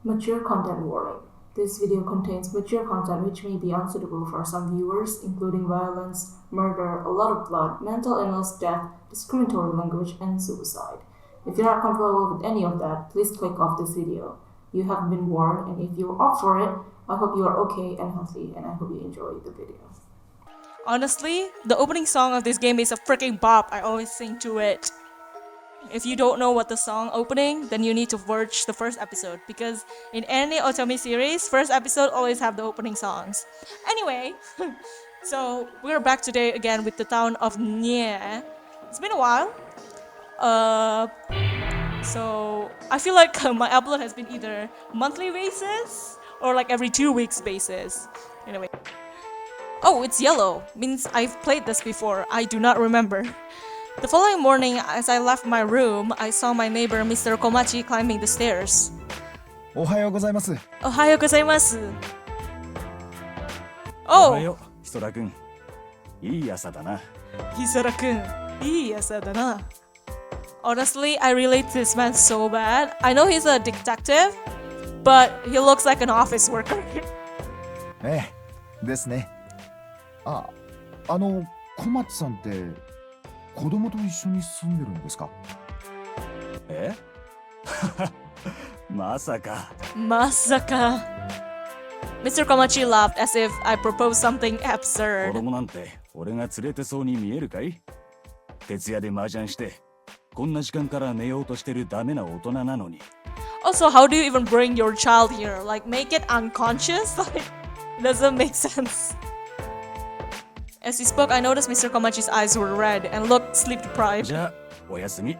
Mature content warning. This video contains mature content which may be unsuitable for some viewers, including violence, murder, a lot of blood, mental illness, death, discriminatory language, and suicide. If you're not comfortable with any of that, please click off this video. You have been warned, and if you're up for it, I hope you are okay and healthy, and I hope you enjoy the video. Honestly, the opening song of this game is a freaking bop. I always sing to it. If you don't know what the song opening, then you need to watch the first episode, because in any Otome series, first episode always have the opening songs. Anyway, so we're back today again with the Town of Nie. It's been a while. So I feel like my upload has been either monthly basis or like every 2 weeks basis. Anyway. Oh, it's yellow. Means I've played this before. I do not remember. The following morning, as I left my room, I saw my neighbor Mr. Komachi climbing the stairs. おはようございます。おはようございます。おは Oh, よう、ヒソラ君。いい朝だな。 Hisara-kun. いい朝だな. Honestly, I relate to this man so bad. I know he's a detective, but he looks like an office worker. ええ、ですね。あ、小松さんって子供と一緒に住んでるんですか？え？まさか。Masaka. Mr. Komachi laughed as if I proposed something 子 absurd. 供なんて俺が連れてそうに見えるかい？徹夜で麻雀して、こんな時間から寝ようとしてるダメな大人なのに。Also, how do you even bring your child here? Like, make it unconscious? Like, doesn't make sense. As he spoke, I noticed Mr. Komachi's eyes were red and looked sleep じ deprived. ゃあ、おやすみ。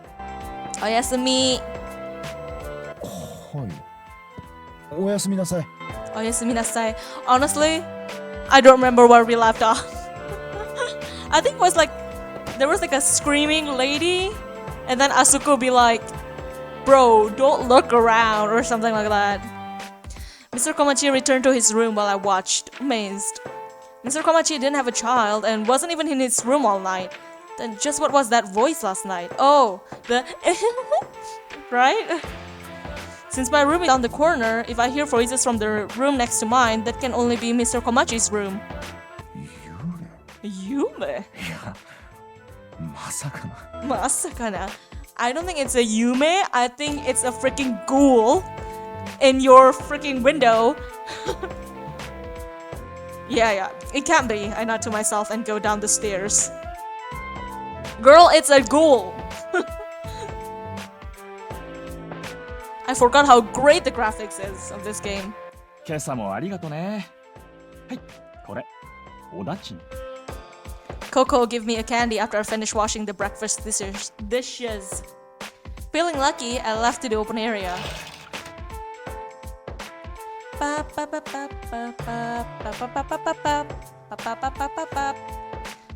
Oyasumi. はい。おやすみなさい。 Oyasumi nasai. Honestly, I don't remember where we left off. I think it was like, there was like a screaming lady, and then Asuko be like, bro, don't look around, or something like that. Mr. Komachi returned to his room while I watched, amazed. Mr. Komachi didn't have a child and wasn't even in his room all night. Then just what was that voice last night? Oh, the right? Since my room is on the corner, if I hear voices from the room next to mine, that can only be Mr. Komachi's room. 幽霊？ Yume? いや、まさかな。 Masakana. I don't think it's a yume. I think it's a freaking ghoul in your freaking window. Yeah. It can't be. I nod to myself and go down the stairs. Girl, it's a ghoul. I forgot how great the graphics is of this game. 今朝もありがとね。はい、これ、おだちん。 Coco gave me a candy after I finished washing the breakfast dishes. Feeling lucky, I left to the open area.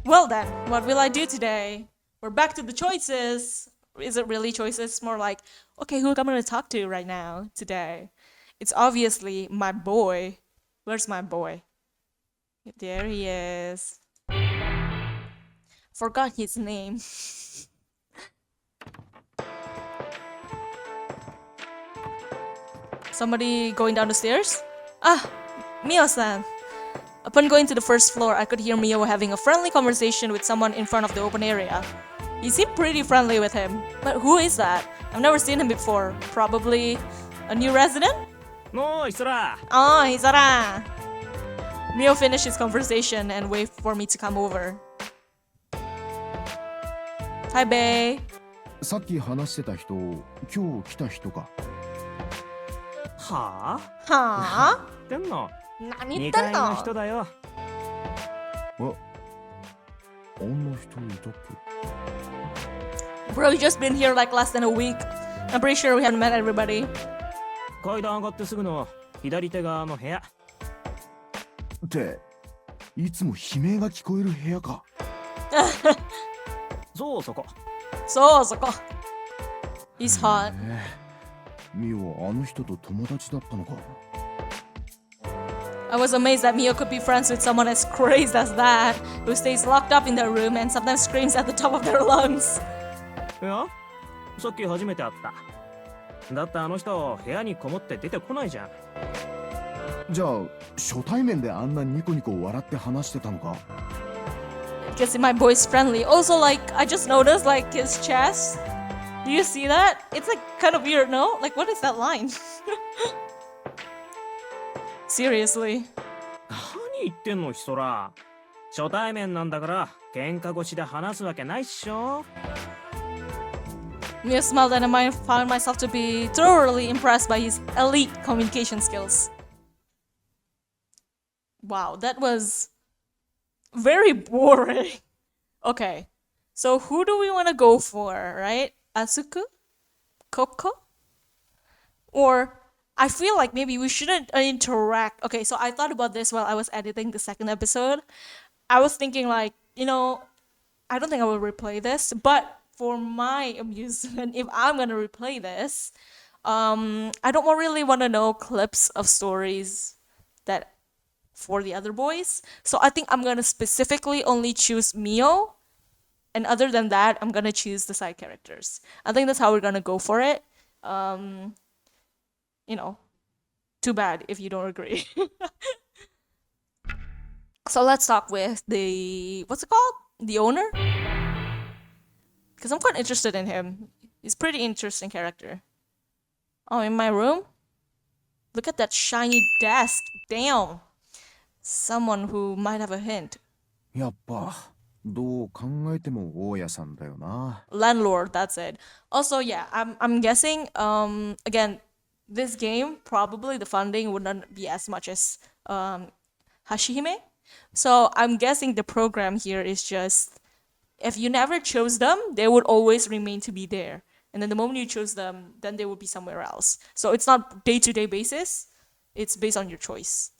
Well then, what will I do today? We're back to the choices. Is it really choices? It's more like, okay, who am I going to talk to right now, today? It's obviously my boy. Where's my boy? There he is. Forgot his name. Somebody going down the stairs? Ah, Mio-san. Upon going to the first floor, I could hear Mio having a friendly conversation with someone in front of the open area. He seemed pretty friendly with him. But who is that? I've never seen him before. Probably a new resident? もういそら。 Oh, Hisara! Mio finished his conversation and waved for me to come over. Hi, bae. さっき話してた人、今日来た人か。はあ？ Huh? 言ってんの？何言ってんの？だよ。あ、あんな人いたっけ？ Bro, you just been here like less than a week. I'm pretty sure we haven't met everybody. 階段上がってすぐの左手側の部屋。って、いつも悲鳴が聞こえる部屋か。そうそこ。So, he's hot. ミオはあの人と友達だったのか。I was amazed that Mio could be friends with someone as crazy as that, who stays locked up in their room and sometimes screams at the top of their lungs. いや、さっき初めて会った。だってあの人部屋にこもって出てこないじゃん。じゃあ初対面であんなニコニコ笑って話してたのか？ Because my boy's friendly. Also, like, I just noticed, like, his chest. Do you see that? It's, like, kind of weird, no? Like, what is that line? Seriously. 何言ってんのヒソラ。初対面なんだから喧嘩越しで話すわけないっしょ。Mia smiled and I found myself to be thoroughly impressed by his elite communication skills. Wow, that was very boring. Okay, so who do we want to go for, right? Asuku? Koko? Or I feel like maybe we shouldn't interact. Okay, so I thought about this while I was editing the second episode. I was thinking like, you know, I don't think I will replay this, but for my amusement, if I'm gonna replay this, I don't really want to know clips of stories that for the other boys. So I think I'm gonna specifically only choose Mio, and other than that, I'm gonna choose the side characters. I think that's how we're gonna go for it. You know, too bad if you don't agree. So let's talk with the, what's it called? The owner? Because I'm quite interested in him. He's a pretty interesting character. Oh, in my room? Look at that shiny desk. Damn. Someone who might have a hint. やっぱどう考えても大家さんだよな。 Landlord, that's it. Also, yeah, I'm guessing, again, this game, probably the funding would not be as much as Hashihime. So I'm guessing the program here is just, if you never chose them, they would always remain to be there. And then the moment you chose them, then they would be somewhere else. So it's not day-to-day basis. It's based on your choice.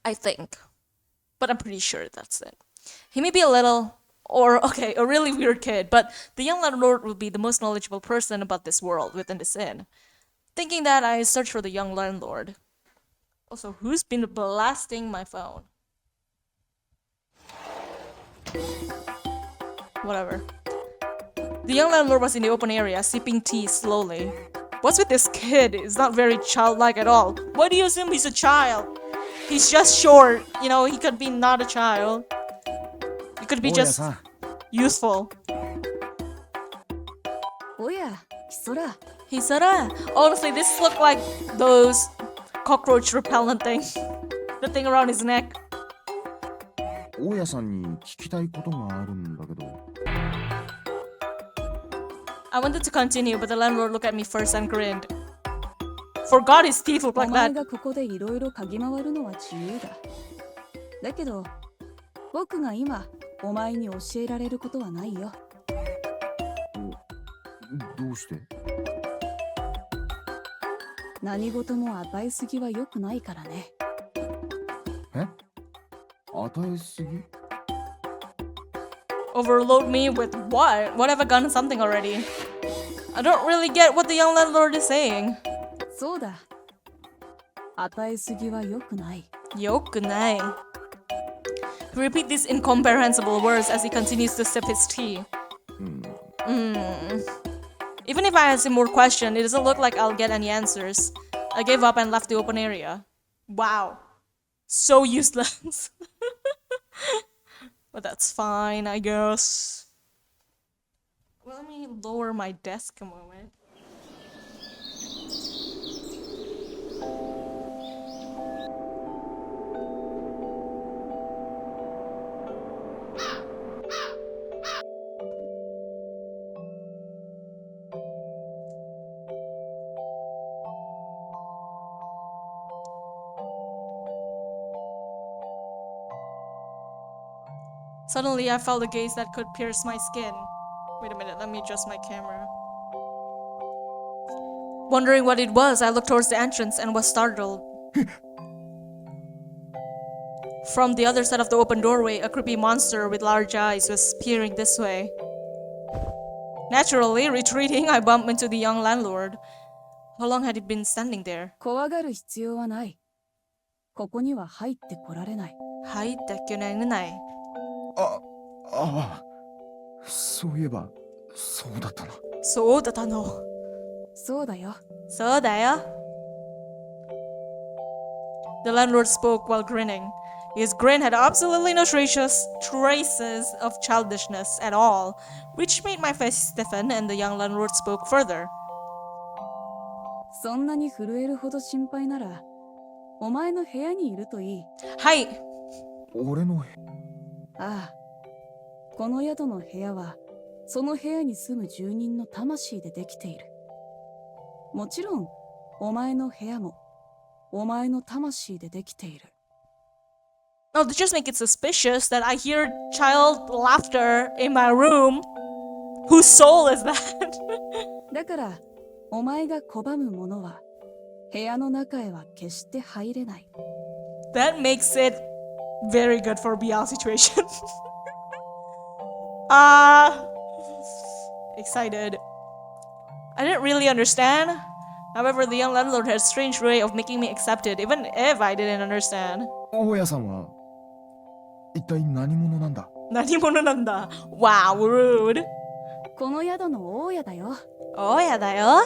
I think. But I'm pretty sure that's it. He may be a little, or okay, a really weird kid, but the young landlord will be the most knowledgeable person about this world within this inn. Thinking that, I search for the young landlord. Also, who's been blasting my phone? Whatever. The young landlord was in the open area, sipping tea slowly. What's with this kid? He's not very childlike at all. Why do you assume he's a child? He's just short. You know, he could be not a child. He could be just youthful. Oh yeah, Hisora. Hisara. Honestly, this looked like those cockroach repellent thing. The thing around his neck. 大家さんに聞きたいことがあるんだけど。 I wanted to continue, but the landlord looked at me first and grinned. Forgot his teeth looked お like 前 that. がここでいろいろ嗅ぎ回るのは自由だ。だけど、僕が今お前に教えられることはないよ。どうして？何事も与えすぎは良くないからね。え？与えすぎ？ Overload me with what? What have I gotten something already? I don't really get what the young landlord is saying. そうだ。与えすぎは良くない。 Yokunai. He repeat these incomprehensible words as he continues to sip his tea. Even if I ask him more questions, it doesn't look like I'll get any answers. I gave up and left the open area. Wow. So useless. But that's fine, I guess. Well, let me lower my desk a moment. Suddenly, I felt a gaze that could pierce my skin. Wait a minute, let me adjust my camera. Wondering what it was, I looked towards the entrance and was startled. From the other side of the open doorway, a creepy monster with large eyes was peering this way. Naturally, retreating, I bumped into the young landlord. How long had he been standing there? 怖がる必要はない。ここには入ってこられない。入ってこれない。ああ、そういえばそうだったな。そうだったの。そうだよ。そうだよ. The landlord spoke while grinning. His grin had absolutely no traces of childishness at all, which made my face stiffen, and the young landlord spoke further. そんなに震えるほど心配なら、お前の部屋にいるといい。はい。俺のああ。この宿の部屋は、その部屋に住む住人の魂でできている。もちろん、お前の部屋も、お前の魂でできている。Oh, they just make it suspicious that I hear child laughter in my room. Whose soul is that? だから、お前が拒むものは、部屋の中へは決して入れない。That makes it very good for BL situation. Excited. I didn't really understand. However, the young landlord had a strange way of making me accept it, even if I didn't understand. 大家さんは一体何者なんだ？何者なんだ? Wow, rude. この宿の大家だよ。大家だよ?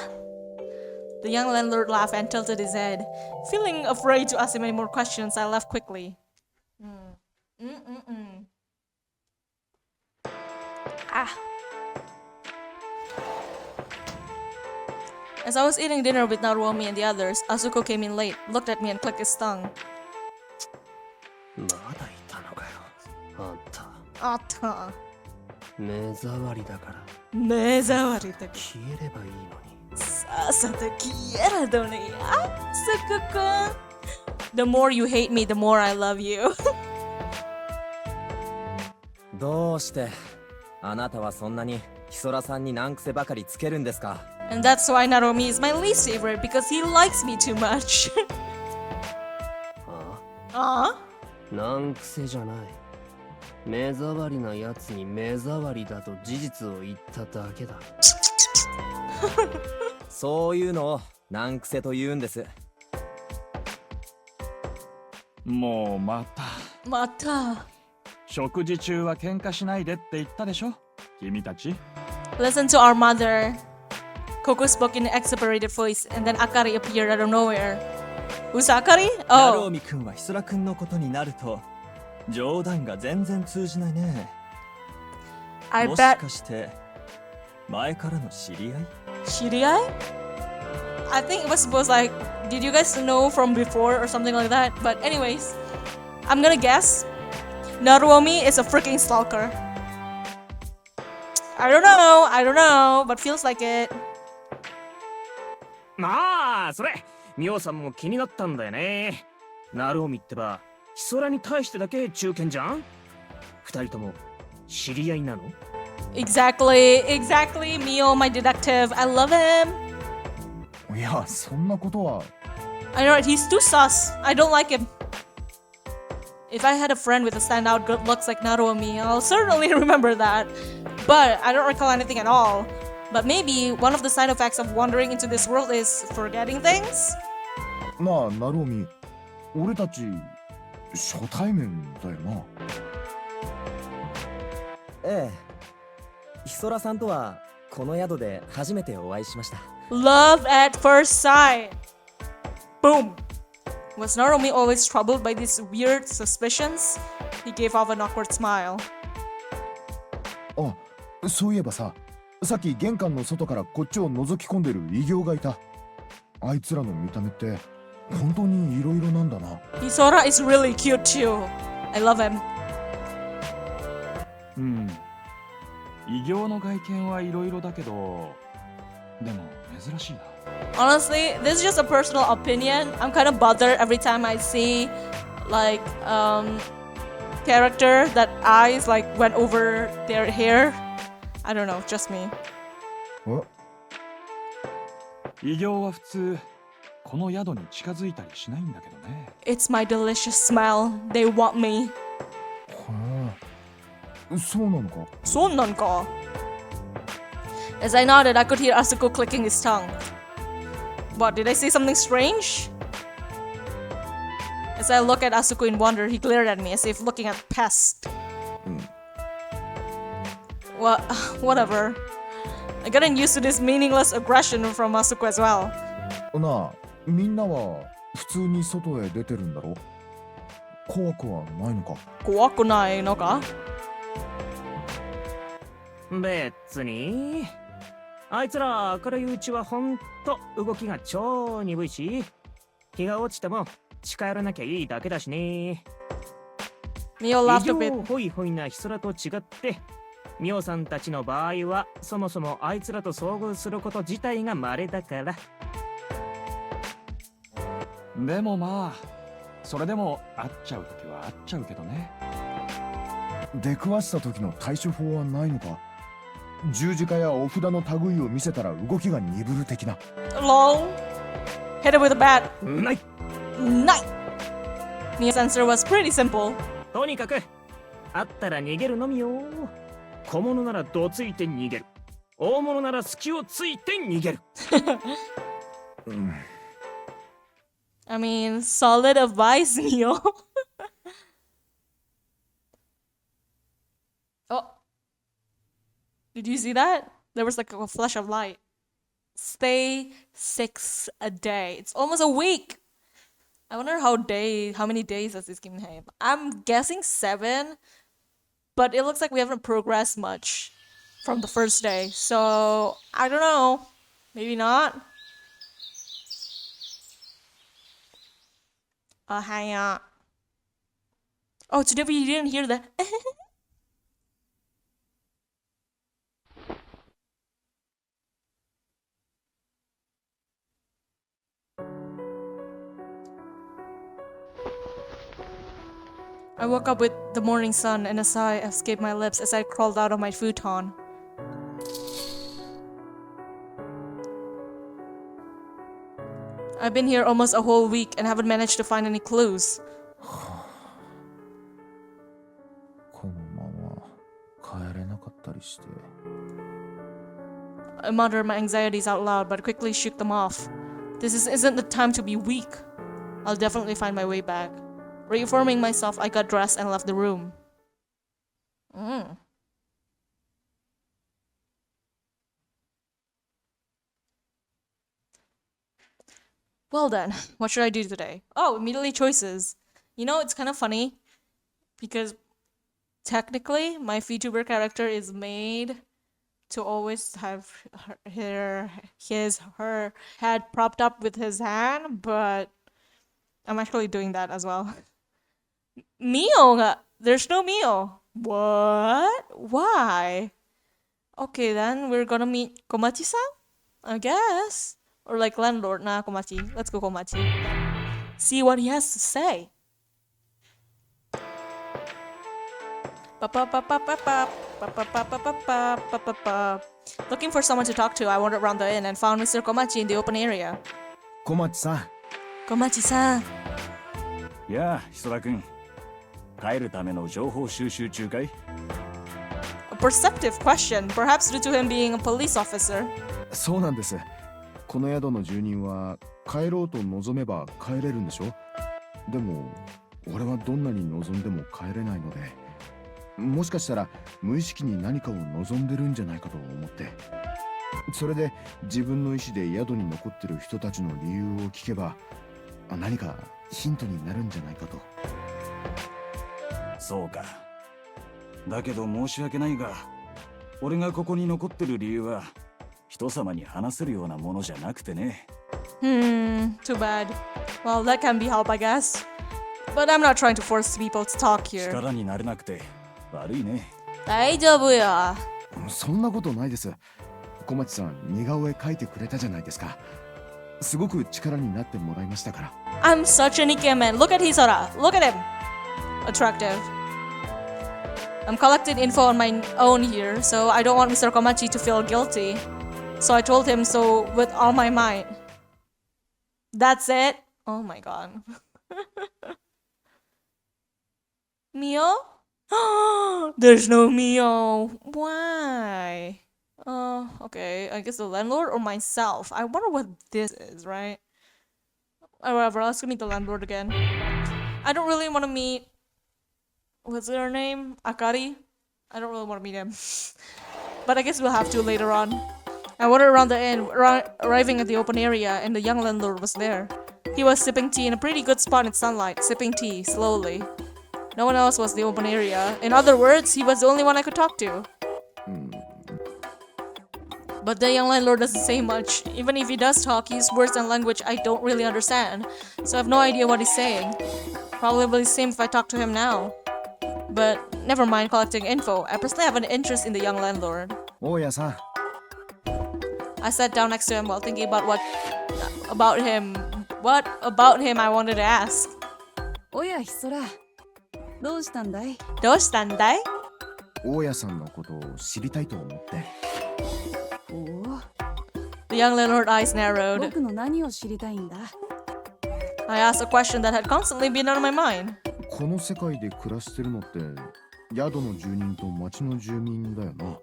The young landlord laughed and tilted his head. Feeling afraid to ask him any more questions, I left quickly. As I was eating dinner with Naruomi and the others, Asuko came in late, looked at me and clicked his tongue. まだいたのかよ、あんた。あった目障りだから目障りだ消えればいいのに。さっさと消えろどねや、Asuko-kun. The more you hate me, the more I love you. どうしてあなたはそんなにヒソラさんに難癖ばかりつけるんですか？ And that's why Naruomi is my least favorite, because he likes me too much. ああ、 Aww. 難癖じゃない。目障りなやつに目障りだと事実を言っただけだ。そういうのを難癖と言うんです。もうまた。また。食事中は喧嘩しないでって言ったでしょ、君たち。Listen to our mother. Coco spoke in an exasperated voice, and then Akari appeared out of nowhere. Who's Akari? ナロー Oh. ミ君はヒソラ君のことになると冗談が全然通じないね。 I もし bet. かして前からの知り合い？ Shiriai? I think it was supposed like, did you guys know from before or something like that? But anyways, I'm gonna guess Naruomi is a freaking stalker. I don't know, but feels like it. まあそれミオさんも気になったんだよね。ナルオミってばヒソラに対してだけ中堅じゃん。二人とも知り合いなの？ Exactly, Mio, my detective. I love him. いや、そんなことは。 I know, right? He's too sus. I don't like him. If I had a friend with a standout good looks like Naruomi, I'll certainly remember that. But I don't recall anything at all. But maybe one of the side effects of wandering into this world is forgetting things? なあ、ナロミ、俺たち初対面だよな。ええ。ヒソラさんとはこの宿で初めてお会いしました。Love at first sight. Boom. Was Naruomi always troubled by these weird suspicions? He gave off an awkward smile. あ、そういえばさ、さっき玄関の外からこっちを覗き込んでる異形がいた。あいつらの見た目って本当にいろいろなんだな。Hisora is really cute too. I love him. うん。異形の外見はいろいろだけど、でも珍しいな。Honestly, this is just a personal opinion. I'm kind of bothered every time I see like character that eyes like went over their hair. I don't know, just me. 異形は普通この宿に近づいたりしないんだけどね。It's my delicious smell. They want me. へえ、そうなのか。そうなんか? As I nodded, I could hear Asuko clicking his tongue. What, did I say something strange? As I looked at Asuko in wonder, he glared at me as if looking at pest. Whatever. I'm getting used to this meaningless aggression from Asuko as well. なあ、みんなは普通に外へ出てるんだろ？怖くはないのか？怖くないのか？別に。あいつら明るいうちはほんと動きが超鈍いし、日が落ちても近寄らなきゃいいだけだしね。Mio laughed 異 a 常 bit. ホイホイなヒソラと違って、ミオさんたちの場合はそもそもあいつらと遭遇すること自体が稀だから。でもまあそれでも会っちゃう時は会っちゃうけどね。出くわした時の対処法はないのか？十字架やお札の類を見せたら動きが鈍る的な。Lol. Hit it with a bat. ない。Night. Mio's answer was pretty simple. とにかくあったら逃げるのみよ。小物ならどついて逃げる。大物なら隙をついて逃げる。I mean, solid advice, Mio. Oh. Did you see that? There was like a flash of light. Stay 6 a day. It's almost a week. I wonder how many days does this game have? I'm guessing 7, but it looks like we haven't progressed much from the first day. So, I don't know. Maybe not. Hiya. Oh, today you didn't hear that. I woke up with the morning sun and a sigh escaped my lips as I crawled out of my futon. I've been here almost a whole week and haven't managed to find any clues. このまま帰れなかったりして。 I muttered my anxieties out loud, but quickly shook them off. Isn't the time to be weak. I'll definitely find my way back. Reaffirming myself, I got dressed and left the room. Well then, what should I do today? Oh, immediately choices. You know, it's kind of funny because technically my VTuber character is made to always have her head propped up with his hand, but I'm actually doing that as well. Mio nga. There's no Mio. What? Why? Okay, then we're gonna meet Komachi-san? I guess. Or like landlord na Komachi. Let's go Komachi. See what he has to say. Looking for someone to talk to, I wandered around the inn and found Mr. Komachi in the open area. 小町さん。Komachi-san. やあ、ヒソラ君。帰るための情報収集中かい？ A perceptive question, perhaps due to him being a police officer. そうなんです。この宿の住人は帰ろうと望めば帰れるんでしょ？でも俺はどんなに望んでも帰れないので、もしかしたら無意識に何かを望んでるんじゃないかと思って、それで自分の意思で宿に残ってる人たちの理由を聞けば何かヒントになるんじゃないかと。そうか。だけど申し訳ないが、俺がここに残ってる理由は人様に話せるようなものじゃなくてね。Too bad. Well, that can be help, I guess. But I'm not trying to force people to talk here. 力になれなくて悪いね。大丈夫よ。そんなことないです。小町さん、似顔絵描いてくれたじゃないですか。すごく力になってもらいましたから。I'm such an Ikemen. Look at Hisora. Look at him. Attractive. I'm collecting info on my own here, so I don't want Mr. Komachi to feel guilty. So I told him so with all my might. That's it? Oh my god. Mio? There's no Mio. Why? Okay. I guess the landlord or myself. I wonder what this is, right? Whatever, let's go meet the landlord again. I don't really want to meet... What's her name? Akari? I don't really want to meet him. But I guess we'll have to later on. I wandered around the inn, arriving at the open area, and the young landlord was there. He was sipping tea in a pretty good spot in sunlight, sipping tea slowly. No one else was the open area. In other words, he was the only one I could talk to. But the young landlord doesn't say much. Even if he does talk, he uses words and language I don't really understand. So I have no idea what he's saying. Probably the same if I talk to him now. But never mind collecting info. I personally have an interest in the young landlord. 大家さん I sat down next to him while thinking about what about him I wanted to ask. おやひそら、どうしたんだい？どうしたんだい？大家さんのことを知りたいと思って。おお、 The young landlord's eyes narrowed. 僕の何を知りたいんだ？ I asked a question that had constantly been on my mind. この世界で暮らしてるのって宿の住人と町の住民だよな。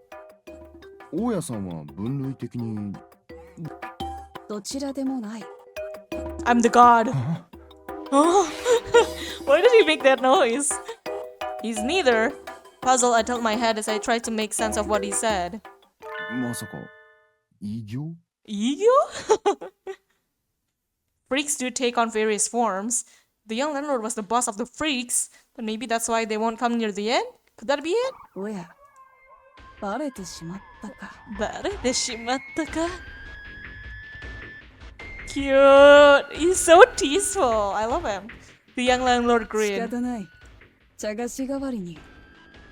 大家さんは分類的にどちらでもない。 I'm the god. Why did he make that noise? He's neither. Puzzled, I tilted my head as I tried to make sense of what he said. まさか異形 Ego? Freaks do take on various forms. The young landlord was the boss of the freaks, but maybe that's why they won't come near the inn? Could that be it? おや、バレてしまったか。バレてしまったか? Cute! He's so teaseful! I love him. The young landlord 仕 grinned. 方ない。茶菓子代わりに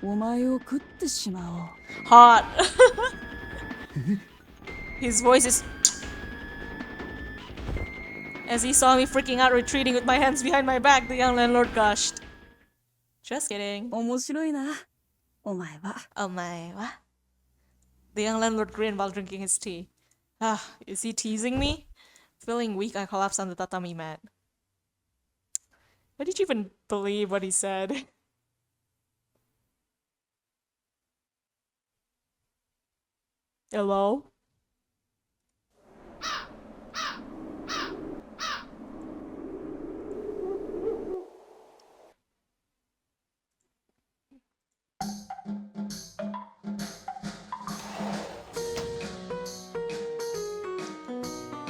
お前を食ってしまおう。 Hot. His voice is... As he saw me freaking out, retreating with my hands behind my back, the young landlord gushed. Just kidding. 面白いな、お前は。 Oh my, what? The young landlord grinned while drinking his tea. Ah, is he teasing me? Feeling weak, I collapsed on the tatami mat. Why did you even believe what he said? Hello?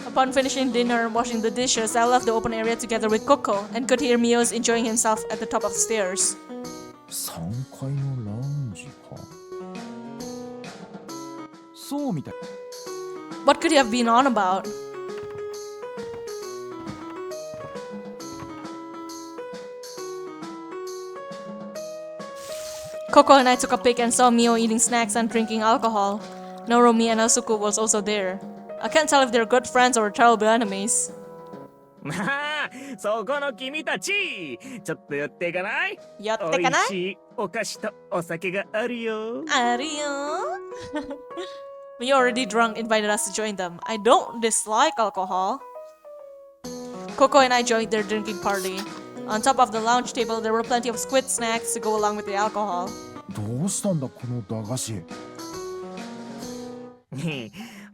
Upon finishing dinner and washing the dishes, I left the open area together with Coco and could hear Mios enjoying himself at the top of the stairs. 3階のラウンジか。そうみたい。 What could he have been on about? Coco and I took a pic and saw Mio eating snacks and drinking alcohol. Noromi and Asuko was also there. I can't tell if they're good friends or terrible enemies. まあそこの君たちちょっと寄っていかない？寄ってかない？美味しいお菓子とお酒があるよ。あるよ。Mio already drunk invited us to join them. I don't dislike alcohol. Coco and I joined their drinking party. On top of the lounge table, there were plenty of squid snacks to go along with the alcohol. どうしたんだこの駄菓子。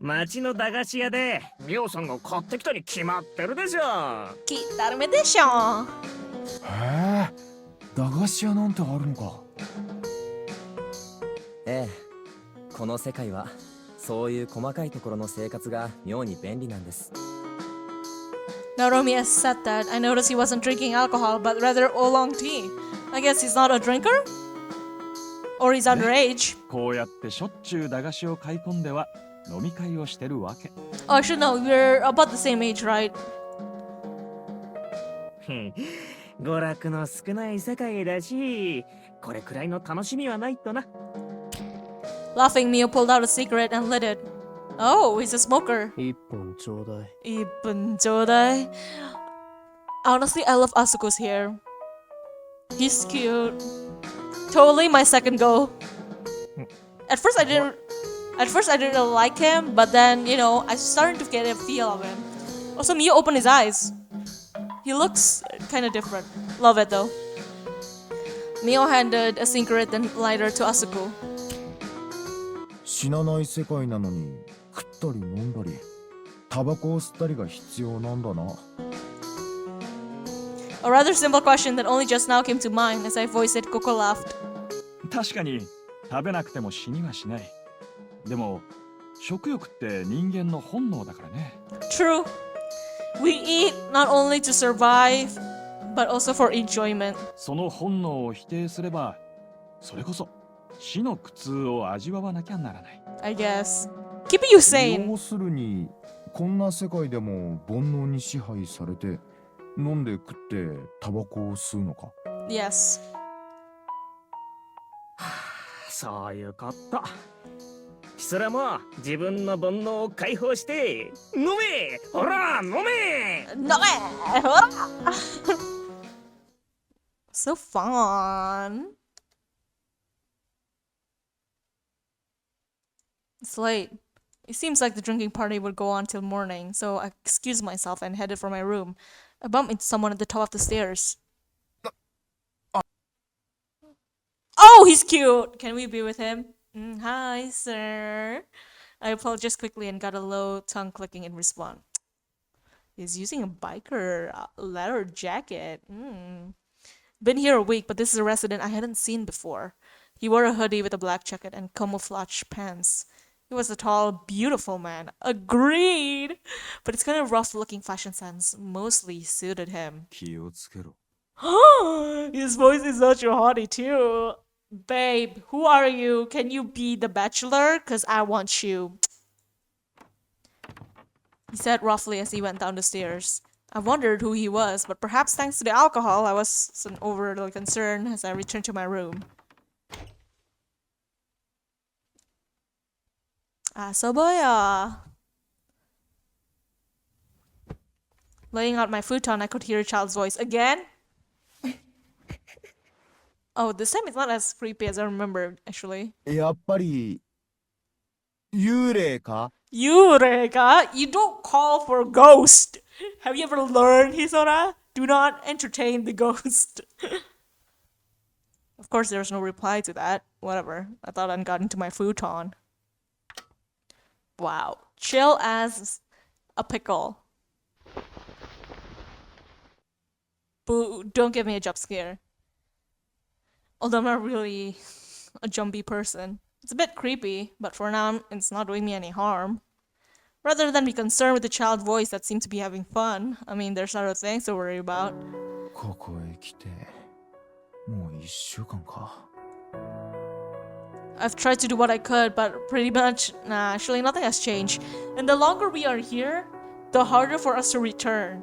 町の駄菓子屋でミオさんが買ってきたに決まってるでしょ。聞いたるめでしょ。へえ、駄菓子屋なんてあるのか。ええ、この世界はそういう細かいところの生活が妙に便利なんです。 Naomi has said that. I noticed he wasn't drinking alcohol, but rather oolong tea. I guess he's not a drinker? Or he's underage. こうやってしょっちゅう駄菓子を買い込んでは飲み会をしてるわけ。 Oh, I should know. We're about the same age, right? 娯楽の少ない世界だし、これくらいの楽しみはないとな。 Laughing, Mio pulled out a cigarette and lit it. Oh, he's a smoker. 一本ちょうだい。一本ちょうだい. Honestly, I love Asuko's hair. He's cute. Totally my second go. At first I didn't really like him, but then, you know, I started to get a feel of him. Also, Mio opened his eyes. He looks kind of different. Love it though. Mio handed a cigarette and lighter to Asuko. 死なない世界なのに食ったり飲んだりタバコを吸ったりが必要なんだな。 A rather simple question that only just now came to mind as I voiced it. Coco laughed. 確かに食べなくても死にはしない。でも食欲って人間の本能だからね。 True. We eat not only to survive, but also for enjoyment. その本能を否定すれば、それこそ死の苦痛を味わわなきゃならない。 I guess. Keeping you sane. 要するにこんな世界でも煩悩に支配されて飲んで食ってタバコを吸うのか。 Yes. そういうこと。それも自分の煩悩を解放して飲め、ほら飲め。 No. So fun. It's late. It seems like the drinking party would go on till morning, so I excused myself and headed for my room. I bumped into someone at the top of the stairs. Oh, he's cute! Can we be with him? Hi, sir. I apologized quickly and got a low tongue clicking in response. He's using a biker leather jacket. Been here a week, but this is a resident I hadn't seen before. He wore a hoodie with a black jacket and camouflage pants. He was a tall, beautiful man. Agreed! But his kind of rough-looking fashion sense mostly suited him. 気をつけろ。 His voice is such a hottie too. Babe, who are you? Can you be the bachelor? 'Cause I want you. He said roughly as he went down the stairs. I wondered who he was, but perhaps thanks to the alcohol, I wasn't overly concerned as I returned to my room. Asoboya. Laying out my futon, I could hear a child's voice. Again? Oh, this time it's not as creepy as I remembered, actually. やっぱり幽霊か？ Eureka! You don't call for a ghost! Have you ever learned, Hisora? Do not entertain the ghost. Of course, there's no reply to that. Whatever. I thought I'd gotten to my futon. Wow. Chill as a pickle. Boo, don't give me a jump scare. Although I'm not really a jumpy person. It's a bit creepy, but for now, it's not doing me any harm. Rather than be concerned with the child voice that seemed to be having fun, I mean, there's other things to worry about. ここへ来てもう1週間か。 I've tried to do what I could, but pretty much, actually nothing has changed. And the longer we are here, the harder for us to return.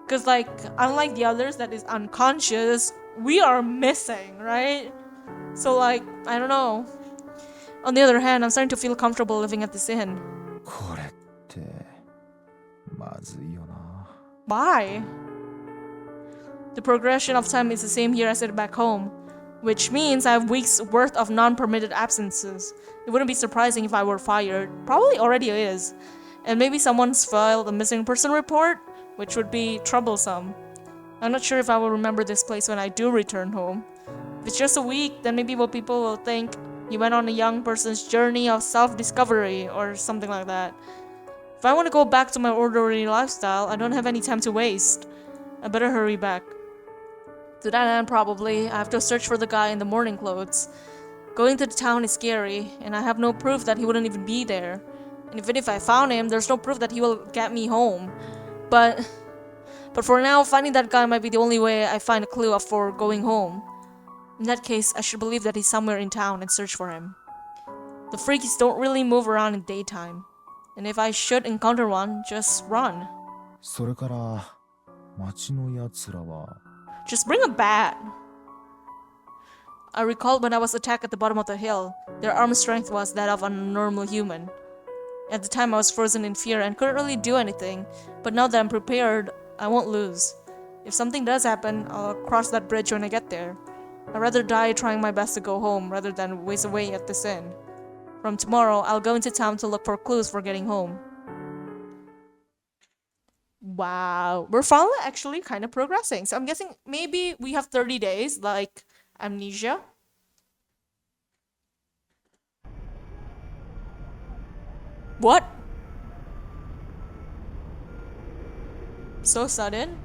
Because, like, unlike the others that is unconscious, we are missing, right? So, like, I don't know. On the other hand, I'm starting to feel comfortable living at this inn. これってまずいよな。 Why? The progression of time is the same here as it back home, which means I have weeks worth of non-permitted absences. It wouldn't be surprising if I were fired. Probably already is. And maybe someone's filed a missing person report, which would be troublesome. I'm not sure if I will remember this place when I do return home. If it's just a week, then maybe what people will think you went on a young person's journey of self-discovery or something like that. If I want to go back to my ordinary lifestyle, I don't have any time to waste. I better hurry back. To that end, probably, I have to search for the guy in the morning clothes. Going to the town is scary, and I have no proof that he wouldn't even be there. And even if I found him, there's no proof that he will get me home. But for now, finding that guy might be the only way I find a clue for going home. In that case, I should believe that he's somewhere in town and search for him. The freakies don't really move around in daytime. And if I should encounter one, just run. それから町のやつらは Just bring a bat. I recalled when I was attacked at the bottom of the hill. Their arm strength was that of a normal human. At the time, I was frozen in fear and couldn't really do anything. But now that I'm prepared, I won't lose. If something does happen, I'll cross that bridge when I get there. I'd rather die trying my best to go home rather than waste away at this inn. From tomorrow, I'll go into town to look for clues for getting home. Wow, we're finally actually kind of progressing. So I'm guessing maybe we have 30 days, like amnesia. What? So sudden?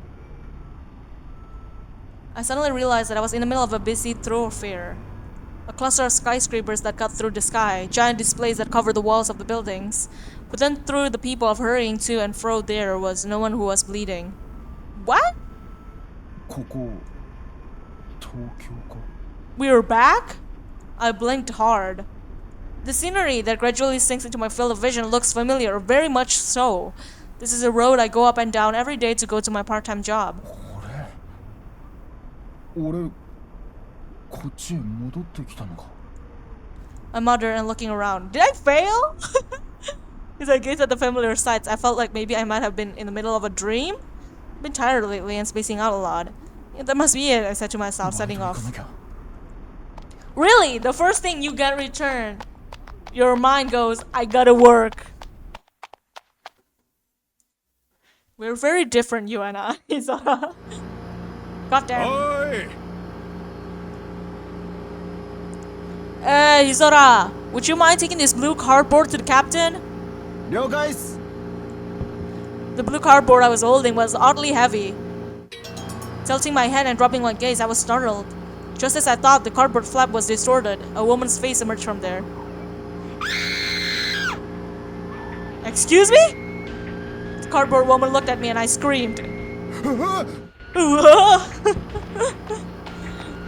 I suddenly realized that I was in the middle of a busy thoroughfare. A cluster of skyscrapers that cut through the sky, giant displays that covered the walls of the buildings. But then through the people of hurrying to and fro there was no one who was bleeding. What? ここ東京か We were back? I blinked hard. The scenery that gradually sinks into my field of vision looks familiar, very much so. This is a road I go up and down every day to go to my part-time job. 俺こっちへ戻ってきたのか I muttered and looking around. Did I fail? As I gazed at the familiar sights, I felt like maybe I might have been in the middle of a dream. I've been tired lately and spacing out a lot. Yeah, that must be it, I said to myself, setting off. Really? The first thing you get returned, your mind goes, I gotta work. We're very different, you and I, Isara. God damn. Oi! Hey, Isara, would you mind taking this blue cardboard to the captain? 了解っす The blue cardboard I was holding was oddly heavy. Tilting my head and dropping my gaze, I was startled. Just as I thought, the cardboard flap was distorted. A woman's face emerged from there. Excuse me? The cardboard woman looked at me and I screamed.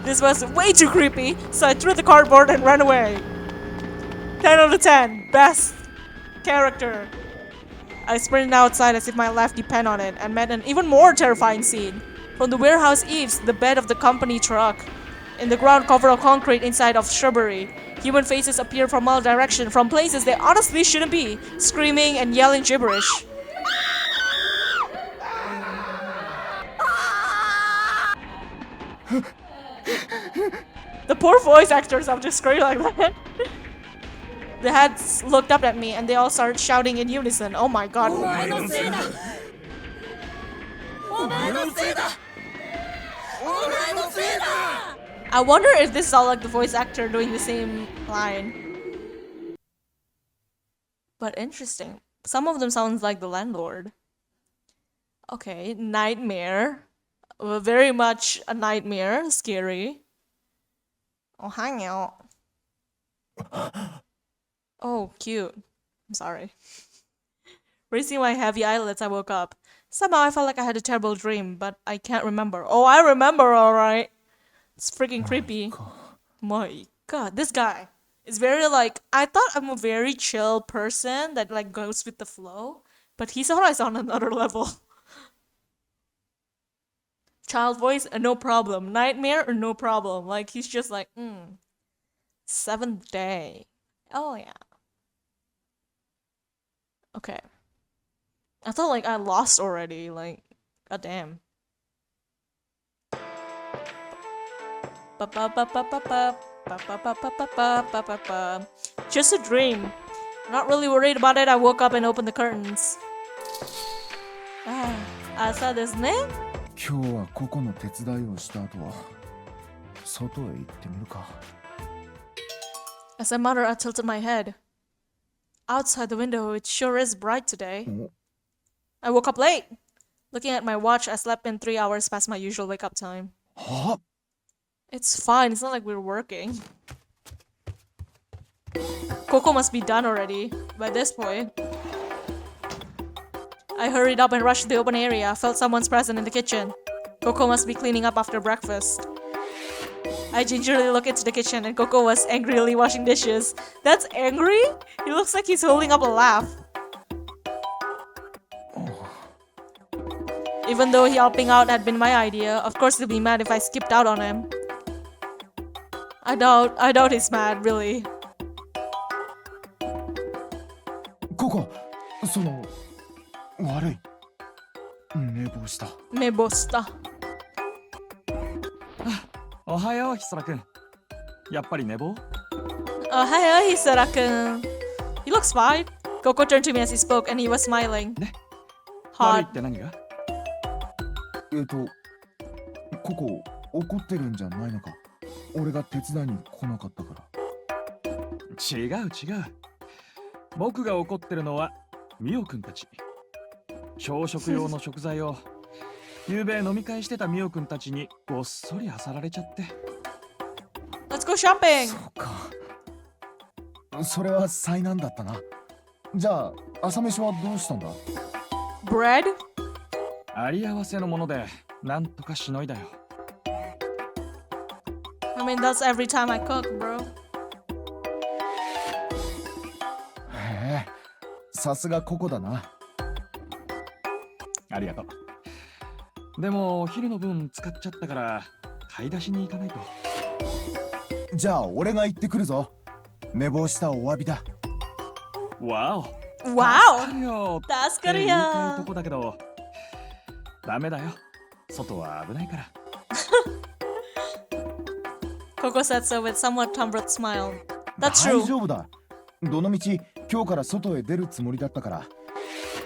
This was way too creepy, so I threw the cardboard and ran away. 10 out of 10. Best character. I sprinted outside as if my life depended on it and met an even more terrifying scene. From the warehouse eaves, the bed of the company truck. In the ground covered of concrete inside of shrubbery. Human faces appear from all directions, from places they honestly shouldn't be, screaming and yelling gibberish. The poor voice actors have to scream like that. The heads looked up at me and they all started shouting in unison. Oh my god. I wonder if this is all like the voice actor doing the same line. But interesting. Some of them sounds like the landlord. Okay, nightmare. Very much a nightmare. Scary. Oh, hang out. Oh, cute. I'm sorry. Raising my heavy eyelids, I woke up. Somehow I felt like I had a terrible dream, but I can't remember. Oh, I remember, alright. It's freaking creepy. My god, this guy is very like, I thought I'm a very chill person that like goes with the flow, but he's always on another level. Child voice, no problem. Nightmare, no problem. Like, he's just like, seventh day. Oh, yeah. Okay. I thought, like, I lost already. Like, goddamn. Just a dream. Not really worried about it, I woke up and opened the curtains. Asa desu ne? 今日はここの手伝いをした後は外へ行ってみるか As I muttered, I tilted my head. Outside the window, it sure is bright today. I woke up late. Looking at my watch, I slept in 3 hours past my usual wake-up time. は It's fine, it's not like we're working. Coco must be done already, by this point. I hurried up and rushed to the open area, felt someone's presence in the kitchen. Coco must be cleaning up after breakfast. I gingerly looked into the kitchen and Coco was angrily washing dishes. That's angry? He looks like he's holding up a laugh. Even though helping out had been my idea, of course he'll be mad if I skipped out on him. I doubt he's mad, really. ここその悪い寝坊した Me bosta. おはようひそらくんやっぱり寝坊 Oh, hi, Hisara-kun. He looks fine. Coco turned to me as he spoke and he was smiling. 悪い Hot. って何がここ怒ってるんじゃないのか俺が手伝いに来なかったから違う僕が怒ってるのはミオくんたち朝食用の食材を昨べ飲み会してたミオくんたちにごっそり漁られちゃって Let's go go shopping. そうか。それは災難だったな。じゃあ朝飯はどうしたんだ？ Bread? あり合わせのものでなんとかしのいだよ。 I mean, that's every time I cook, bro. へえ、さすがココだな。ありがとう。でもお昼の分使っちゃったから買い出しに行かないと。じゃあ俺が行ってくるぞ。寝坊したお詫びだ。わお。 Wow! 助かるよ。助かるよ。言いたいとこだけどダメだよ。外は危ないから。Coco said so with somewhat temperate smile. That's 大 true. 丈夫だ。どのみち今日から外へ出るつもりだったから。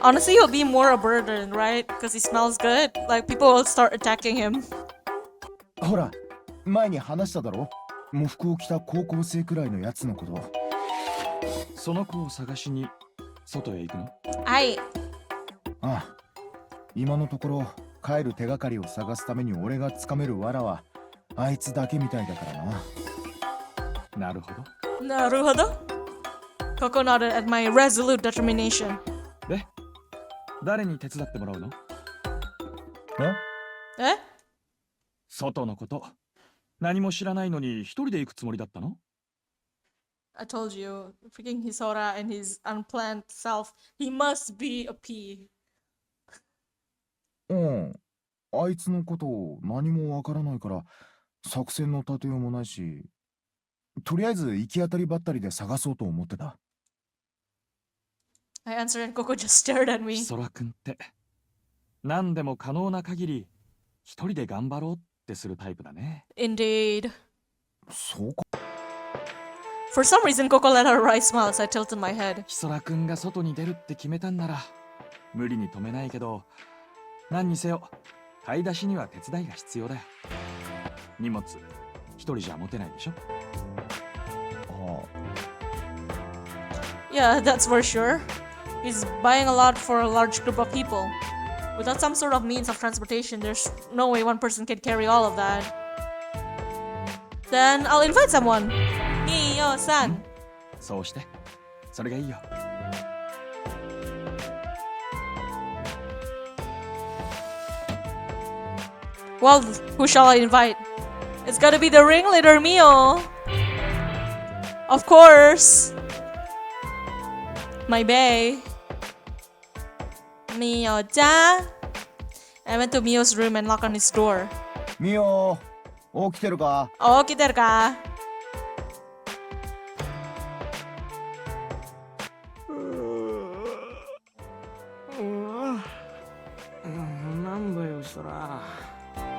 Honestly, he'll be more a burden, right? Because he smells good. Like, people will start attacking him. ほら、前に話しただろ。喪服を着た高校生くらいのやつのこと。その子を探しに外へ行くの？I. ああ、今のところ帰る手がかりを探すために俺がつかめる藁はあいつだけみたいだからな。なるほど。 Naruhodo? Coco nodded at my resolute determination. で、誰に手伝ってもらうの？え？ Eh? 外のこと。何も知らないのに一人で行くつもりだったの？ I told you, freaking Hisora and his unplanned self, he must be a P. うん。あいつのこと何もわからないから作戦の立てようもないし、とりあえず行き当たりばったりで探そうと思ってた。I answered and Coco just stared at me. ソラ君って何でも可能な限り一人で頑張ろうってするタイプだね。 Indeed. そうか。 For some reason, Coco let her wry smile as I tilted my head. ヒソラ君が外に出るって決めたんなら無理に止めないけど、何にせよ買い出しには手伝いが必要だよ。荷物一人じゃ持てないでしょ。あ Yeah, that's for sure. He's buying a lot for a large group of people. Without some sort of means of transportation, there's no way one person can carry all of that. Then I'll invite someone. Mio-san. そうして。それがいいよ。 Well, who shall I invite? It's gotta be the ringleader, Mio. Of course. My bae. Mio-chan. I went to Mio's room and knocked on his door. ミオ、起きてるか？ Oh, 来てるか？なんだよ、そら。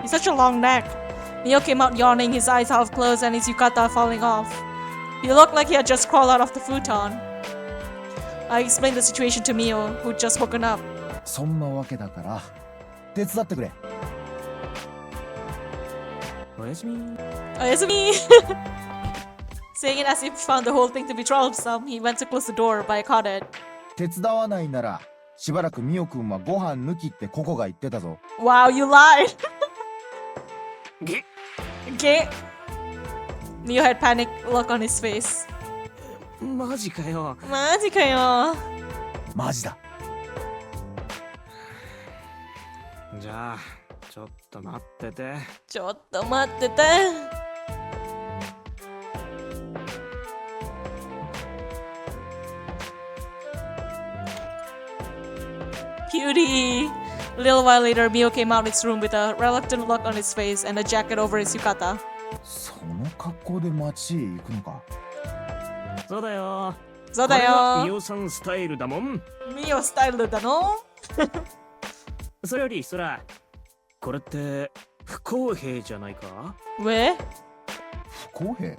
He's such a long neck. Mio came out yawning, his eyes half closed and his yukata falling off. He looked like he had just crawled out of the futon. I explained the situation to Mio, who'd just woken up. そんなわけだから手伝ってくれ。おやすみ。 Oyasumi! Saying it as if he found the whole thing to be troublesome, he went to close the door, but I caught it. 手伝わないならしばらくミオくんはご飯抜きってココが言ってたぞ。 Wow, you lied! げ Okay. Mio had panic look on his face. マジかよ。マジかよ。マジだ。じゃあ、ちょっと待ってて。ちょっと待ってて。Cutie! A little while later, Mio came out of his room with a reluctant look on his face and a jacket over his yukata. その格好で街へ行くのか。そうだよ。そうだこれがイよ。オさんスタイルだもん。ミオスタイルだの？それより、そら、これって不公平じゃないか？え？不公平？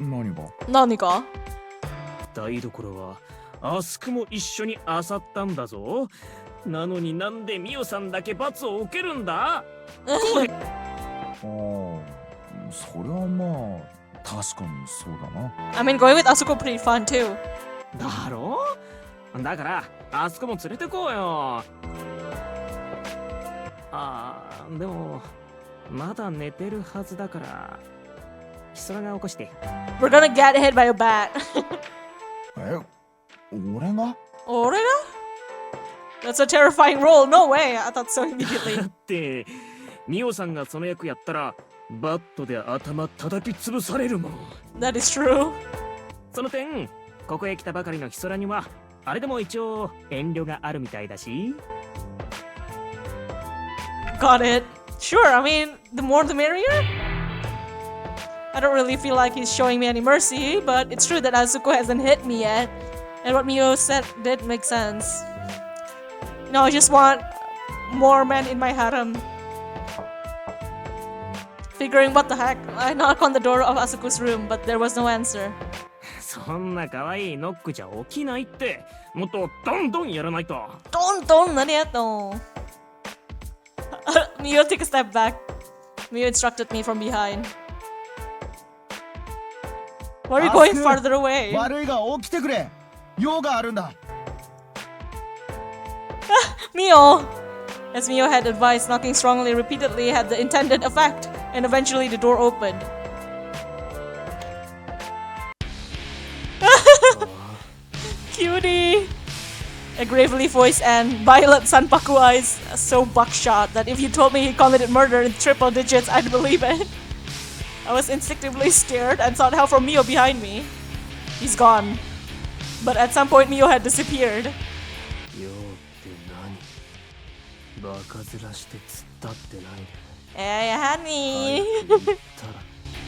何が？何か？台所はアスクも一緒に漁ったんだぞ。なのになんでミオさんだけ罰を受けるんだ？不公平。ああ、それはまあ確かにそうだな。I mean, going with Asuko pretty fun too. だろ？だからあそこも連れてこうよ。ああ、でもまだ寝てるはずだからヒソラが起こして。 We're gonna get hit by a bat. え、俺が？俺が? That's a terrifying role. No way. I thought so immediately. だって、ミオさんがその役やったら、バットで頭叩き潰されるもん。 That is true. その点、ここへ来たばかりのヒソラには、あれでも一応遠慮があるみたいだし。 Got it. Sure, I mean, the more the merrier. I don't really feel like he's showing me any mercy, but it's true that Asuko hasn't hit me yet. And what Mio said did make sense. No, I just want more men in my harem. Figuring what the heck, I knocked on the door of Asuko's room, but there was no answer. そんな可愛いノックじゃ起きないって。もっとどんどんやらないと。Don't, nani yato? Mio took a step back. Mio instructed me from behind. Why are you going farther away? 悪いが起きてくれ。用があるんだ。Mio! As Mio had advised, knocking strongly repeatedly had the intended effect, and eventually the door opened. Cutie! A gravely voiced and violet Sanpaku eyes, so buckshot that if you told me he committed murder in triple digits, I'd believe it. I was instinctively scared and sought help from Mio behind me. He's gone. But at some point, Mio had disappeared. よって何？バカ面して突っ立ってないで。Honey. 早く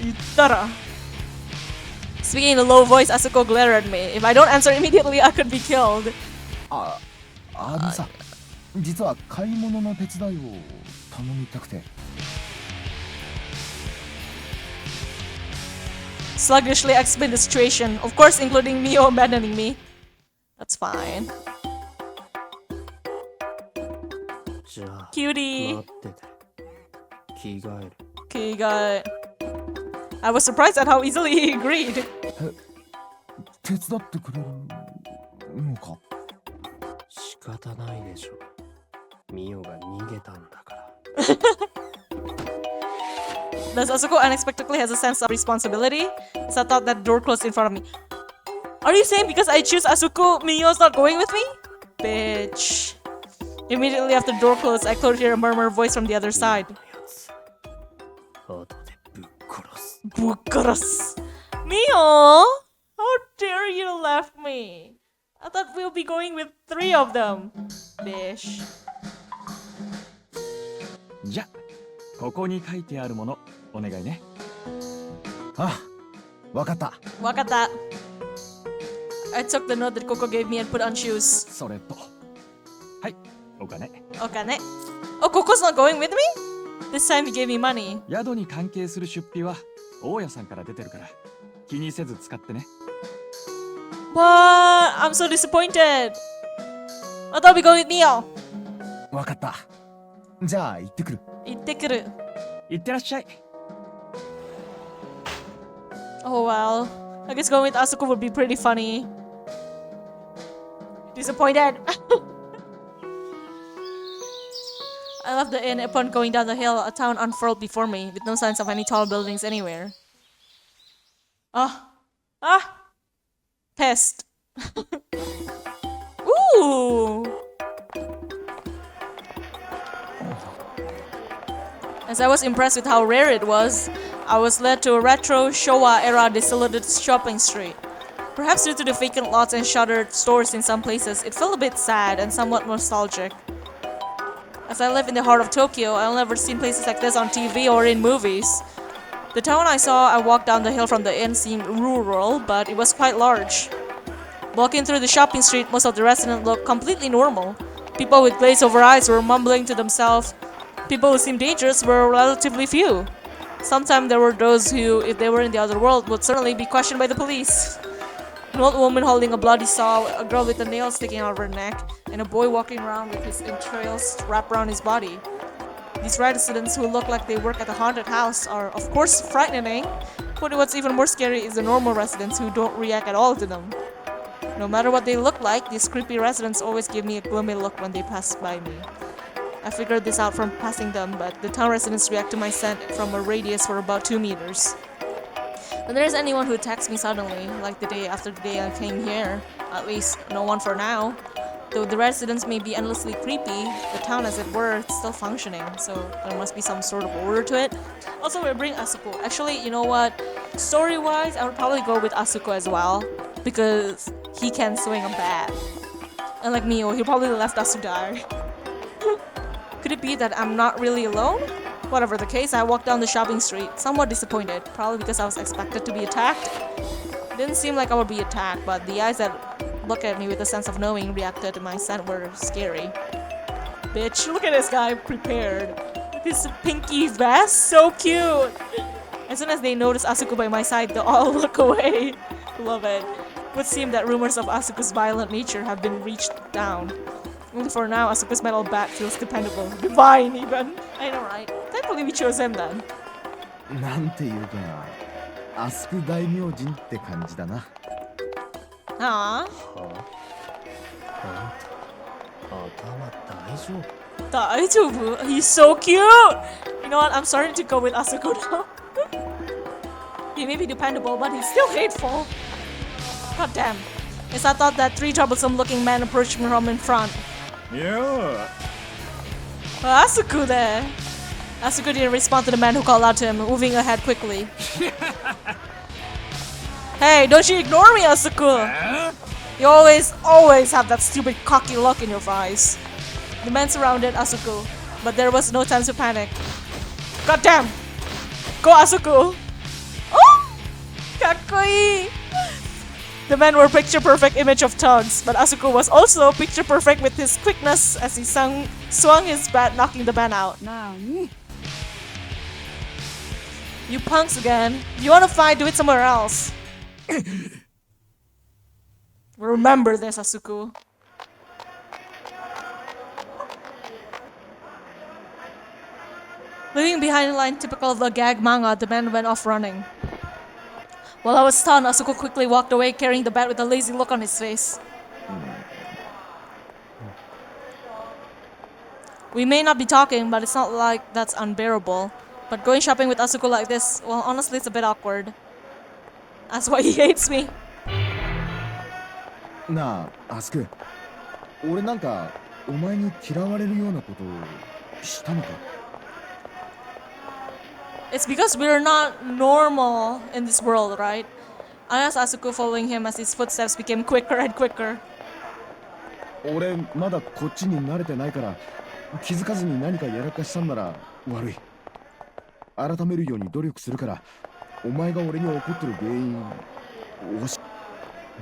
言ったら。 Ittara. Speaking in a low voice, Asuko glared at me. If I don't answer immediately, I could be killed. あのさ、実は買い物の手伝いを頼みたくて。Sluggishly explained the situation, of course including Mio abandoning me. That's fine. じゃあ Cutie. 待ってて。着替える。 Kiga. I was surprised at how easily he agreed. 手伝ってくれるのか？仕方ないでしょ。ミオが逃げたんだから。Thus, Asuko unexpectedly has a sense of responsibility. So I thought that door closed in front of me. Are you saying because I choose Asuko, Mio's not going with me? Bitch. Immediately after the door closed, I could hear a murmur voice from the other side. 後でぶっ殺す。 Bukaras. Mio! How dare you left me? I thought we'll be going with 3 of them. Bish. じゃ、ここに書いてあるものお願いね。あ、わかった。 Wakata. I took the note that Coco gave me and put on shoes. それと、はい、お金。 Okay. Oh, Coco's not going with me? This time he gave me money. 宿に関係する出費は大家さんから出てるから気にせず使ってね。 What? I'm so disappointed. I thought we'd go with Mio. わかった。じゃあ行ってくる。行ってくる。いってらっしゃい。 Oh well. I guess going with Asuko would be pretty funny. Disappointed. I left the inn upon going down the hill. A town unfurled before me, with no signs of any tall buildings anywhere. Pissed. Ooh. As I was impressed with how rare it was, I was led to a retro Showa-era desolate shopping street. Perhaps due to the vacant lots and shuttered stores in some places, it felt a bit sad and somewhat nostalgic. As I live in the heart of Tokyo, I've never seen places like this on TV or in movies. The town I saw, I walked down the hill from the inn, seemed rural, but it was quite large. Walking through the shopping street, most of the residents looked completely normal. People with glazed over eyes were mumbling to themselves. People who seemed dangerous were relatively few. Sometimes there were those who, if they were in the other world, would certainly be questioned by the police. An old woman holding a bloody saw, a girl with a nail sticking out of her neck, and a boy walking around with his entrails wrapped around his body. These residents who look like they work at a haunted house are, of course, frightening, but what's even more scary is the normal residents who don't react at all to them. No matter what they look like, these creepy residents always give me a gloomy look when they pass by me. I figured this out from passing them, but the town residents react to my scent from a radius for about 2 meters. When there's anyone who attacks me suddenly, like the day after the day I came here, at least no one for now. Though the residents may be endlessly creepy, the town as it were is still functioning, so there must be some sort of order to it. Also, we bring Asuko. Actually, you know what? Story-wise, I would probably go with Asuko as well, because he can swing a bat. Unlike Mio, he probably left us to die. Could it be that I'm not really alone? Whatever the case, I walked down the shopping street, somewhat disappointed, probably because I was expected to be attacked. It didn't seem like I would be attacked, but the eyes that look at me with a sense of knowing reacted to my scent were scary. Bitch, look at this guy prepared. His pinky vest, so cute! As soon as they notice Asuko by my side, they all look away. Love it. It would seem that rumors of Asuko's violent nature have been reached down. Only for now, Asuko's metal bat feels dependable. Divine, even. I know, right? Thankfully, we chose him then. なんていうか、アスク大名人って感じだな。Aww. あんた頭大丈夫？大丈夫? He's so cute! You know what? I'm starting to go with Asuko now. He may be dependable, but he's still hateful. God damn. Yes, I thought that three troublesome looking men approached me from in front. Yeah. Asuko there. Asuko didn't respond to the man who called out to him, moving ahead quickly. Hey, don't you ignore me, Asuko! You always have that stupid cocky look in your eyes. The men surrounded Asuko, but there was no time to panic. God damn! Go, Asuko! Oh! Kakkoi! The men were picture-perfect image of thugs, but Asuko was also picture-perfect with his quickness as he swung his bat, knocking the man out. Nani? You punks again. If you wanna fight, do it somewhere else. Remember this, Asuko. Leaving behind a line typical of a gag manga, the man went off running. While I was stunned, Asuko quickly walked away carrying the bat with a lazy look on his face. We may not be talking, but it's not like that's unbearable. But going shopping with Asuko like this, well, honestly, it's a bit awkward. That's why he hates me. なあ、アスク。俺なんかお前に嫌われるようなことをしたのか？ It's because we're not normal in this world, right? I asked Asuko, following him as his footsteps became quicker and quicker. 俺まだこっちに慣れてないから気づかずに何かやらかしたんなら悪い。改めるように努力するからお前が俺に怒ってる原因を。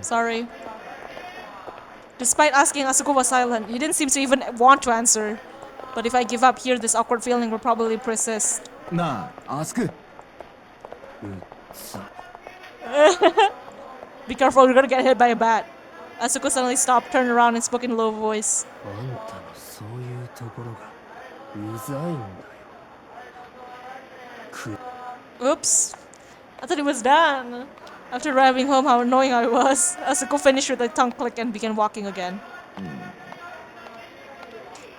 Sorry. Despite asking, Asuko was silent. He didn't seem to even want to answer. But if I give up here, this awkward feeling will probably persist. なあ、アスク。 Be careful, you're gonna get hit by a bat. Asuko suddenly stopped, turned around, and spoke in a low voice. あんたのそういうところがうざいんだよ。 Oops. I thought it was done. After driving home, how annoying I was, Asuko finished with a tongue click and began walking again.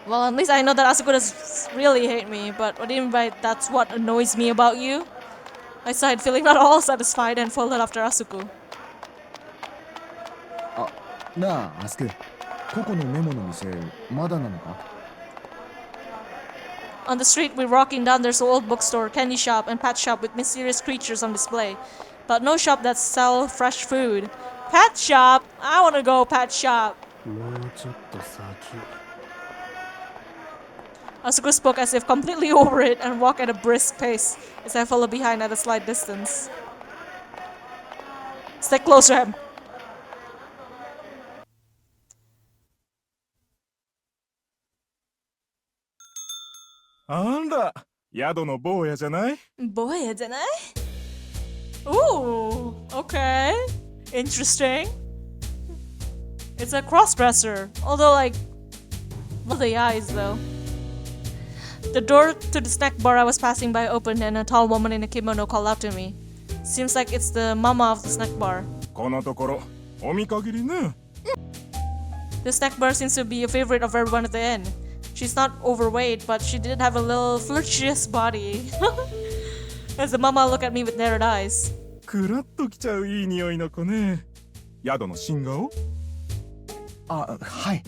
Well, at least I know that Asuko does really hate me, but what do you mean by that's what annoys me about you? I sighed, feeling not all satisfied, and followed after Asuko. なあ、アスク。ココのメモの店まだなのか？ On the street, we're walking down. There's an old bookstore, candy shop, and pet shop with mysterious creatures on display. But no shop that sell fresh food. Pet shop? I wanna go pet shop. もうちょっと先。 Asuko spoke as if completely over it and walked at a brisk pace as I followed behind at a slight distance. Stay close to him. Boy, didn't I? Ooh, okay. Interesting. It's a cross-dresser. Although, like, well, the eyes, though. The door to the snack bar I was passing by opened and a tall woman in a kimono called out to me. Seems like it's the mama of the snack bar. このところお見限りね。 The snack bar seems to be a favorite of everyone at the inn. She's not overweight, but she did have a little flirtatious body. As the mama looked at me with narrowed eyes. クラッときちゃういい匂いの子ね。宿の新顔？あ、はい。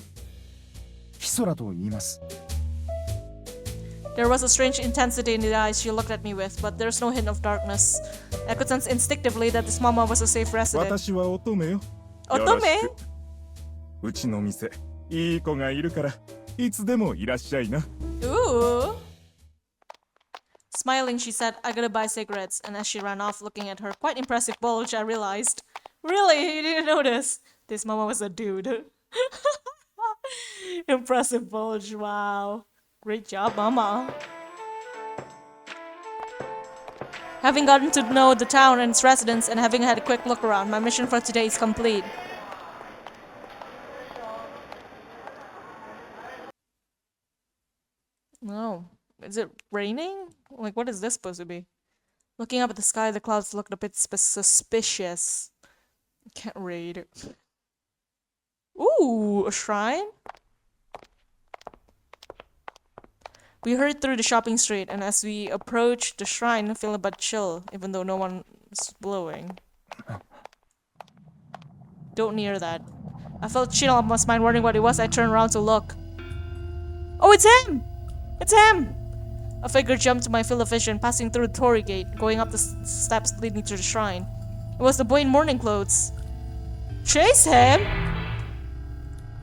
ヒソラと言います。There was a strange intensity in the eyes she looked at me with, but there's no hint of darkness. I could sense instinctively that this mama was a safe resident. 私は乙女よ。乙女？よろしく。うちの店、いい子がいるから、いつでもいらっしゃいな。Ooh. Smiling, she said, I gotta buy cigarettes, and as she ran off, looking at her quite impressive bulge, I realized, really, you didn't notice? This mama was a dude. Impressive bulge, wow. Great job, mama. Having gotten to know the town and its residents, and having had a quick look around, my mission for today is complete. No. Is it raining? Like, what is this supposed to be? Looking up at the sky, the clouds looked a bit suspicious. Can't read. Ooh, a shrine? We hurried through the shopping street, and as we approached the shrine, feeling a bit chill, even though no one was blowing. Don't near that. I felt chill on my spine, wondering what it was. I turned around to look. Oh, it's him! It's him! A figure jumped to my field of vision, passing through the torii gate, going up the steps leading to the shrine. It was the boy in morning clothes. Chase him?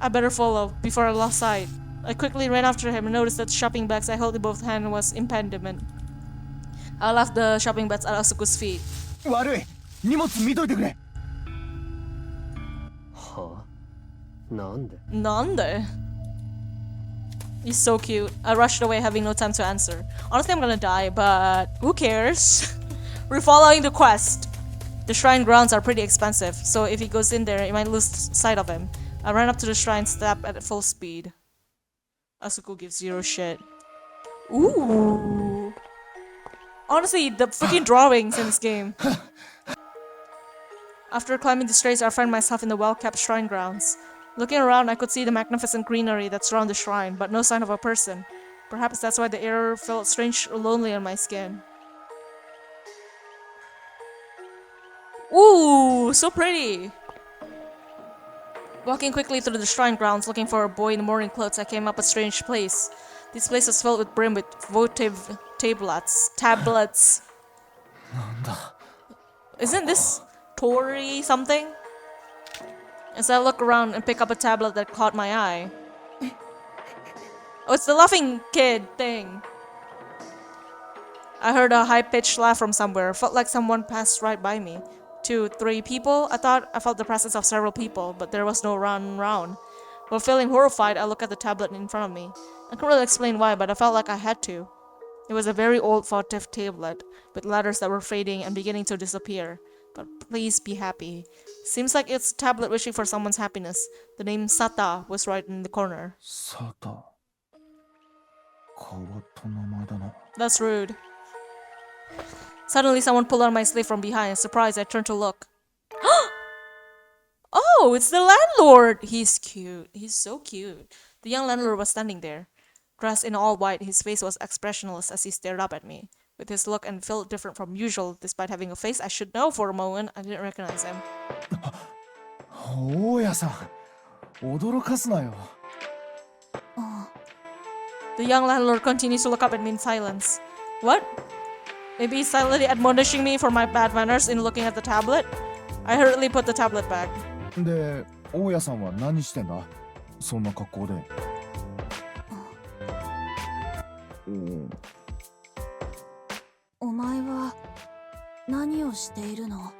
I better follow, before I lost sight. I quickly ran after him and noticed that the shopping bags I held in both hands was impediment. I left the shopping bags at Asuko's feet. 悪い。荷物見といてくれ。は？なんで？なんで? He's so cute. I rushed away, having no time to answer. Honestly, I'm gonna die, but who cares? We're following the quest. The shrine grounds are pretty expensive, so if he goes in there, you might lose sight of him. I ran up to the shrine, stepped at full speed. Asuko gives zero shit. Ooh. Honestly, the freaking drawings in this game. After climbing the stairs, I found myself in the well-kept shrine grounds. Looking around, I could see the magnificent greenery that surrounded the shrine, but no sign of a person. Perhaps that's why the air felt strange or lonely on my skin. Ooh, so pretty! Walking quickly through the shrine grounds, looking for a boy in morning clothes, I came up a strange place. This place was filled with brim with votive tablets. Isn't this torii something? As I look around and pick up a tablet that caught my eye. Oh, it's the laughing kid thing. I heard a high-pitched laugh from somewhere. Felt like someone passed right by me. 2, 3 people? I thought I felt the presence of several people, but there was no one around. While feeling horrified, I looked at the tablet in front of me. I couldn't really explain why, but I felt like I had to. It was a very old votive tablet, with letters that were fading and beginning to disappear. But please be happy. Seems like it's a tablet wishing for someone's happiness. The name Sata was right in the corner. Sata. 変わった名前だな。 That's rude. Suddenly, someone pulled on my sleeve from behind. Surprised, I turned to look. Oh, it's the landlord! He's cute. He's so cute. The young landlord was standing there. Dressed in all white, his face was expressionless as he stared up at me. With his look and feel different from usual, despite having a face I should know for a moment, I didn't recognize him. 大家さん、驚かすなよ。The young landlord continues to look up at me in silence. What? Maybe he's silently admonishing me for my bad manners in looking at the tablet? I hurriedly put the tablet back. で、大家さんは何してんだ？そんな格好で。お前は何をしているの？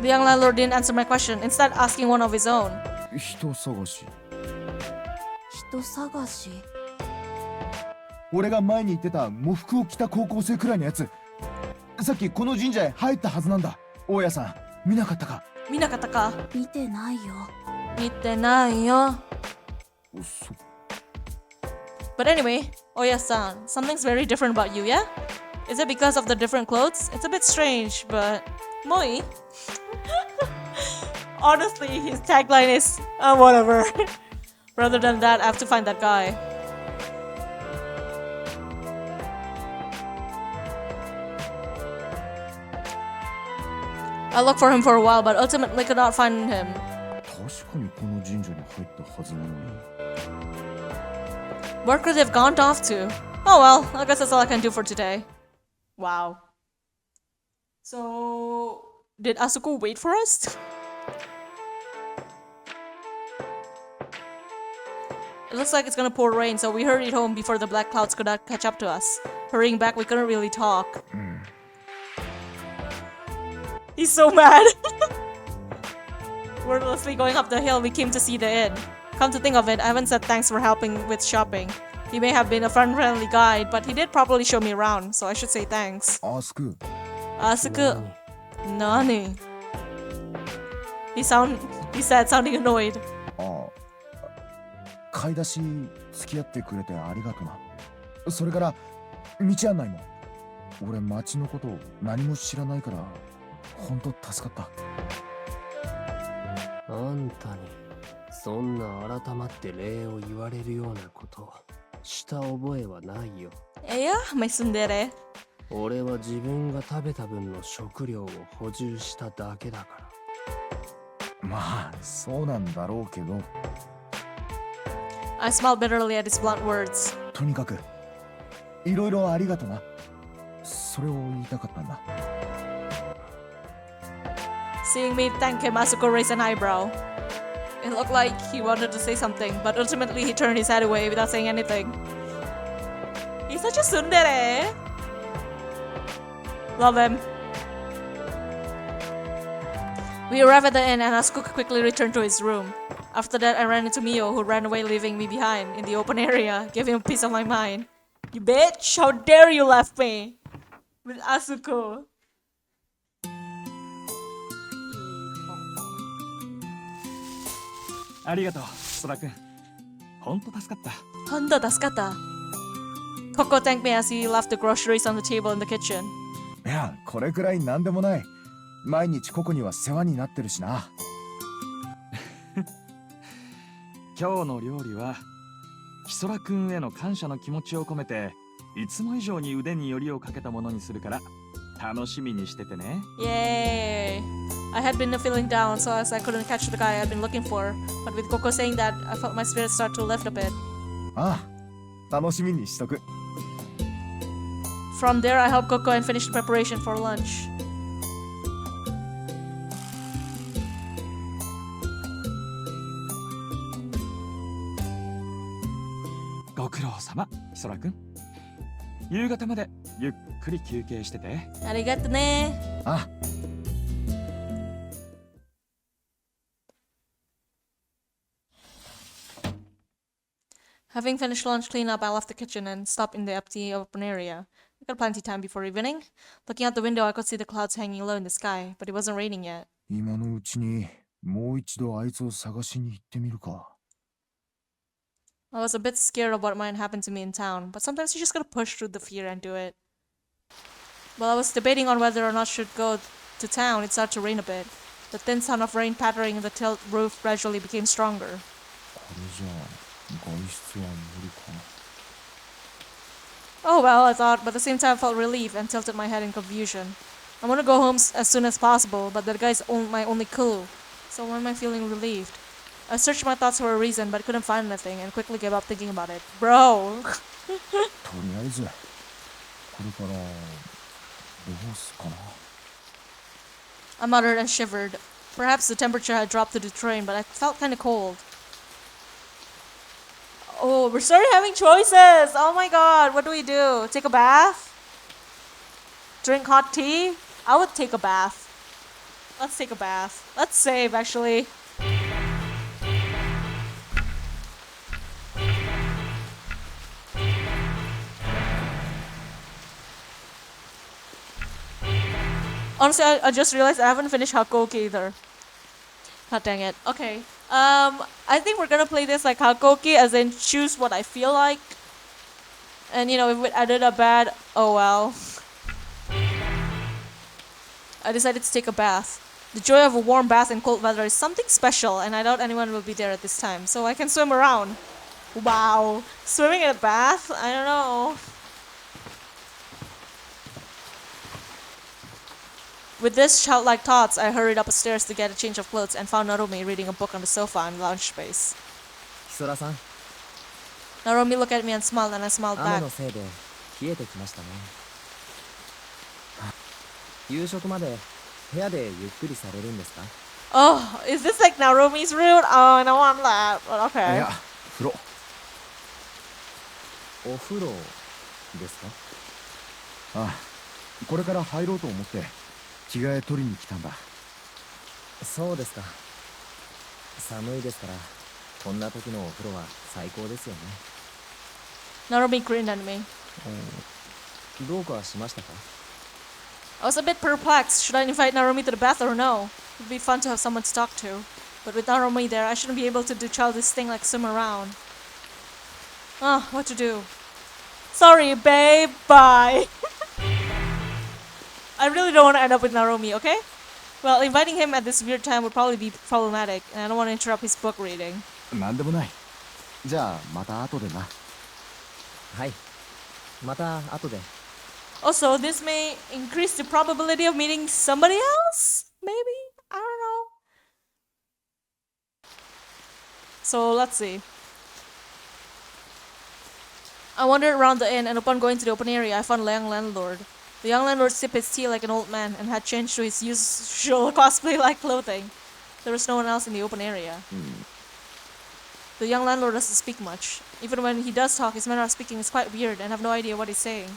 The young landlord didn't answer my question, instead asking one of his own. 人探し。人探し？俺が前に言ってた喪服を着た高校生くらいのやつ。さっきこの神社へ入ったはずなんだ。大家さん、見なかったか？見なかったか？見てないよ。見てないよ。嘘。 But anyway, Oya-san, something's very different about you, yeah? Is it because of the different clothes? It's a bit strange, but... Moi? Honestly, his tagline is, whatever. Rather than that, I have to find that guy. I looked for him for a while, but ultimately could not find him. 確かにこの神社に入ったはずなのに。 Where could they have gone off to? Oh well, I guess that's all I can do for today. Wow. So, did Asuko wait for us? It looks like it's gonna pour rain, so we hurried home before the black clouds could catch up to us. Hurrying back, we couldn't really talk. He's so mad. Wordlessly going up the hill, we came to see the inn. Come to think of it, I haven't said thanks for helping with shopping. He may have been a friendly guide, but he did properly show me around, so I should say thanks. Asuku. Asuku. Nani? He said, sounding annoyed. ああ。買い出し付き合ってくれてありがとな。それから道案内も。俺町のこと何も知らないから本当助かった。あんたにそんな改まって礼を言われるようなことした覚えはないよ。Yeah, may tsundere. 俺は自分が食べた分の食料を補充しただけだから。まあそうなんだろうけど。I smiled bitterly at his blunt words. とにかくいろいろありがとな。それを言いたかったんだ。Seeing me thank him, Asuko raised an eyebrow. It looked like he wanted to say something, but ultimately he turned his head away without saying anything. He's such a tsundere. Love him. We arrived at the inn and Asuko quickly returned to his room. After that, I ran into Mio, who ran away leaving me behind in the open area, giving him a piece of my mind. You bitch! How dare you left me! With Asuko. ありがとう、空くん。ほんと助かった。Honda daskata. Coco thanked me as he left the groceries on the table in the kitchen. いや、これくらいなんでもない。毎日ココには世話になってるしな。今日の料理はヒソラくんへの感謝の気持ちを込めていつも以上に腕によりをかけたものにするから楽しみにしててね。 Yay! I had been feeling down, so as I couldn't catch the guy I'd been looking for. But with Coco saying that, I felt my spirits start to lift a bit. ああ、楽しみにしとく。From there, I helped Coco and finished preparation for lunch. ご苦労様、ヒソラくん。夕方までゆっくり休憩してて。ありがとね。ああ。Having finished lunch cleanup, I left the kitchen and stopped in the empty open area. I got plenty of time before evening. Looking out the window, I could see the clouds hanging low in the sky, but it wasn't raining yet. 今のうちにもう一度あいつを探しに行ってみるか。I was a bit scared of what might happen to me in town, but sometimes you just gotta push through the fear and do it. While I was debating on whether or not I should go to town, it started to rain a bit. The thin sound of rain pattering the tilt roof gradually became stronger. これじゃあ外出は無理かな。 Oh well, I thought, but at the same time I felt relief and tilted my head in confusion. I want to go home as soon as possible, but that guy's my only clue. So why am I feeling relieved? I searched my thoughts for a reason, but couldn't find anything, and quickly gave up thinking about it. Bro! とりあえずこれからどうすかな。 I muttered and shivered. Perhaps the temperature had dropped to the train, but I felt kind of cold. Oh, we're starting having choices! Oh my god, what do we do? Take a bath? Drink hot tea? I would take a bath. Let's take a bath. Let's save, actually. Honestly, I just realized I haven't finished Hakoki either. God dang it. Okay. I think we're gonna play this like Hakoki, as in choose what I feel like. And you know, if I did a bad, oh well. I decided to take a bath. The joy of a warm bath in cold weather is something special, and I doubt anyone will be there at this time, so I can swim around. Wow. Swimming in a bath? I don't know. With this childlike thoughts, I hurried upstairs to get a change of clothes and found Narumi reading a book on the sofa in the lounge space. ヒソラさん、 Narumi looked at me and smiled, and I smiled 雨 back. のせいで冷えてきましたね。夕食まで部屋でゆっくりされるんですか？ Oh, is this like Narumi's route? Oh, I don't want that. But い okay. や風呂。お風呂ですか？ああ、これから入ろうと思って着替え取りに来たんだ。そうですか。寒いですから、こんな時のお風呂は最高ですよね。 Narumi grinned at me. どうかしましたか？ I was a bit perplexed. Should I invite Narumi to the bath or no? It would be fun to have someone to talk to. But with Narumi there, I shouldn't be able to do childish thing like swim around. Ah, what to do? Sorry, babe. Bye. I really don't want to end up with Narumi, okay? Well, inviting him at this weird time would probably be problematic, and I don't want to interrupt his book reading. なんでもない。じゃあまた後でな。はい。また後で。 Also, this may increase the probability of meeting somebody else? Maybe? I don't know. So, let's see. I wandered around the inn, and upon going to the open area, I found a young landlord. The young landlord sipped his tea like an old man and had changed to his usual cosplay-like clothing. There was no one else in the open area. The young landlord doesn't speak much. Even when he does talk, his manner of speaking is quite weird, and I have no idea what he's saying.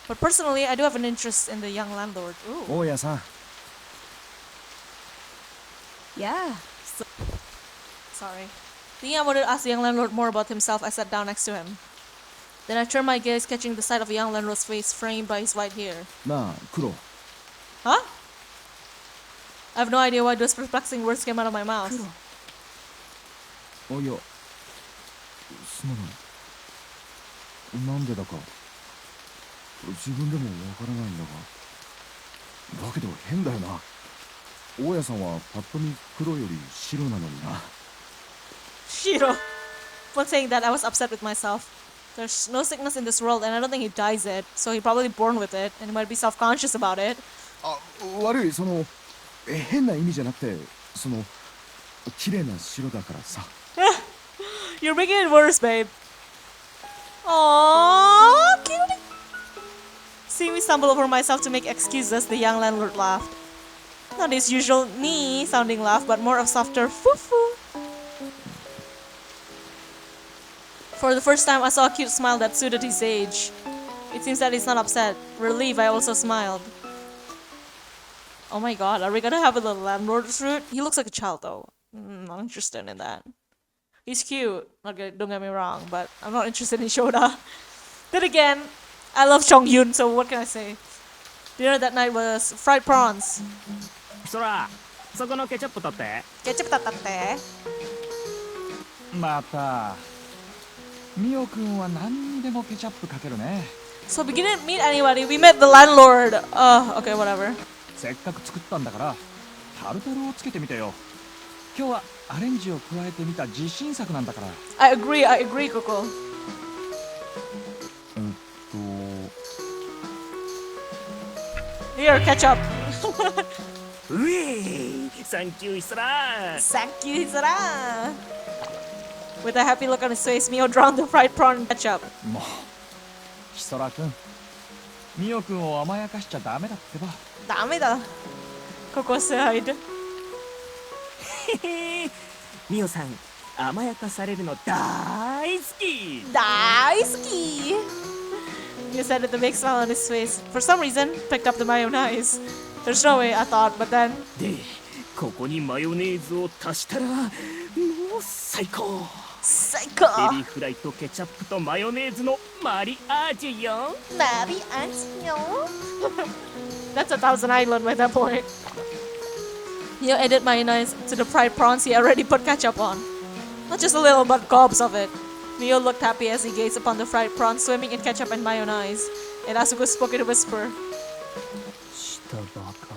But personally, I do have an interest in the young landlord. Ooh. 大家さん。やあ、 Sorry. Thinking I wanted to ask the young landlord more about himself, I sat down next to him. Then I turned my gaze, catching the sight of a young landlord's face framed by his white hair. なあ、黒。 Huh? I have no idea why those perplexing words came out of my mouth. あ、いや、すまない。なんでだか自分でもわからないんだが。だけど変だよな。大家さんはパッと見黒より白なのにな。Shiro. Upon saying that, I was upset with myself. There's no sickness in this world, and I don't think he dies it, so he's probably born with it, and he might be self-conscious about it. あ、悪い、変な意味じゃなくて、綺麗な白だからさ。You're making it worse, babe. Aww, cutie. Seeing me stumble over myself to make excuses, the young landlord laughed. Not his usual "nee" sounding laugh, but more of softer "foo-foo." For the first time, I saw a cute smile that suited his age. It seems that he's not upset. Relieved, I also smiled. Oh my god, are we gonna have a little landlord's route? He looks like a child though. Not interested in that. He's cute, okay, don't get me wrong, but I'm not interested in Shoda. Then again, I love Chongyun, so what can I say? Dinner that night was fried prawns. そら、そこのケチャップ取って。 Ketchup tatate. またミオくんは何にでもケチャップかけるね。 So we didn't meet anybody, we met the landlord. Okay, whatever. せっかく作ったんだからタルタルをつけてみてよ。今日はアレンジを加えてみた自信作なんだから。 I agree, Coco. Here, ketchup. うえサンキューイスラー。 Thank you, Hisara. With a happy look on his face, Mio drowned the fried prawn in ketchup. もうヒソラくん、ミオくんを甘やかしちゃダメだってば。 Dameda. Coco sighed. ミオさん、甘やかされるの大好き。 Daisuki. Mio said with a big smile on his face. For some reason, picked up the mayonnaise. There's no way, I thought, but then... で、ここにマヨネーズを足したら、もう最高。 Psycho. エビフライとケチャップとマヨネーズのマリアージュよ。 Nari Antonio. That's 1,000 Island by that point. Mio added mayonnaise to the fried prawns he already put ketchup on. Not just a little, but gobs of it. Mio looked happy as he gazed upon the fried prawns swimming in ketchup and mayonnaise. And Asuko spoke in a whisper. 下バカ。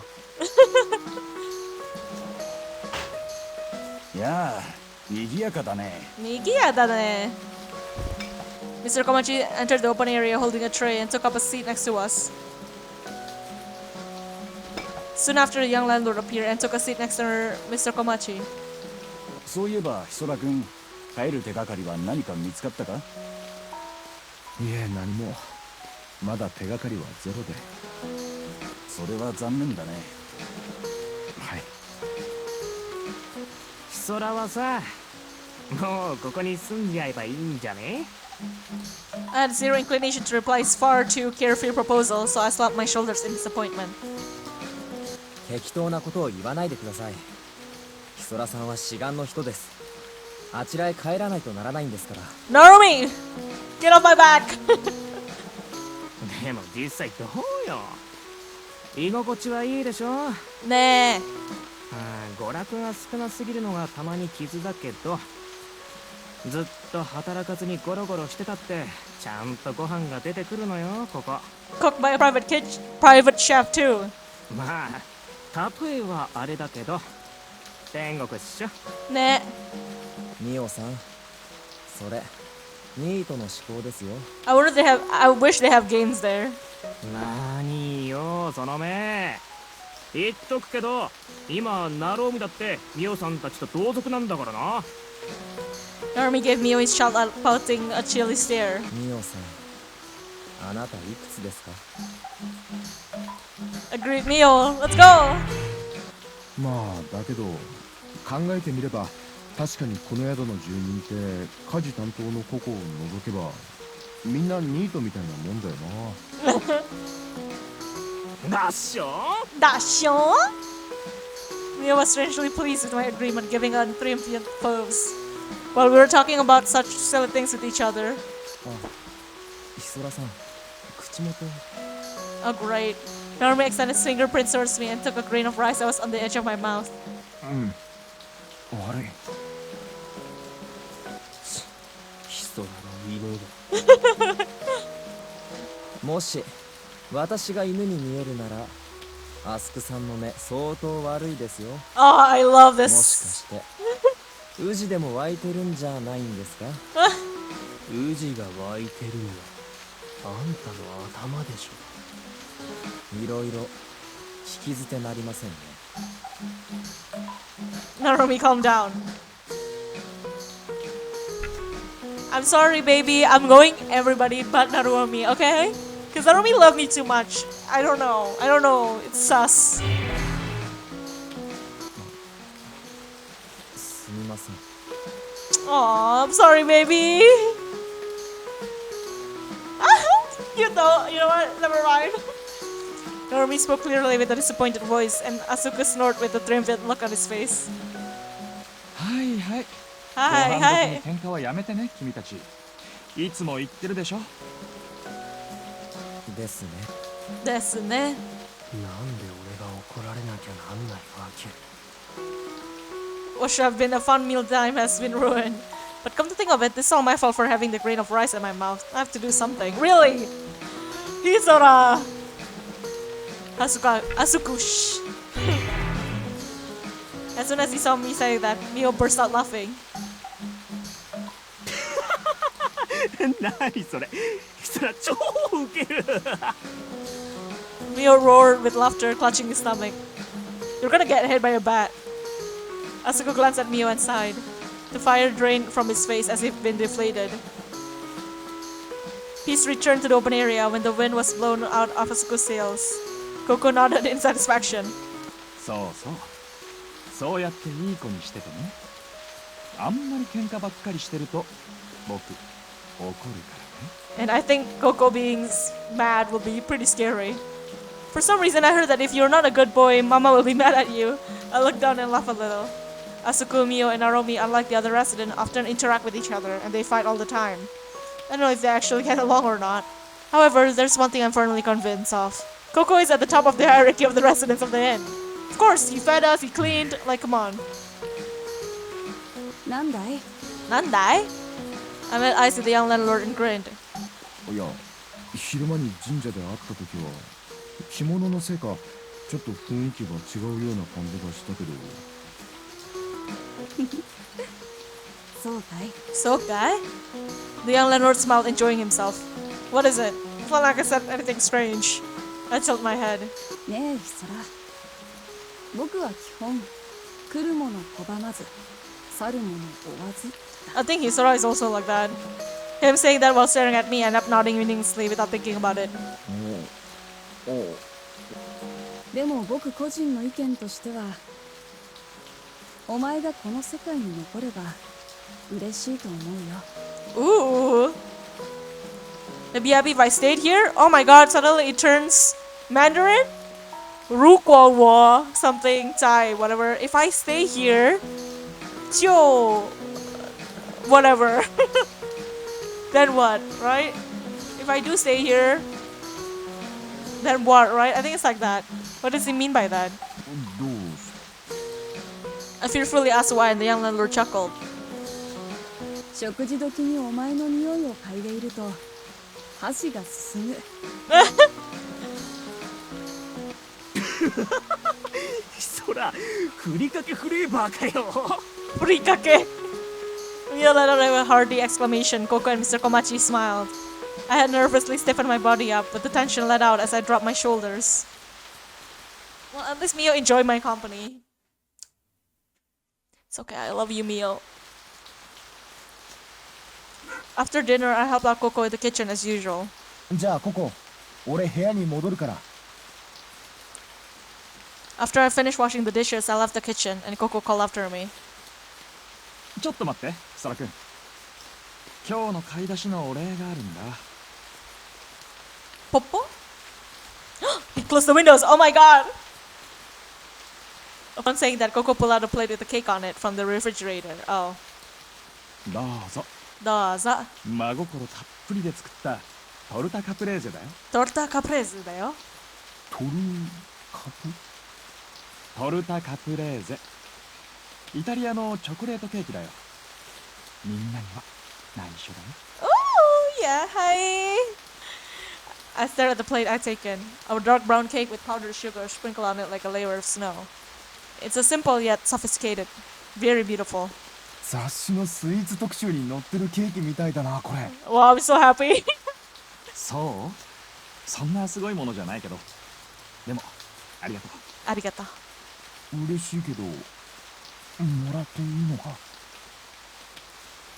いやあ、賑やかだね。 Nigiyada ne. Mr. Komachi entered the open area holding a tray and took up a seat next to us. Soon after, the young landlord appeared and took a seat next to Mr. Komachi. そういえばヒソラ君、帰る手がかりは何か見つかったか？いえ、何も。まだ手がかりはゼロで。それは残念だね。はい。ヒソラはさ、もうここに住んじゃえばいいんじゃね？ I had zero inclination to reply his far too carefree proposal, so I slapped my shoulders in disappointment. 適当なことを言わないでください。ヒソラさんは志願の人です。あちらへ帰らないとならないんですから。Narumi! Get off my back! でも実際どうよ。居心地はいいでしょ。ねえ。娯楽が少なすぎるのがたまに傷だけど、ずっと働かずにゴロゴロしてたってちゃんとご飯が出てくるのよ、ここ。 Cooked by a private chef too. まあ例えはあれだけど天国っしょ。ねえ。ミオさん、それニートの思考ですよ。I wish they have games there. なーによその目。言っとくけど今ナローミだってミオさんたちと同族なんだからな。 Narumi gave Mio his child pouting a chilly stare. ミオさん、あなたいくつですか？ Agreed, Mio. Let's go! まあだけど考えてみれば確かにこの宿の住人って家事担当のココを除けばみんなニートみたいなもんだよな。だっしょDasho? Mio was strangely pleased with my agreement, giving a triumphant pose. While we were talking about such silly things with each other. あ、ヒソラさん、口元。 Oh, great. Narumi extended his fingerprints towards me and took a grain of rice that was on the edge of my mouth. 悪い。ヒソラの犬だ。もし私が犬に見えるなら、アスクさんの目相当悪いですよ。Oh, I love もしか this. してウジでも湧いてるんじゃないんですか？ウジが湧いてるのはあんたの頭でしょ。いろいろ聞き捨てなりませんね。Narumi, calm down. I'm sorry, baby. I'm going everybody but Narumi, okay? Because Narumi loved me too much. I don't know. It's sus. すみません。 Aw, I'm sorry, baby. You know what? Never mind. Narumi spoke clearly with a disappointed voice, and Asuka snorted with a triumphant look on his face. はいはい。 Hi, 後半 hi. 時に喧嘩はやめてね、君たち。いつも言ってるでしょ。ですね。ですね。なんで俺が怒られなきゃなんないわけ。 What should have been a fun meal time has been ruined. But come to think of it, this is all my fault for having the grain of rice in my mouth. I have to do something. Really? Hisora! Asukush. As soon as he saw me say that, Mio burst out laughing. 何それ。ヒソラ超ウケる。 Mio roared with laughter, clutching his stomach. You're gonna get hit by a bat. Asuko glanced at Mio and sighed. The fire drained from his face as if been deflated. Peace returned to the open area when the wind was blown out of Asuko's sails. Coco nodded in satisfaction. そうそう。そうやっていい子にしててね。あんまり喧嘩ばっかりしてると僕怒るからね。 And I think Coco being mad will be pretty scary. For some reason, I heard that if you're not a good boy, Mama will be mad at you. I looked down and laughed a little. Asuko, Mio, and Naromi, unlike the other residents, often interact with each other, and they fight all the time. I don't know if they actually get along or not. However, there's one thing I'm firmly convinced of. Coco is at the top of the hierarchy of the residents of the inn. Of course, he fed us, he cleaned, like, come on. なんだい？ Nandai? I met eyes with the young landlord and grinned. いや、昼間に神社で会った時は着物のせいかちょっと雰囲気が違うような感じがしたけど。そうかい？ So, guy? The young landlord smiled, enjoying himself. What is it? It's not like I said anything strange. I tilt my head. ねえヒソラ、僕は基本来るもの拒まず去るもの追わず。 I think Hisora is also like that. Him saying that while staring at me and up nodding meaninglessly without thinking about it. でも僕個人の意見としては、お前がこの世界に残れば嬉しいと思うよ。 Ooh. I'd be happy if I stayed here. Oh my god, suddenly it turns Mandarin? Rukwal War, something, Thai, whatever. If I stay here, Tio, whatever. Then what, right? If I do stay here, then what, right? I think it's like that. What does he mean by that? どうし I fearfully asked why, and the young landlord chuckled. 食事時にお前の匂いを嗅いでいると箸が進む。そらふりかけフレーバーかよ。 Furikake! Mia let out a hearty exclamation. Coco and Mr. Komachi smiled. I had nervously stiffened my body up, but the tension let out as I dropped my shoulders. Well, at least Mio enjoyed my company. It's okay, I love you, Mio. After dinner, I helped out Coco in the kitchen as usual. じゃあここ俺部屋に戻るから。 After I finished washing the dishes, I left the kitchen, and Coco called after me. ちょっと待ってサラ君。今日の買い出しのお礼があるんだ。 Popo? He closed the windows! Oh my god! Upon saying that, Coco pulled out a plate with a cake on it from the refrigerator. Oh. どうぞ。どうぞ。真心たっぷりで作ったトルタカプレーゼだよ。トルタカプレーゼだよ。トルカプトルタカプレーゼ。イタリアのチョコレートケーキだよ。みんなには内緒だね。 Oh, yeah, hi. I stared at the plate I'd taken. A dark brown cake with powdered sugar sprinkled on it like a layer of snow. It's a simple yet sophisticated. Very beautiful. 雑誌のスイーツ特集に載ってるケーキみたいだなこれ。 Wow, I'm so happy. そう？そんなすごいものじゃないけど。でもありがとう。ありがとう。嬉しいけどもらっていいのか。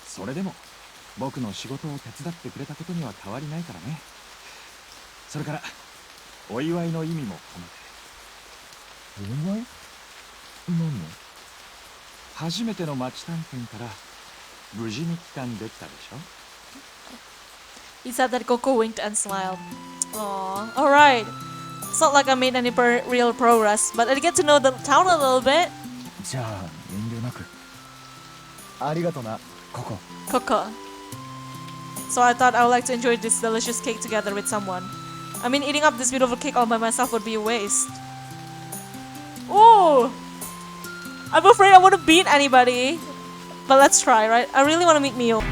それでも僕の仕事を手伝ってくれたことには変わりないからね。それからお祝いの意味も込めて。お祝い？何の？初めての町探検から無事に帰還できたでしょ。 He said that Coco winked and smiled. Aww. Alright. It's not like I made any real progress, but I get to know the town a little bit. じゃあ遠慮なく。ありがとなここ。 Coco. So I thought I would like to enjoy this delicious cake together with someone. I mean, eating up this beautiful cake all by myself would be a waste. Ooh! I'm afraid I wouldn't beat anybody. But let's try, right? I really want to meet Mio.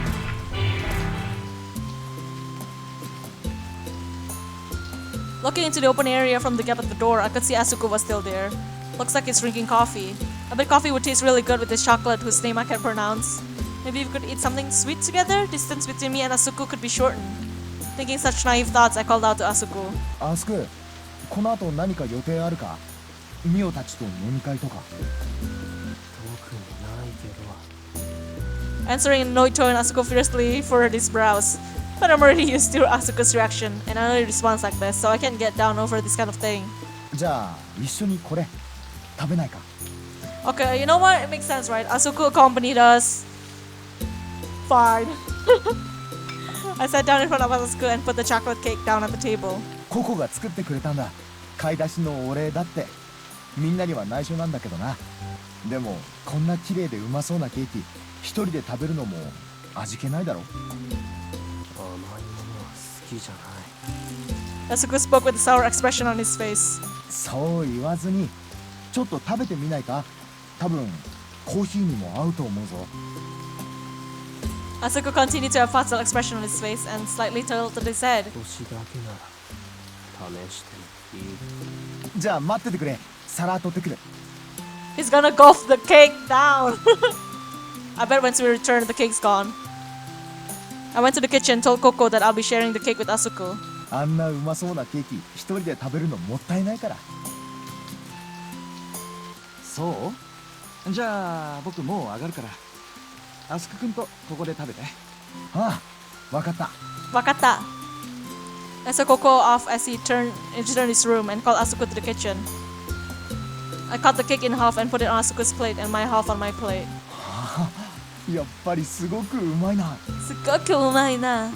Looking into the open area from the gap at the door, I could see Asuko was still there. Looks like he's drinking coffee. I bet coffee would taste really good with this chocolate whose name I can't pronounce. Maybe we could eat something sweet together? Distance between me and Asuko could be shortened. Thinking such naive thoughts, I called out to Asuko. アスク、この後何か予定あるか？ミオたちと飲み会とか。特にないけど。 Answering in a annoyed tone, Asuko fiercely furrowed his brows. But I'm already used to Asuko's reaction, and I only responds like this, so I can't get down over this kind of thing. じゃあ一緒にこれ食べないか？ Okay, you know what? It makes sense, right? Asuko accompanied us. Fine. I sat down in front of Asuko and put the chocolate cake down at the table. ココが作ってくれたんだ。買い出しのお礼だって。みんなには内緒なんだけどな。でもこんな綺麗でうまそうなケーキ一人で食べるのも味気ないだろ。甘いものは好きじゃない。 Asuko spoke with a sour expression on his face. そう言わずにちょっと食べてみないか？多分コーヒーにも合うと思うぞ。 Asuko continued to have a thoughtful expression on his face and slightly tilted his head. 少しだけなら試してもいい。じゃあ待っててくれ。皿取ってくる。 He's gonna gulp the cake down. I bet once we return, the cake's gone. I went to the kitchen and told Coco that I'll be sharing the cake with Asuko. あんなうまそうなケーキ一人で食べるのもったいないから。そうじゃあ僕もう上がるからアスク君とここで食べて。ああ、わかった。Wakata. Asuko called off as he entered his room and called Asuko to the kitchen. I cut the cake in half and put it on Asuko's plate and my half on my plate. やっぱりすごくうまいな。Sugoku umai na.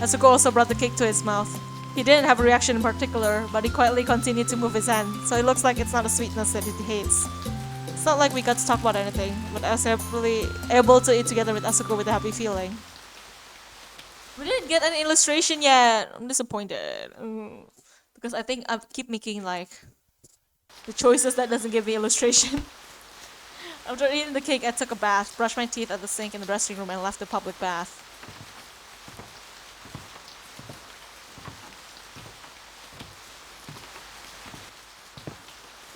Asuko also brought the cake to his mouth. He didn't have a reaction in particular, but he quietly continued to move his hand, so it looks like it's not a sweetness that he hates. It's not like we got to talk about anything, but I was happily able to eat together with Asuko with a happy feeling. We didn't get an illustration yet. I'm disappointed. Because I think I keep making like the choices that doesn't give me illustration. After eating the cake, I took a bath, brushed my teeth at the sink in the dressing room, and left the public bath.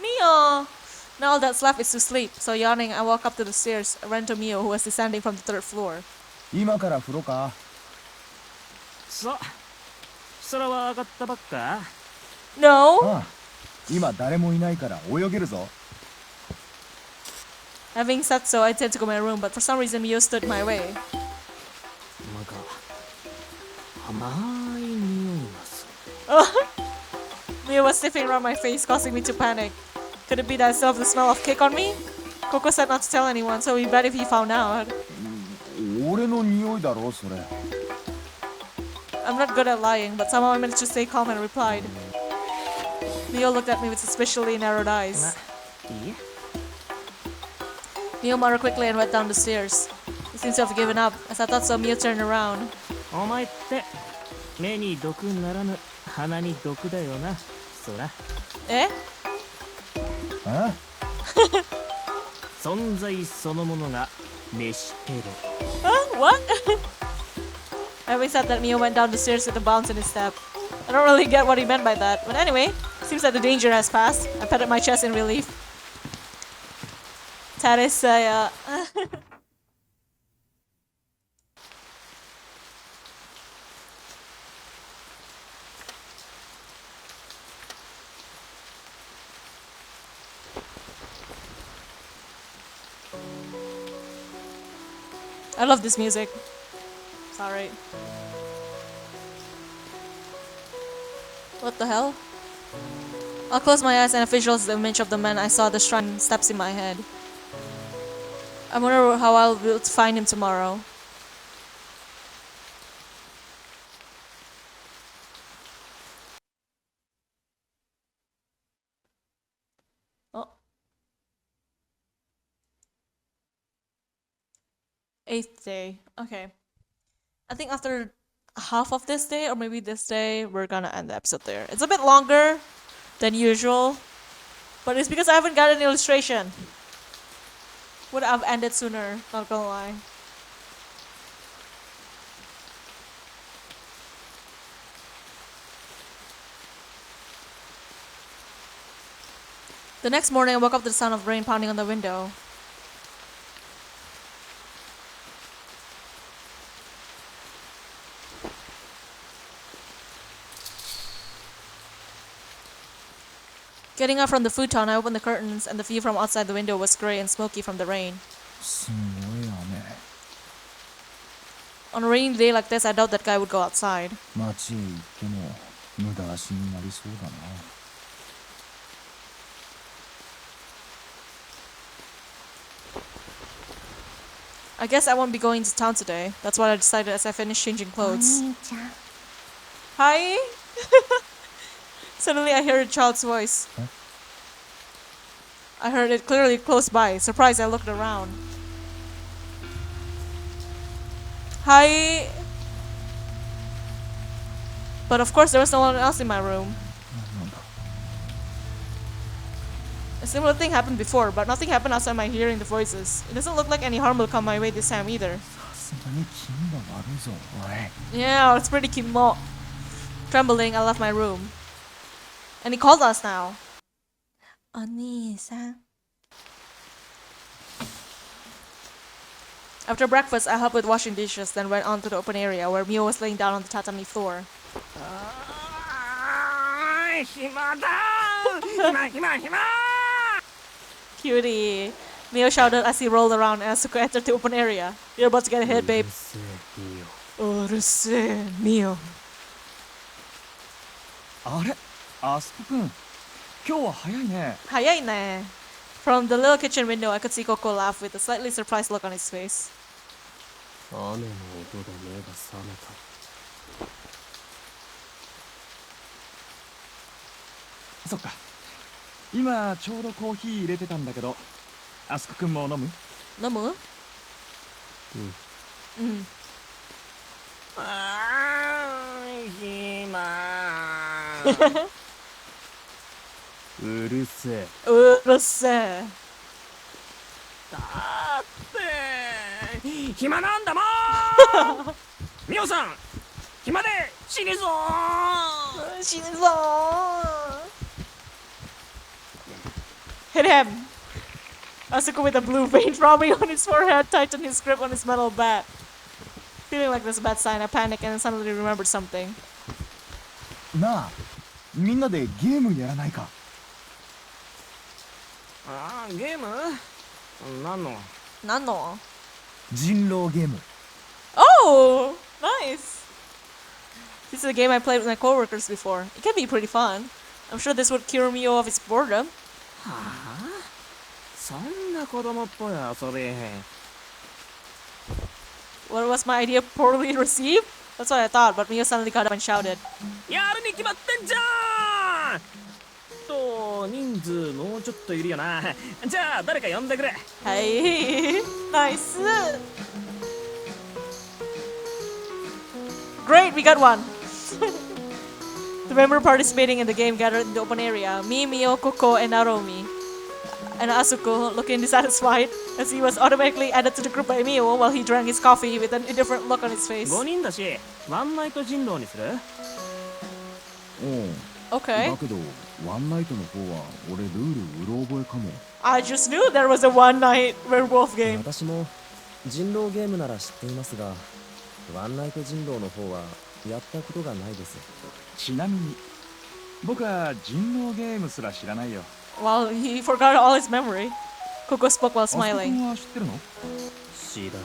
Mio! Now all that's left is to sleep, so yawning, I walk up to the stairs, ran to Mio, who was descending from the third floor. 今から風呂か。そう空は上がったばっか No! ああ、今誰もいないから泳げるぞ。Having said so, I tend to go to my room, but for some reason Mio stood my way. なんか甘い匂いがする。 Mio was sniffing around my face, causing me to panic. Could it be that I still have the smell of cake on me? Coco said not to tell anyone, so we bet if he found out. 俺の匂いだろそれ。I'm not good at lying, but somehow I managed to stay calm and replied. Mio looked at me with suspiciously narrowed eyes. いい Mio muttered quickly and went down the stairs. He seems to have given up. As I thought so, Mio turned around. お前って目に毒ならぬ鼻に毒だよなそら Eh? あ存在そのものが飯テロ Huh? What? I always thought that Mio went down the stairs with a bounce in his step. I don't really get what he meant by that, but anyway, seems that the danger has passed. I patted my chest in relief. Tarisaya. I love this music. Sorry. What the hell? I'll close my eyes and I visualize the image of the man I saw at the shrine steps in my head. I wonder how I'll be able to find him tomorrow. Oh. 8th day. Okay. I think after half of this day, or maybe this day, we're gonna end the episode there. It's a bit longer than usual, but it's because I haven't got an illustration. Would have ended sooner, not gonna lie. The next morning, I woke up to the sound of rain pounding on the window. Getting up from the futon, I opened the curtains, and the view from outside the window was gray and smoky from the rain. すごい雨。 On a rainy day like this, I doubt that guy would go outside. 街へ行っても無駄足になりそうだな。I guess I won't be going to town today. That's what I decided as I finished changing clothes. Hi! Suddenly I heard a child's voice. Huh? I heard it clearly close by. Surprised, I looked around. Hi! But of course, there was no one else in my room. A similar thing happened before, but nothing happened outside my hearing the voices. It doesn't look like any harm will come my way this time either. さすがに気味が悪いぞ、おい。 Yeah, it's pretty kimo. Trembling, I left my room. And he called us now. Oni-san. After breakfast, I helped with washing dishes, then went on to the open area where Mio was laying down on the tatami floor. 暇だ暇 Cutie. Mio shouted as he rolled around and Asuko entered the open area. You're about to get hit, babe. うるせえ、Mio. あれあすこくん今日は早いね。早いね. From the little kitchen window, I could see Coco laugh with a slightly surprised look on his face. 雨の音で目が覚めた。そっか。今ちょうどコーヒー入れてたんだけど、あすこくんも飲む？飲む？うん。うるせえ。うるせえ。だって暇なんだもんミオさん暇で死ぬぞ死ぬぞ Hit him! Asuko with a blue vein throbbing on his forehead tightened his grip on his metal bat. Feeling like this bad sign, I panicked and suddenly remembered something. なあ、みんなでゲームやらないか？ああ、ゲーム？何の？何の？人狼ゲーム。Oh! Nice! This is a game I played with my coworkers before. It can be pretty fun. I'm sure this would cure Mio of his boredom. はあ？そんな子供っぽい遊び。What was my idea poorly received? That's what I thought, but Mio suddenly got up and shouted. やるに決まってんじゃん人数もうちょっといるよな。じゃあ誰か呼んでくれ。Hey! Nice! Great, we got one! The member participating in the game gathered in the open area. Me, Mio, Coco, and Naromi. And Asuko, looking dissatisfied, as he was automatically added to the group by Mio while he drank his coffee with an indifferent look on his face. 5人だし、ワンナイト人狼にする？Okay. だけどワンナイトの方は俺ルールうろ覚えかも。I just knew there was a one-night werewolf game. 私も人狼ゲームなら知っていますが、ワンナイト人狼の方はやったことがないです。ちなみに僕は人狼ゲームすら知らないよ。Well, he forgot all his memory. Coco spoke while あすこく smiling. んは知ってるの？知らない。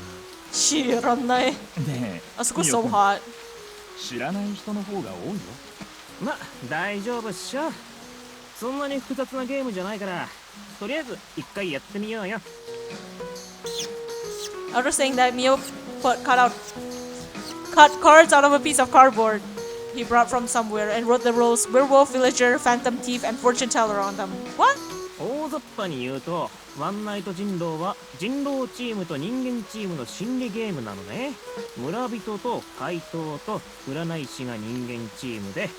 知らない。ねえ、 Asuko's ミオ so 君 hot. 知らない人の方が多いよ。ま、大丈夫っしょ。そんなに複雑なゲームじゃないから、とりあえず一回やってみようよ。After saying that, Mio cut cards out of a piece of cardboard he brought from somewhere and wrote the roles werewolf, villager, phantom thief, and fortune teller on them. What? 大雑把に言うと、ワンナイト人狼は人狼チームと人間チームの心理ゲームなのね。村人と怪盗と占い師が人間チームで、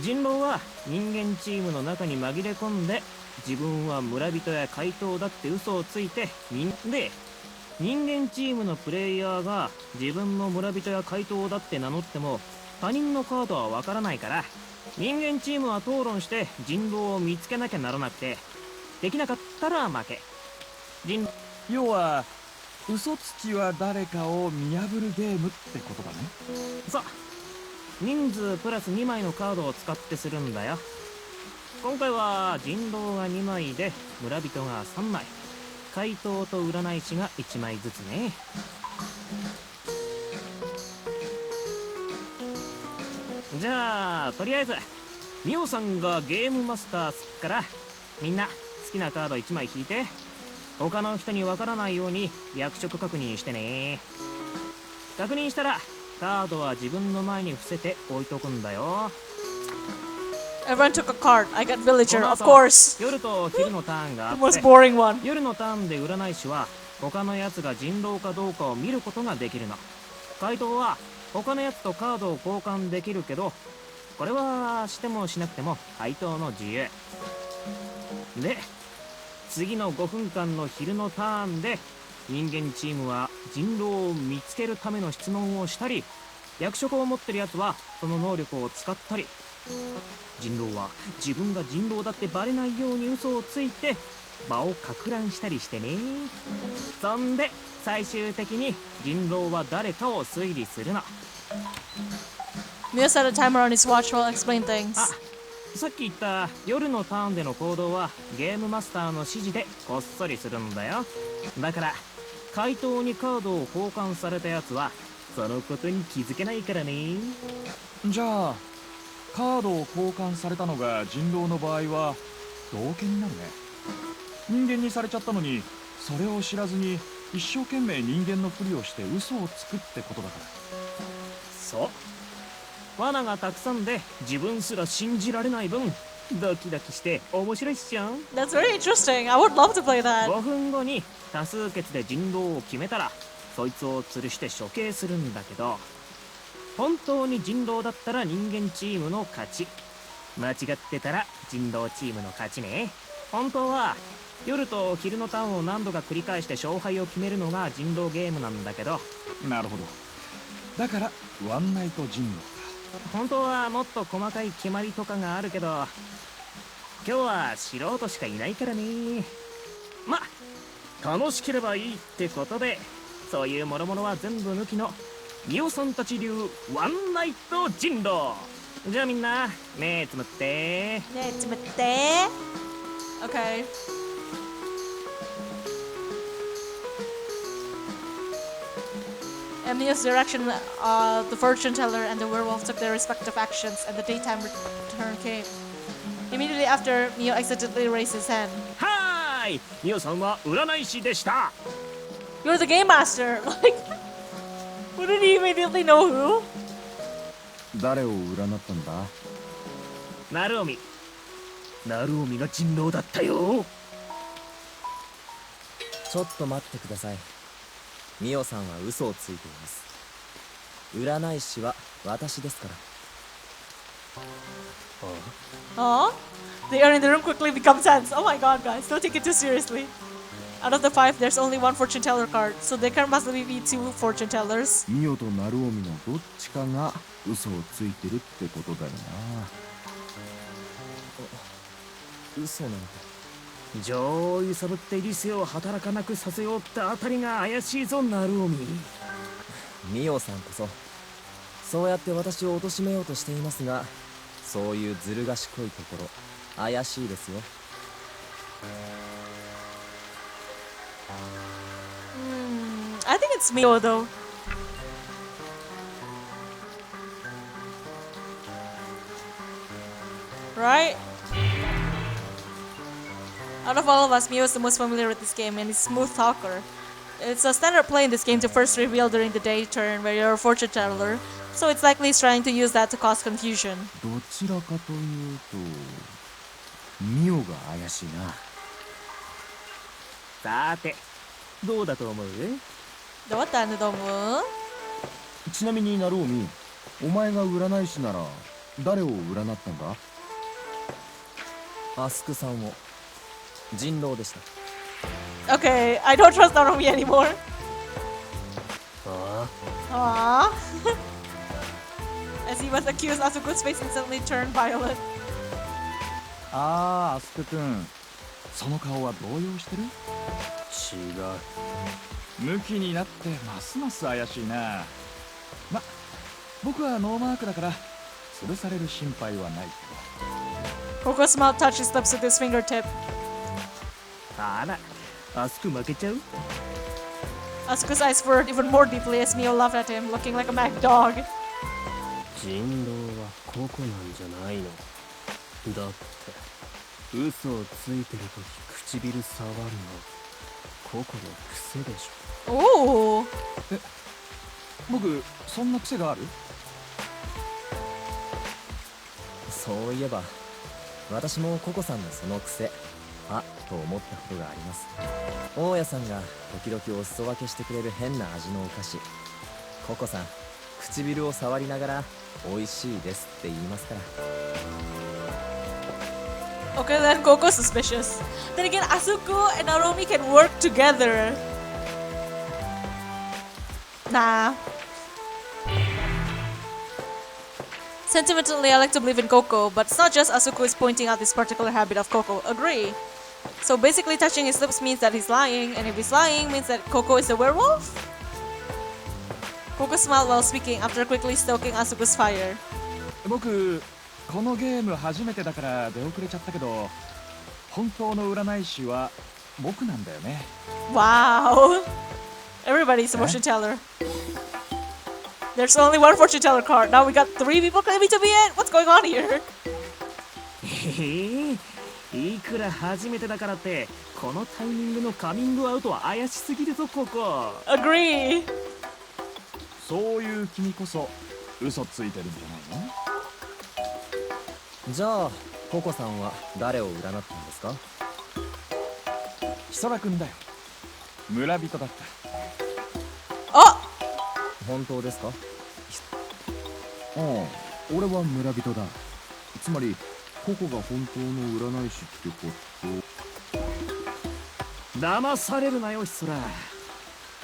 人狼は人間チームの中に紛れ込んで、自分は村人や怪盗だって嘘をついて人間チームのプレイヤーが自分も村人や怪盗だって名乗っても他人のカードはわからないから、人間チームは討論して人狼を見つけなきゃならなくて、できなかったら負け。要は嘘つきは誰かを見破るゲームってことだね。そう、人数プラス2枚のカードを使ってするんだよ。今回は人狼が2枚で村人が3枚、怪盗と占い師が1枚ずつね。じゃあとりあえずミオさんがゲームマスターすっから、みんな好きなカード1枚引いて、他の人にわからないように役職確認してね。確認したらカードは自分の前に伏せて置いとくんだよ。Everyone took a card. I got villager, of course. 夜と昼のターンがあ The っ most て、 boring one. 夜のターンで占い師は他のやつが人狼かどうかを見ることができるの。怪盗は他のやつとカードを交換できるけど、これはしてもしなくても怪盗の自由で、次の5分間の昼のターンで人間チームは人狼を見つけるための質問をしたり、役職を持ってるやつはその能力を使ったり、人狼は自分が人狼だってバレないように嘘をついて場をか乱したりしてね。そんで最終的に人狼は誰かを推理するの。Mio set a timer on his watch while explaining things. あ、さっき言った夜のターンでの行動はゲームマスターの指示でこっそりするんだよ。だから怪盗にカードを交換されたやつはそのことに気づけないからね。じゃあカードを交換されたのが人狼の場合は同化になるね。人間にされちゃったのにそれを知らずに一生懸命人間のふりをして嘘をつくってことだから。そう、罠がたくさんで自分すら信じられない分ドキドキして面白いっしょ。 That's very interesting. I would love to play that. 5分後に多数決で人狼を決めたらそいつを吊るして処刑するんだけど、本当に人狼だったら人間チームの勝ち、間違ってたら人狼チームの勝ちね。本当は夜と昼のターンを何度か繰り返して勝敗を決めるのが人狼ゲームなんだけど。なるほど。だからワンナイト人狼か。本当はもっと細かい決まりとかがあるけど今日は素人しかいないからね。ま、楽しければいいってことでそういう諸々は全部抜きのミオさんたち流ワンナイト人狼。じゃあみんな目つむって。目つむって。Okay. In Mio's direction, the fortune teller and the werewolf took their respective actions, and the daytime return came. Immediately after, Mio accidentally raised his hand. はーい、ミオさんは占い師でした。 You're the game master! Like, wouldn't he immediately know who? 誰を占ったんだ？ナルオミ。ナルオミが人狼だったよ。ちょっと待ってください。ミオさんは嘘をついています。占い師は私ですから。Huh? The air in the room quickly becomes tense. Oh my god, guys, don't take it too seriously. Out of the 5, there's only 1 fortune teller card, so there can possibly be 2 fortune tellers. ミオとナルオミのどっちかが嘘をついてるってことだよな。嘘なんて。情を揺さぶって理性を働かなくさせようってあたりが怪しいぞ、ナルオミ。ミオさんこそそうやって私を貶めようとしていますが、そういうずる賢いところ怪しいですよ。I think it's Mio though. Right? Out of all of us, Mio is the most familiar with this game and he's a smooth talker. It's a standard play in this game to first reveal during the day turn where you're a fortune teller, so it's likely he's trying to use that to cause confusion. どちらかというとミオが怪しいな。さて、どうだと思う？どうだったんだと思う？ちなみにナルオミ、お前が占い師なら誰を占ったんだ？アスクさんを。人狼でした。Okay, I don't trust Naomi anymore. あ Aww. As he was accused, Asuko's face instantly turned violet. ああ、アスク君、その顔は動揺してる？違う。ムキになってますます怪しいな。ま、僕はノーマークだから潰される心配はないけど。 Coco's mouth touched his lips with his fingertip. あら、アスク負けちゃう？ Asuko's eyes furrowed even more deeply as Mio laughed at him, looking like a mad dog. 人狼はココなんじゃないの。だって嘘をついてるとき唇触るのココの癖でしょ。Ooh. 僕、そんな癖がある？そういえば私もココさんのその癖あと思ったことがあります。大家さんが時々お裾分けしてくれる変な味のお菓子、ココさん唇を触りながら美味しいですって言いますから。 Okay, then Coco's suspicious. Then again, Asuko and Naomi can work together. Nah. Sentimentally, I like to believe in Coco, but it's not just Asuko is pointing out this particular habit of Coco. Agree. So basically, touching his lips means that he's lying, and if he's lying, means that Coco is a werewolf? Coco smiled while speaking after quickly stoking Asuko's fire. 僕、このゲーム初めてだから出遅れちゃったけど、本当の占い師は僕なんだよね。 Wow. Everybody's a fortune teller. There's only one fortune teller card. Now we got 3 people claiming to be it. What's going on here? いくら初めてだからってこのタイミングのカミングアウトは怪しすぎるぞここ。 Agree. そういう君こそ嘘ついてるんじゃないの？じゃあココさんは誰を占ったんですか？ヒソラ君だよ。村人だった。あ、本当ですか？ああ、俺は村人だ。つまりココが本当の占い師ってこと？騙されるなよヒソラ。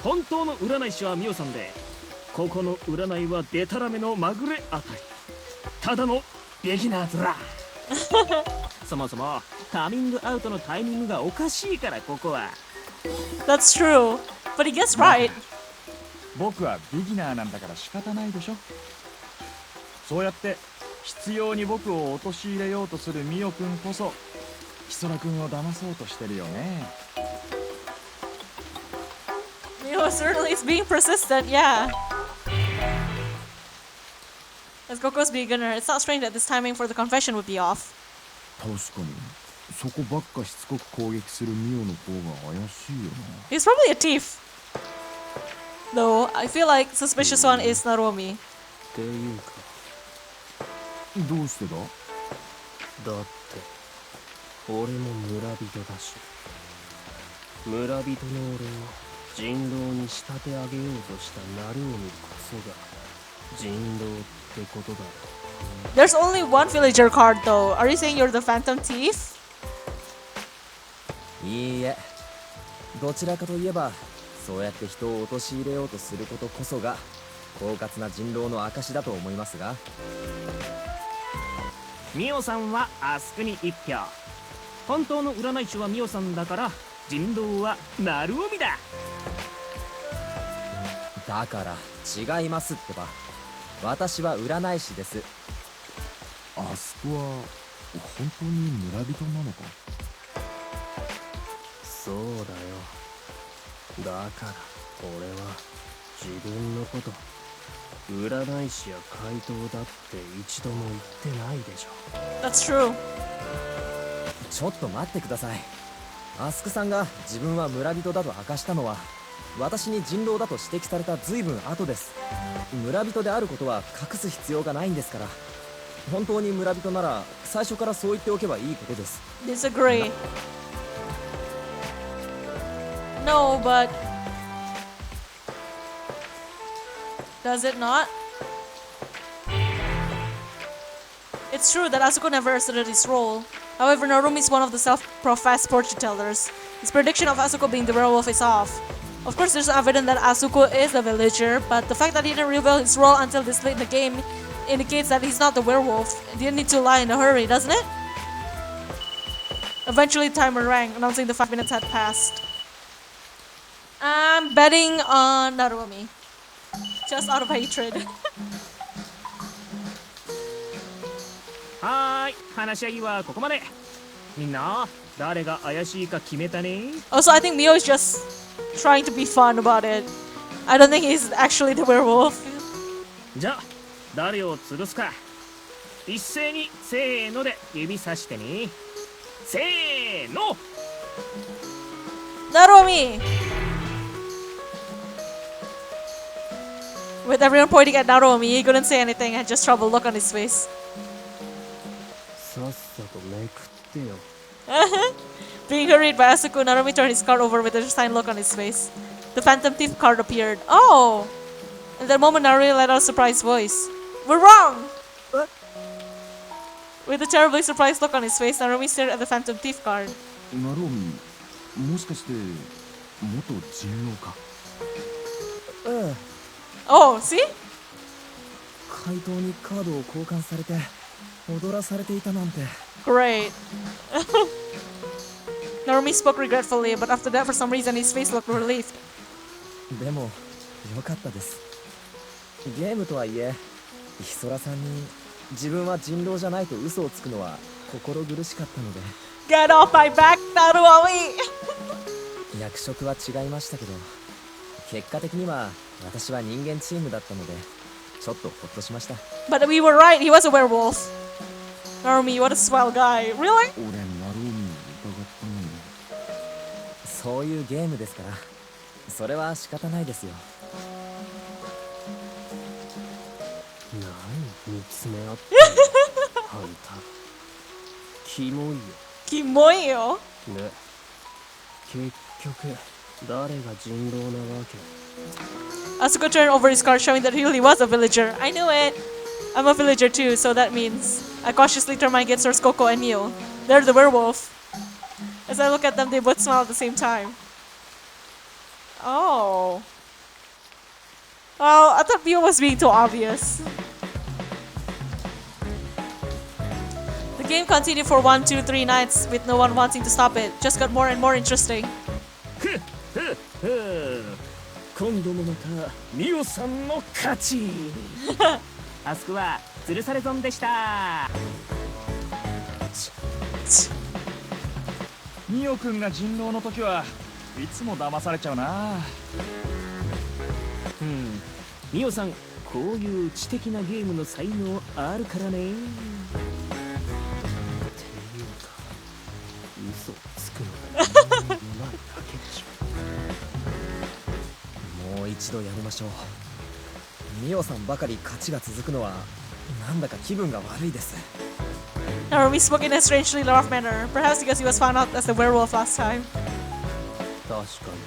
本当の占い師はミオさんで、ここの占いはデタラメのまぐれあたり。ただのビギナーズら。そもそもカミングアウトのタイミングがおかしいからここは。that's true. But he gets right. 僕はビギナーなんだから仕方ないでしょ。そうやって必要に僕を陥れようとするミオ君こそヒソラ君を騙そうとしてるよね。Mio certainly is being persistent, yeah. As Goku's beginner, it's not strange that this timing for the confession would be off. 確かにそこばっかしつこく攻撃するミオの方が怪しいよな。 He's probably a thief. Though, I feel like suspicious one is Narumi. っていうか、どうしてだ？だって俺も村人だし、村人の俺を人狼に仕立て上げようとしたナルオミこそが人狼ってことだろ。 There's only one villager card though. Are you saying you're the phantom thief? いいえ、どちらかといえばそうやって人を陥れようとすることこそが狡猾な人狼の証だと思いますが。ミオさんはアスクに1票。本当の占い師はミオさんだから人狼はナルオミだ。だから違いますってば。私は占い師です。あそこは本当に村人なのか？そうだよ。だから俺は自分のこと占い師や怪盗だって一度も言ってないでしょ。 That's true. ちょっと待ってください。アスクさんが自分は村人だと明かしたのは私に人狼だと指摘された随分後です。村人であることは隠す必要がないんですから。本当に村人なら最初からそう言っておけばいいことです。 Disagree. No, but does it not? It's true that Asuko never asserted his role. However, Narumi is one of the self-professed fortune tellers. His prediction of Asuko being the werewolf is off. Of course, there's no evidence that Asuko is a villager, but the fact that he didn't reveal his role until this late in the game indicates that he's not the werewolf. He didn't need to lie in a hurry, doesn't it? Eventually, timer rang, announcing the 5 minutes had passed. I'm betting on Narumi. Just out of hatred. はーい、話し合いはここまで。みんな誰が怪しいか決めたね。 Also, I think Mio is just trying to be fun about it. I don't think he's actually the werewolf. じゃあ誰を潰すか一斉にせーので指さしてね。せーの。 Narumi! With everyone pointing at Narumi, he couldn't say anything and just troubled look on his face. さっさとめくってよ。 Being hurried by Asuko, Narumi turned his card over with a resigned look on his face. The Phantom Thief card appeared. Oh! In that moment, Narumi let out a surprised voice. We're wrong! What? With a terribly surprised look on his face, Narumi stared at the Phantom Thief card. ナロミ、もしかして元人狼か？うん。 Oh, see? 怪盗にカードを交換されて踊らされていたなんて。 Great. Narumi spoke regretfully, but after that, for some reason, his face looked relieved. でもよかったです。ゲームとはいえヒソラさんに自分は人狼じゃないと嘘をつくのは心苦しかったので。 Get off my back, Naruomi! 役職は違いましたけど、結果的には私は人間チームだったのでちょっとホッとしました。 But we were right, he was a werewolf. Naruomi, what a swell guy. Really? 俺ナローミーを疑ったのに。そういうゲームですから、それは仕方ないですよ。何見つめ合ってあんたキモいよ。キモいよ。ね、結局誰が人狼なわけ。 Asuko turned over his card, showing that he really was a villager. I knew it! I'm a villager too, so that means... I cautiously turn my gaze towards Coco and Mio. They're the werewolf. As I look at them, they both smile at the same time. Oh. Oh, I thought Mio was being too obvious. The game continued for 1, 2, 3 nights, with no one wanting to stop it. Just got more and more interesting. 今度もまたミオさんの勝ち。あそこは吊るされ損でした。ミオくんが人狼の時はいつも騙されちゃうな。ミオさん、こういう知的なゲームの才能あるからね。っていうか、嘘をつくのがうまいだけでしょ。もう一度やりましょう。ミオさんばかり勝ちが続くのはなんだか気分が悪いです。 Naruomi spoke in a strangely rough manner, perhaps because he was found out as a werewolf last time. 確かに。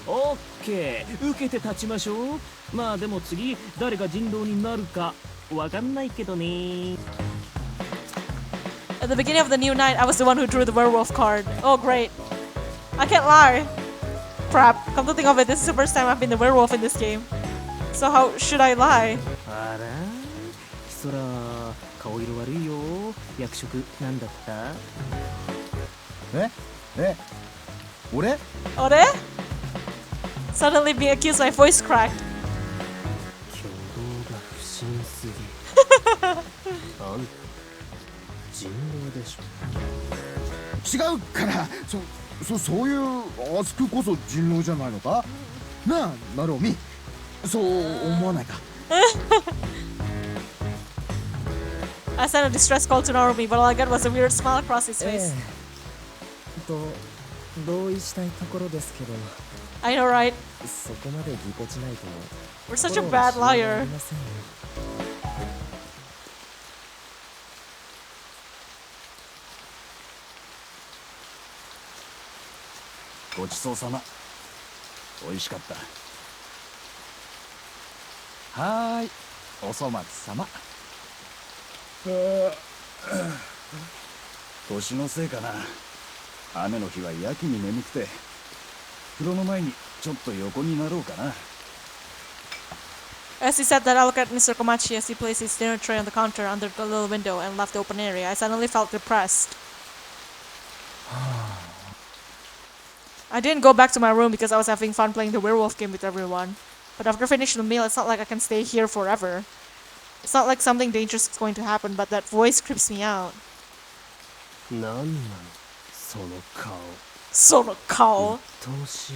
オッケー、受けて立ちましょう。まあでも次誰が人狼になるかわかんないけどね。 At the beginning of the new night, I was the one who drew the werewolf card. Oh great. I can't lie. Crap, come to think of it, this is the first time I've been the werewolf in this game. So how should I lie? あら、そら顔色悪いよ。役職なんだった？俺？ Ore? Suddenly being accused, my voice cracked. 挙動が不審すぎ。あんた人狼でしょ。違うから。そういうアスクこそ人狼じゃないのか。なあナローミ、そう思わないか。I sent a distress call to Naruomi, but all I got was a weird smile across his face. 同意したいところですけど、 I know, right? そこまでぎこちないと We're such a bad フォローしようがあり liar. ませんよ。ごちそうさま。美味しかった。はーい、おそ松様。年のせいかな。雨の日はやけに眠くて、風呂の前にちょっと横になろうかな。 As he said that, I looked at Mr. Komachi as he placed his dinner tray on the counter under the little window and left the open area. I suddenly felt depressed. I didn't go back to my room because I was having fun playing the werewolf game with everyone. But after finishing the meal, it's not like I can stay here forever. It's not like something dangerous is going to happen, but that voice creeps me out. なんなのその顔。 Sono kao. 鬱陶しい。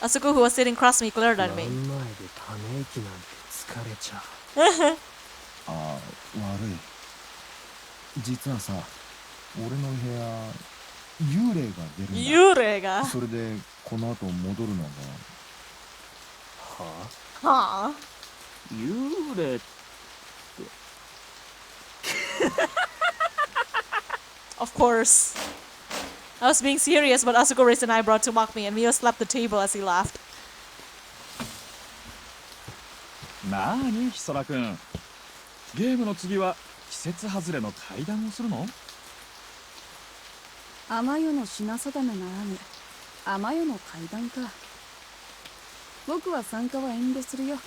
Asuko, who was sitting across me, glared 真 at ん me. 前でため息なんて疲れちゃう。ああ、悪い。実はさ、俺の部屋幽霊が出るんだ。幽霊が。それでこの後戻るのが。は？はあ。幽霊って。Of course. I was being serious, but Asuko raised an eyebrow to mock me, and Mio slapped the table as he laughed. なーに、ヒソラ君。ゲームの次は季節外れの階段をするの？雨夜の品定めならぬ雨夜の階段か。僕は参加は遠慮するよ。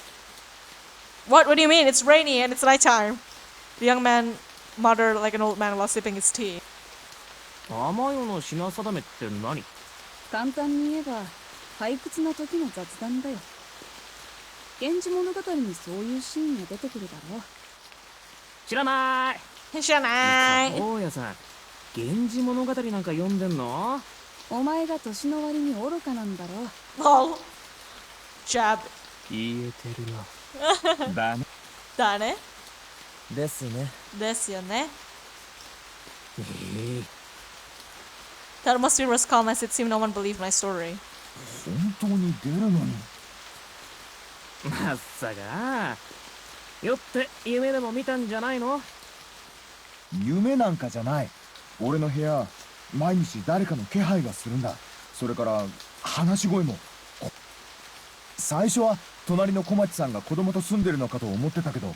What do you mean? It's rainy and it's nighttime. The young man muttered like an old man while sipping his tea. 雨夜の品定めって何？簡単に言えば退屈な時の雑談だよ。源氏物語にそういうシーンが出てくるだろう。知らない。知らない。大家さん、源氏物語なんか読んでんの？お前が年の割に愚かなんだろ。Oh, jab. 言えてるな。だね。だね。ですね。ですよね。ええ The atmosphere was calm as it seemed no one believed my story. 本当に出るのに。まさか。よって夢でも見たんじゃないの？夢なんかじゃない。俺の部屋、毎日誰かの気配がするんだ。それから話し声も。最初は隣の小町さんが子供と住んでるのかと思ってたけど、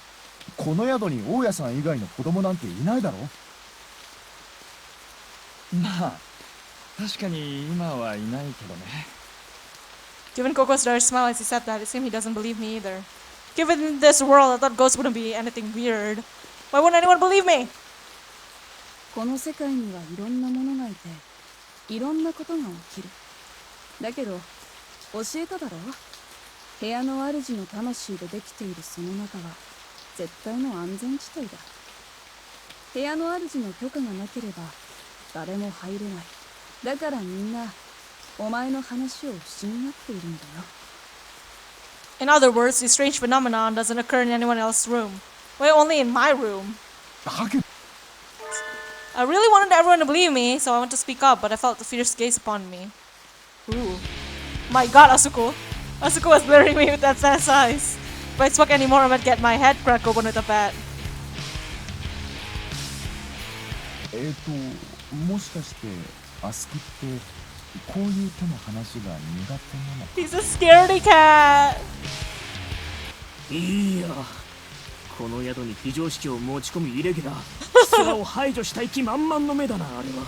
この宿に大家さん以外の子供なんていないだろ。まあ確かに今はいないけどね。 Given Coco's dark smile as he said that, it seemed he doesn't believe me either. Given this world, I thought ghosts wouldn't be anything weird. Why wouldn't anyone believe me? この世界にはいろんなものがいて、いろんなことが起きる。だけど、教えただろ？部屋の主の魂でできているその中は、絶対の安全地帯だ。部屋の主の許可がなければ、誰も入れない。だからみんな、お前の話を不思議がっているんだよ。In other words, this strange phenomenon doesn't occur in anyone else's room. Why only in my room? だけど I really wanted everyone to believe me, so I went to speak up, but I felt the fierce gaze upon me. Ooh. My god, Asuko! Asuko was glaring me with that sad eyes. If I spoke anymore, I might get my head cracked open with a bat. もしかしてアスクってこういう手の話が苦手なの？ He's a scaredy cat! いいや。この宿に非常識を持ち込みイレギュラー。キスラを排除したい気満々の目だな、あれは。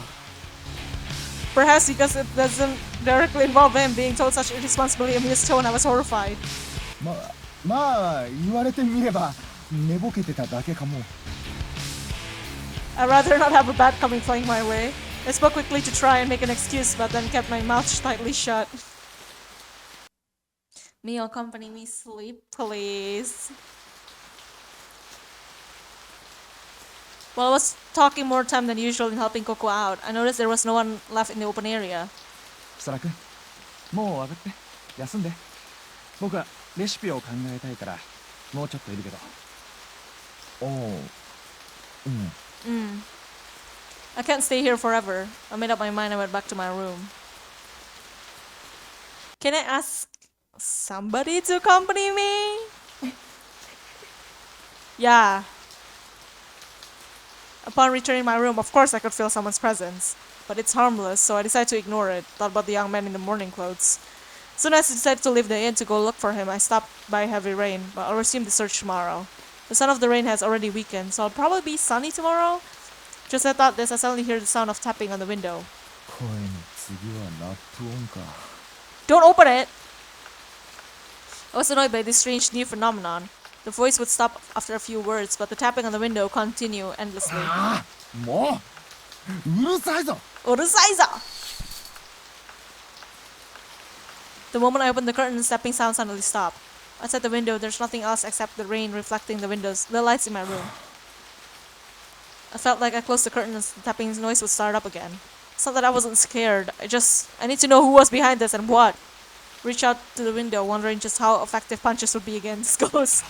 Perhaps because it doesn't directly involve him being told such irresponsibility in his tone, I was horrified. まあ言われてみれば寝ぼけてただけかも。 I'd rather not have a bat coming flying my way. I spoke quickly to try and make an excuse, but then kept my mouth tightly shut. Mio, accompany me sleep, please. While I was talking more time than usual in helping Coco out, I noticed there was no one left in the open area. 木更君、もう上がって休んで。僕はレシピを考えたいからもうちょっといるけど。おお、うん。I can't stay here forever. I made up my mind and went back to my room. Can I ask somebody to accompany me? Yeah. Upon returning to my room, of course I could feel someone's presence. But it's harmless, so I decided to ignore it. Thought about the young man in the morning clothes. Soon as I decided to leave the inn to go look for him, I stopped by heavy rain, but I'll resume the search tomorrow. The sun of the rain has already weakened, so I'll probably be sunny tomorrow. Just as I thought this, I suddenly hear the sound of tapping on the window. 声の次はラップ音か。 Don't open it! I was annoyed by this strange new phenomenon. The voice would stop after a few words, but the tapping on the window continued endlessly. もううるさいぞ。 Urusaiza! The moment I opened the curtain, the stepping sound suddenly stopped. Outside the window, there's nothing else except the rain reflecting the lights in my room. I felt like I closed the curtain and the tapping noise would start up again. It's not that I wasn't scared. I need to know who was behind this and what. Reach out to the window, wondering just how effective punches would be against ghosts.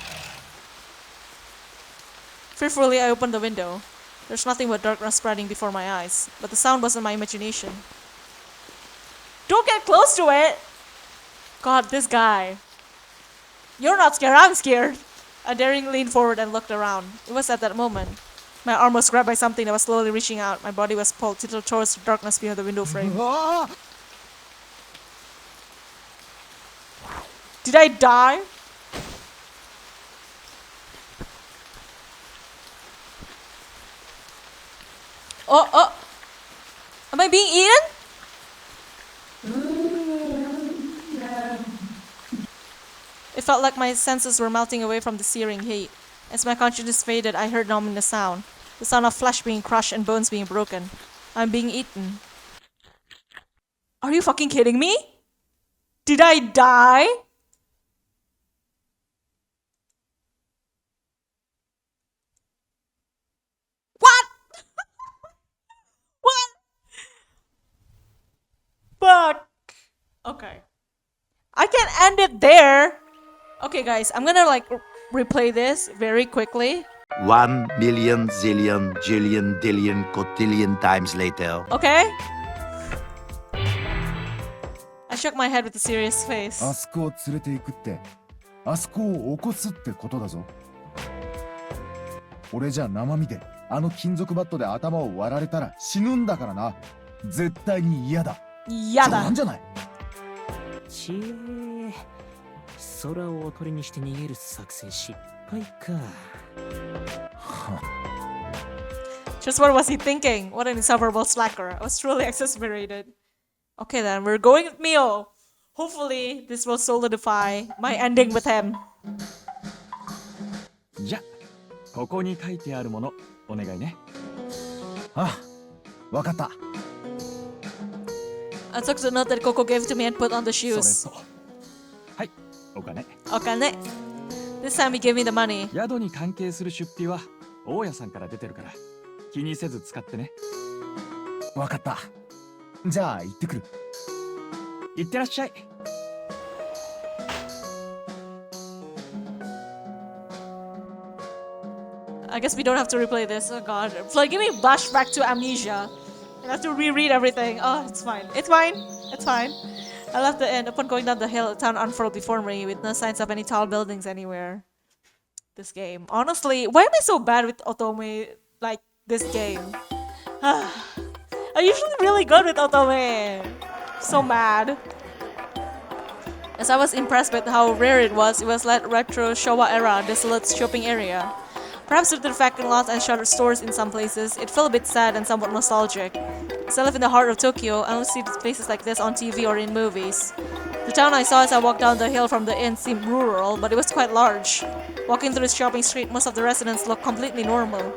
Fearfully, I opened the window. There's nothing but darkness spreading before my eyes, but the sound wasn't my imagination. Don't get close to it! God, this guy. You're not scared, I'm scared! I daringly leaned forward and looked around. It was at that moment. My arm was grabbed by something that was slowly reaching out. My body was pulled towards the darkness behind the window frame. Did I die? Oh! Am I being eaten? It felt like my senses were melting away from the searing heat. As my consciousness faded, I heard an ominous sound. The sound of flesh being crushed and bones being broken. I'm being eaten. Are you fucking kidding me? Did I die? Okay. I can end it there. Okay, guys, I'm gonna like replay this very quickly. 1,000,000 zillion jillion dillion cotillion times later. Okay? I shook my head with a serious face. あそこを連れて行くってあそこを起こすってことだぞ。俺じゃ生身であの金属バットで頭を割られたら死ぬんだからな。絶対に嫌だ。嫌だ。なんじゃない。ちえ空をおとりにして逃げる作戦失敗か。Just what was he thinking? What an insufferable slacker. I was truly exasperated. Okay then, we're going with Mio. Hopefully, this will solidify my ending with him. じゃここに書いてあるものお願いね。あ、わかった。I took the note that Coco gave to me and put on the それ shoes. とはいお金。 Okay, this time he gave me the money. 宿に関係する出費は大家さんから出てるから気にせず使ってね。わかった。じゃあ行ってくる。行ってらっしゃい。I guess we don't have to replay this. Oh god. It's like giving me flashback to amnesia. I have to reread everything. Oh, it's fine. It's fine. It's fine. I left the inn. Upon going down the hill, the town unfurled before me with no signs of any tall buildings anywhere. This game. Honestly, why am I so bad with Otome like this game? I'm usually really good with Otome. So mad. As I was impressed with how rare it was like retro Showa era desolate shopping area. Perhaps due to the vacant lots and shuttered stores in some places, it felt a bit sad and somewhat nostalgic. As I live in the heart of Tokyo, I only see places like this on TV or in movies. The town I saw as I walked down the hill from the inn seemed rural, but it was quite large. Walking through the shopping street, most of the residents looked completely normal.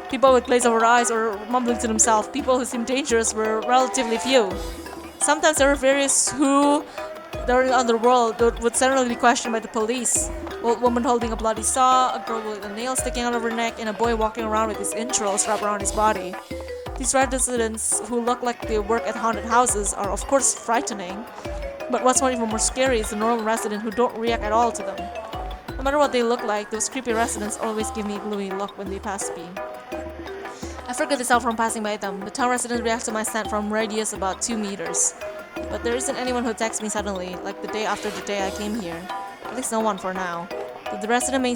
People with glaze over eyes or mumbling to themselves, people who seemed dangerous were relatively few. Sometimes there were various who there in the underworld would suddenly be questioned by the police. Old woman holding a bloody saw, a girl with a nail sticking out of her neck, and a boy walking around with his entrails wrapped around his body. These residents, who look like they work at haunted houses, are of course frightening. But what's even more scary is the normal resident who don't react at all to them. No matter what they look like, those creepy residents always give me a gloomy look when they pass me. I forget this out from passing by them. The town resident reacts to my scent from radius about 2 meters. But there isn't anyone who attacks me suddenly, like the day after the day I came here. At least no one for now. Though the resident may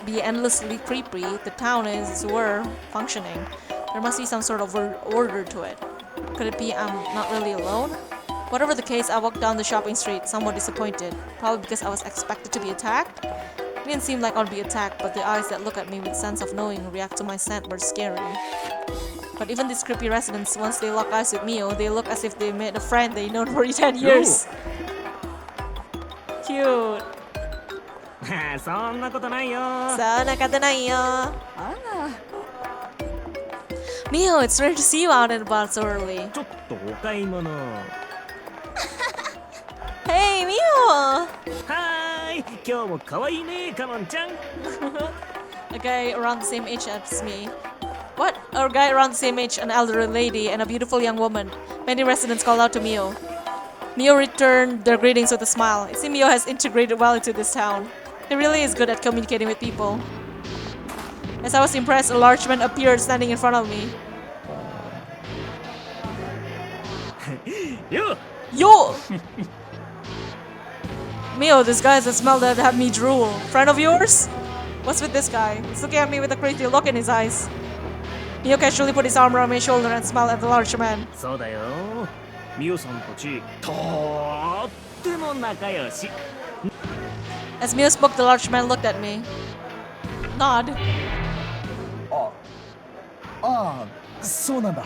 be endlessly creepy, the town is, as it were, functioning. There must be some sort of order to it. Could it be I'm not really alone? Whatever the case, I walked down the shopping street, somewhat disappointed. Probably because I was expected to be attacked? It didn't seem like I'd be attacked, but the eyes that look at me with sense of knowing react to my scent were scary. But even these creepy residents, once they lock eyes with Mio, they look as if they met a friend they've known for 10 years. Cute. そんなことないよ。そんなことないよ。あら、Mio, it's rare to see you out and about so early. ちょっとお買い物。Hey, Mio! はーい、今日も可愛いね、カモンちゃん。A guy around the same age as me. What? A guy around the same age, an elderly lady, and a beautiful young woman. Many residents called out to Mio. Mio returned their greetings with a smile. It seems Mio has integrated well into this town. He really is good at communicating with people. As I was impressed, a large man appeared standing in front of me. Yo! Yo! Mio, this guy has a smell that had me drool. Friend of yours? What's with this guy? He's looking at me with a crazy look in his eyes. Mio casually put his arm around my shoulder and smiled at the large man. そうだよ。ミオさんたち、とーっても仲良し。As Mio spoke, the large man looked at me. Nod. ああ、そうなんだ。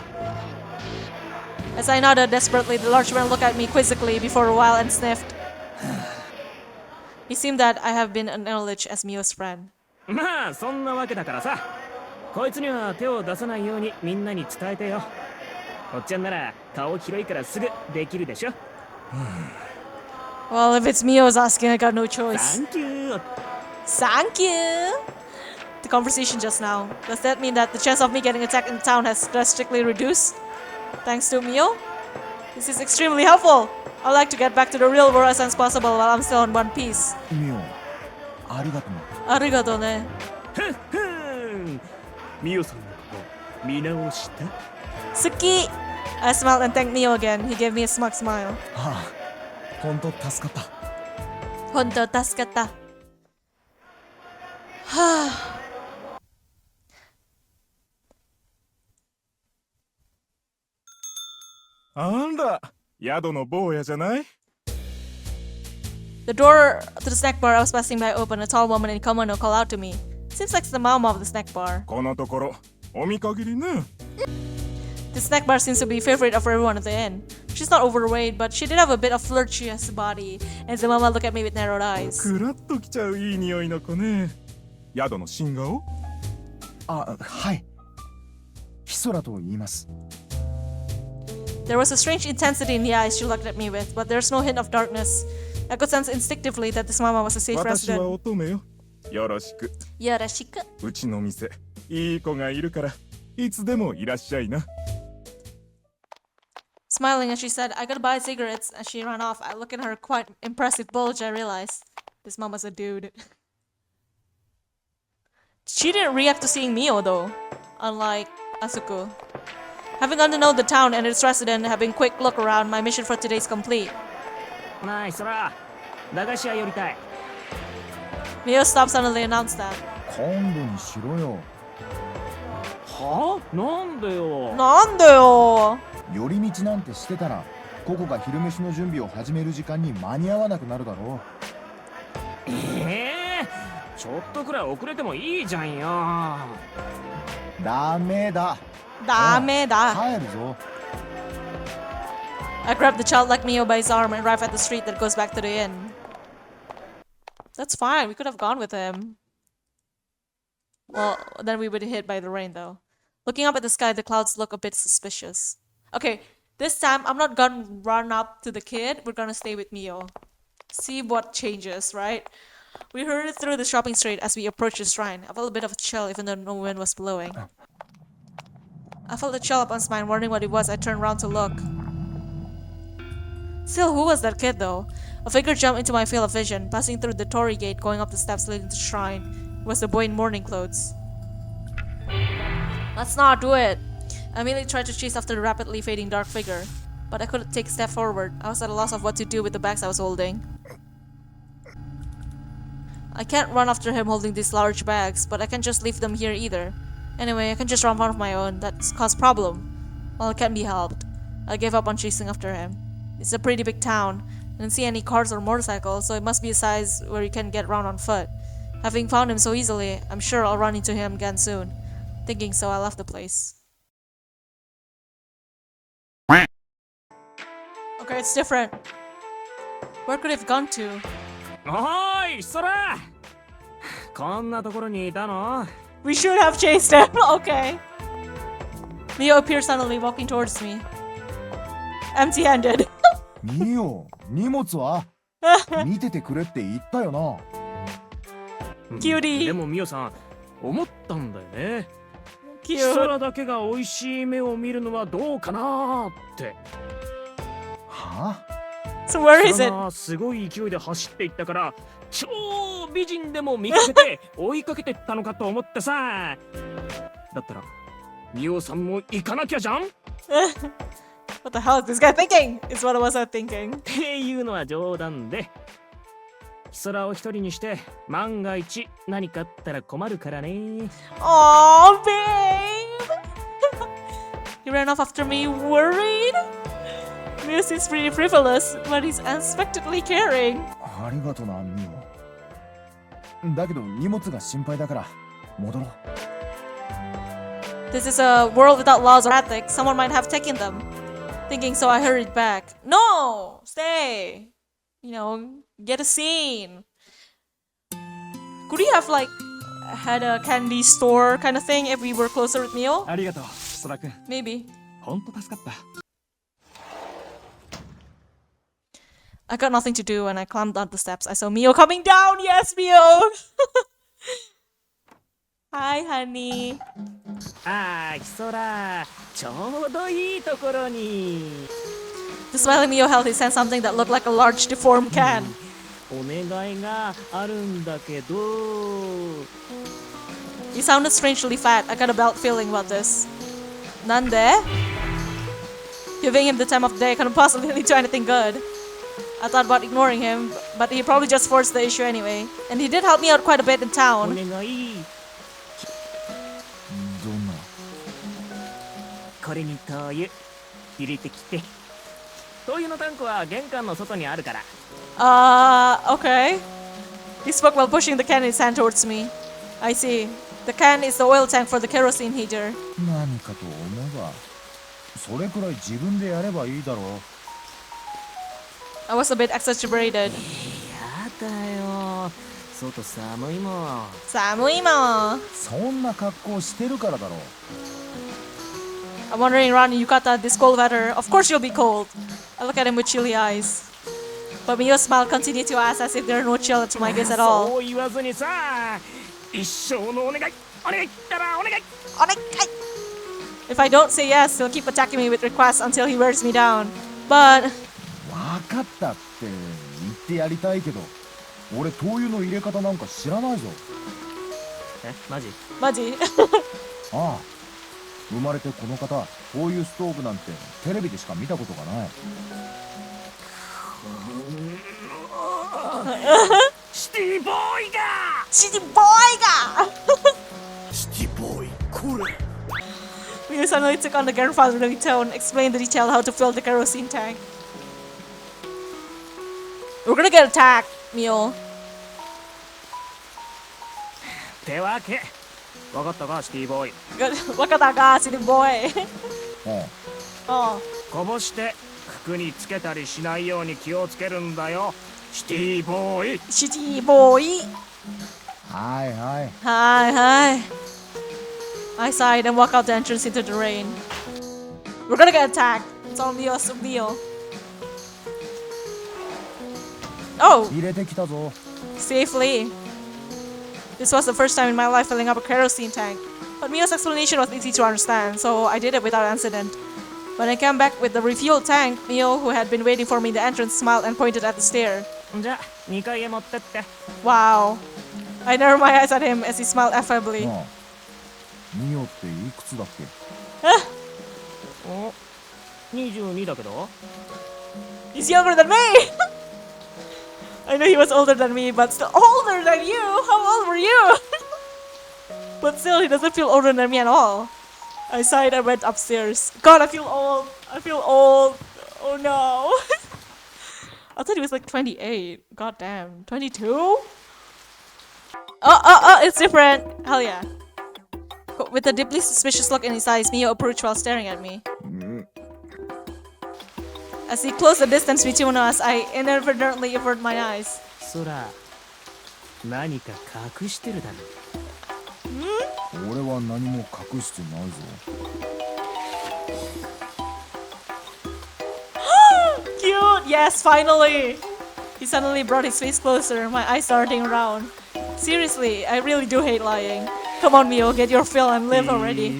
As I nodded desperately, the large man looked at me quizzically before a while and sniffed. It seemed that I have been acknowledged as Mio's friend. まあそんなわけだからさ、こいつには手を出さないようにみんなに伝えてよ。おっちゃんなら顔広いからすぐできるでしょ。Well, if it's Mio's asking, I got no choice. Thank you. Thank you. The conversation just now. Does that mean that the chance of me getting attacked in the town has drastically reduced? Thanks to Mio? This is extremely helpful. I'd like to get back to the real world as soon as possible while I'm still in one piece. ミオありがとう。ありがとうね。ふんふんミオさんのこと見直した？好き I smiled and thanked Mio again. He gave me a smug smile. はあ、本当助かった。本当助かった。はぁ。あら、宿の坊やじゃない？ The door to the snack bar I was passing by opened. A tall woman in kimono called out to me. Seems like it's the mama of the snack bar. このところお見限りね。The snack bar seems to be a favorite of everyone at the inn. She's not overweight, but she did have a bit of flirtatious body, and the mama looked at me with narrowed eyes. くらっときちゃういい匂いの子ね。宿の新顔？あ、はい。ヒソラと言います。There was a strange intensity in the eyes she looked at me with, but there's no hint of darkness. I could sense instinctively that this mama was a safe 私は resident. 乙女よ。よろしく。よろしく。うちの店、いい子がいるから、いつでもいらっしゃいな。Smiling as she said, I gotta buy cigarettes, as she ran off. I look at her quite impressive bulge. I realized this mama's a dude. She didn't react to seeing Mio though, unlike Asuko. Having gotten to know the town and its resident, having a quick look around, my mission for today is complete. なあそら駄菓子屋寄りたい。 Mio stopped suddenly and announced that. 今度にしろよ。はあ？なんでよ。なんでよ。寄り道なんてしてたら、ココが昼飯の準備を始める時間に間に合わなくなるだろう。ちょっとくらい遅れてもいいじゃんよ。ダメだ。ダメだ。帰るぞ。I grabbed the child like Mio by his arm and arrived at the street that goes back to the inn. That's fine, we could have gone with him. Well, then we would be hit by the rain though. Looking up at the sky, the clouds look a bit suspicious. Okay, this time I'm not gonna run up to the kid, we're gonna stay with Mio. See what changes, right? We hurried through the shopping street as we approached the shrine. I felt a bit of a chill even though no wind was blowing. I felt a chill up on my spine, wondering what it was. I turned around to look. Still, who was that kid though? A figure jumped into my field of vision, passing through the torii gate, going up the steps leading to the shrine. It was the boy in mourning clothes. Let's not do it! I immediately tried to chase after the rapidly fading dark figure, but I couldn't take a step forward. I was at a loss of what to do with the bags I was holding. I can't run after him holding these large bags, but I can't just leave them here either. Anyway, I can just run on my own. That's caused problem. Well, it can't be helped. I gave up on chasing after him. It's a pretty big town. I didn't see any cars or motorcycles, so it must be a size where you can get around on foot. Having found him so easily, I'm sure I'll run into him again soon. Thinking so, I left the place. Okay, it's different. Where could it have gone to? おーいそらこんなところにいたの？ We should have chased him. Okay. Leo appears suddenly, walking towards me. Empty-handed. ミオ、荷物は見ててくれって言ったよな。キューティー。でもミオさん思ったんだよね。キュヒソー。ラだけが美味しい目を見るのはどうかなって。はあ？ So where is ヒソ it? ラがすごい勢いで走っていったから超美人でも見かけて追いかけてったのかと思ってさ。だったらミオさんも行かなきゃじゃん。What the hell is this guy thinking? Is what I was thinking. っていうのは冗談で。ヒソラを一人にして万が一何かあったら困るからね。Aww, babe! He ran off after me, worried? Mio seems pretty frivolous, but he's unexpectedly caring. ありがとな、ミオ。だけど荷物が心配だから戻ろう。This is a world without laws or ethics. Someone might have taken them. Thinking so, I hurried back. No! Stay! You know, get a scene. Could we have, like, had a candy store kind of thing if we were closer with Mio? ありがとう、ソラ君。 Maybe. ほんと助かった。I got nothing to do and I climbed down the steps. I saw Mio coming down! Yes, Mio! Hi, honey. ああ、ヒソラ、ちょうどいいところに。The smiling Mio held his hand something that looked like a large deformed can. お願いがあるんだけど。 He sounded strangely fat. I got a bad feeling about this. Nande? Giving him the time of day couldn't possibly lead to anything good. I thought about ignoring him, but he probably just forced the issue anyway. And he did help me out quite a bit in お town. 願い。どんなこれに灯油入れてきて。灯油のタンクは玄関の外にあるから。 Okay. He spoke while pushing the can in his hand towards me. I see. The can is the oil tank for the kerosene heater. 何かと思えばそれくらい自分でやればいいだろう。 I was a bit exasperated. やだよ。外寒いもん。 Samuima! そんな格好してるからだろう。 I'm wandering around in Yukata this cold weather. Of course you'll be cold. I look at him with chilly eyes. But Mio's smile continued to ask as if there are no chill to my gaze at そ all. う言わずにさ。一生のお願い。お願いだからお願い。 If I don't say yes, he'll keep attacking me with requests until he wears me down. But 分かったって言ってやりたいけど俺灯油の入れ方なんか知らないぞ。え、マジ？ Maji. ああ生まれてこの方灯油ストーブなんてテレビでしか見たことがない。シティボーイが。 Shitty boy ga! シティボーイこれ Mio suddenly took on the grandfatherly tone, explained the detail how to fill the kerosene tank. We're gonna get attacked, Mio. ってわけ。わかったか、シティボーイ。 Wakata ga, shitty boy. あ Oh. こぼして服につけたりしないように気をつけるんだよ。シティボーイ。 Shitty boy. あはいはい。 Hi, hi. I sighed and walked out the entrance into the rain. We're gonna get attacked. It's all Mio's Mio. Oh, 入れてきたぞ。 safely. This was the first time in my life filling up a kerosene tank. But Mio's explanation was easy to understand, so I did it without incident. When I came back with the refuel tank, Mio, who had been waiting for me in the entrance, smiled and pointed at the stair. じゃあ2階へ持ってって。 Wow. I narrowed my eyes at him as he smiled affably. ああミオっていくつだっけ。お、22だけど。 He's younger than me! I knew he was older than me, but still older than you! How old were you? But still, he doesn't feel older than me at all. I sighed and went upstairs. God, I feel old. I feel old. Oh no. I thought he was like 28. God damn. 22? Oh, it's different. Hell yeah. With a deeply suspicious look in his eyes, Mio approached while staring at me. As he closed the distance between us, I inadvertently averted my eyes. そら、何か隠してるだろ。俺は何も隠してないぞ。 Cute! Yes, finally! He suddenly brought his face closer, my eyes darting around. Seriously, I really do hate lying. Come on, Mio, get your fill and live already.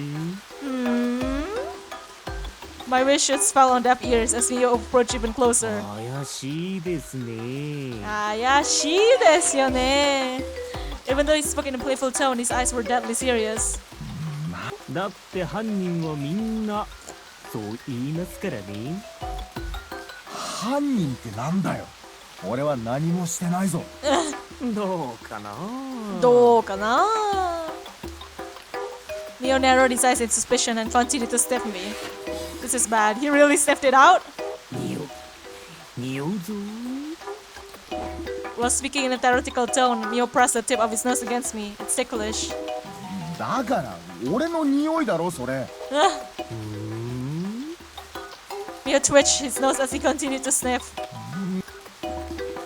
My wishes fell on deaf ears as Mio approached even closer. 怪しいですね。 Ayashi desu yo ne. Even though he spoke in a playful tone, his eyes were deadly serious. だって犯人はみんなそう言いますからね。犯人ってなんだよ。俺は何もしてないぞ。どうかな。どうかな? Mio narrowed his eyes in suspicion and continued to sniff me. This is bad. He really sniffed it out? 匂うぞ。 While speaking in a theoretical tone, Mio pressed the tip of his nose against me. It's ticklish. だから俺の匂いだろそれ。 Mio twitched his nose as he continued to sniff.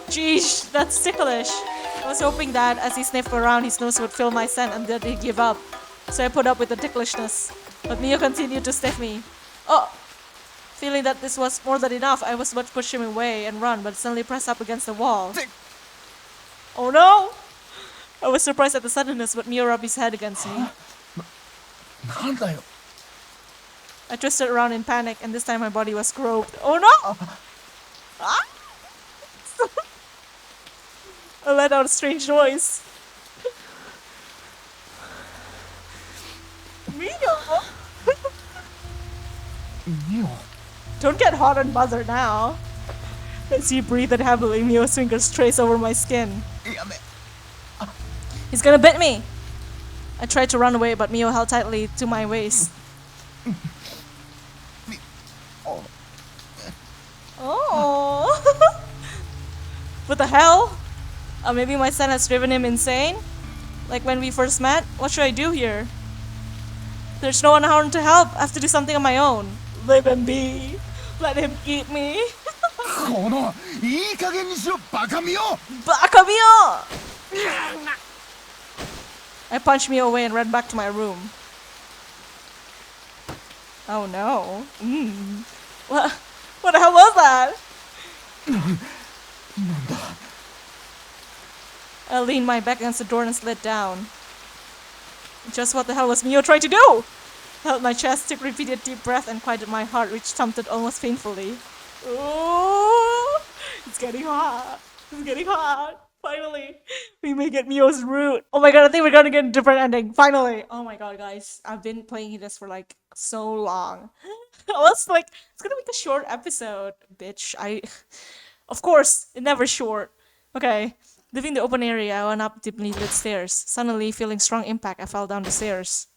Jeez, that's ticklish. I was hoping that as he sniffed around, his nose would feel my scent and that he'd give up. So I put up with the ticklishness. But Mio continued to sniff me. Oh! Feeling that this was more than enough, I was about to push him away and run, but suddenly pressed up against the wall. Oh no! I was surprised at the suddenness, but Mio rubbed his head against me. なんだよ。I twisted around in panic, and this time my body was groped. Oh no! Ah! I let out a strange noise. Mio! Don't get hot and bothered now. As he breathed heavily, Mio's fingers traced over my skin. He's gonna bite me! I tried to run away, but Mio held tightly to my waist. Oh! What the hell? Maybe my son has driven him insane? Like when we first met? What should I do here? There's no one around to help. I have to do something on my own. Leave him be. Let him eat me. このいい加減にしろバカミよ Baka Mio! I punched Mio away and ran back to my room. Oh no. What the hell was that? I leaned my back against the door and slid down. Just what the hell was Mio trying to do? I held my chest, took repeated deep breath, and quieted my heart, which thumped almost painfully. Ooh, it's getting hot. It's getting hot. Finally, we may get Mio's root. Oh my god, I think we're gonna get a different ending. Finally. Oh my god, guys. I've been playing this for like so long. I was like, it's gonna be a short episode, bitch. Of course, it never short. Okay. Leaving the open area, I went up dimly lit stairs. Suddenly, feeling strong impact, I fell down the stairs.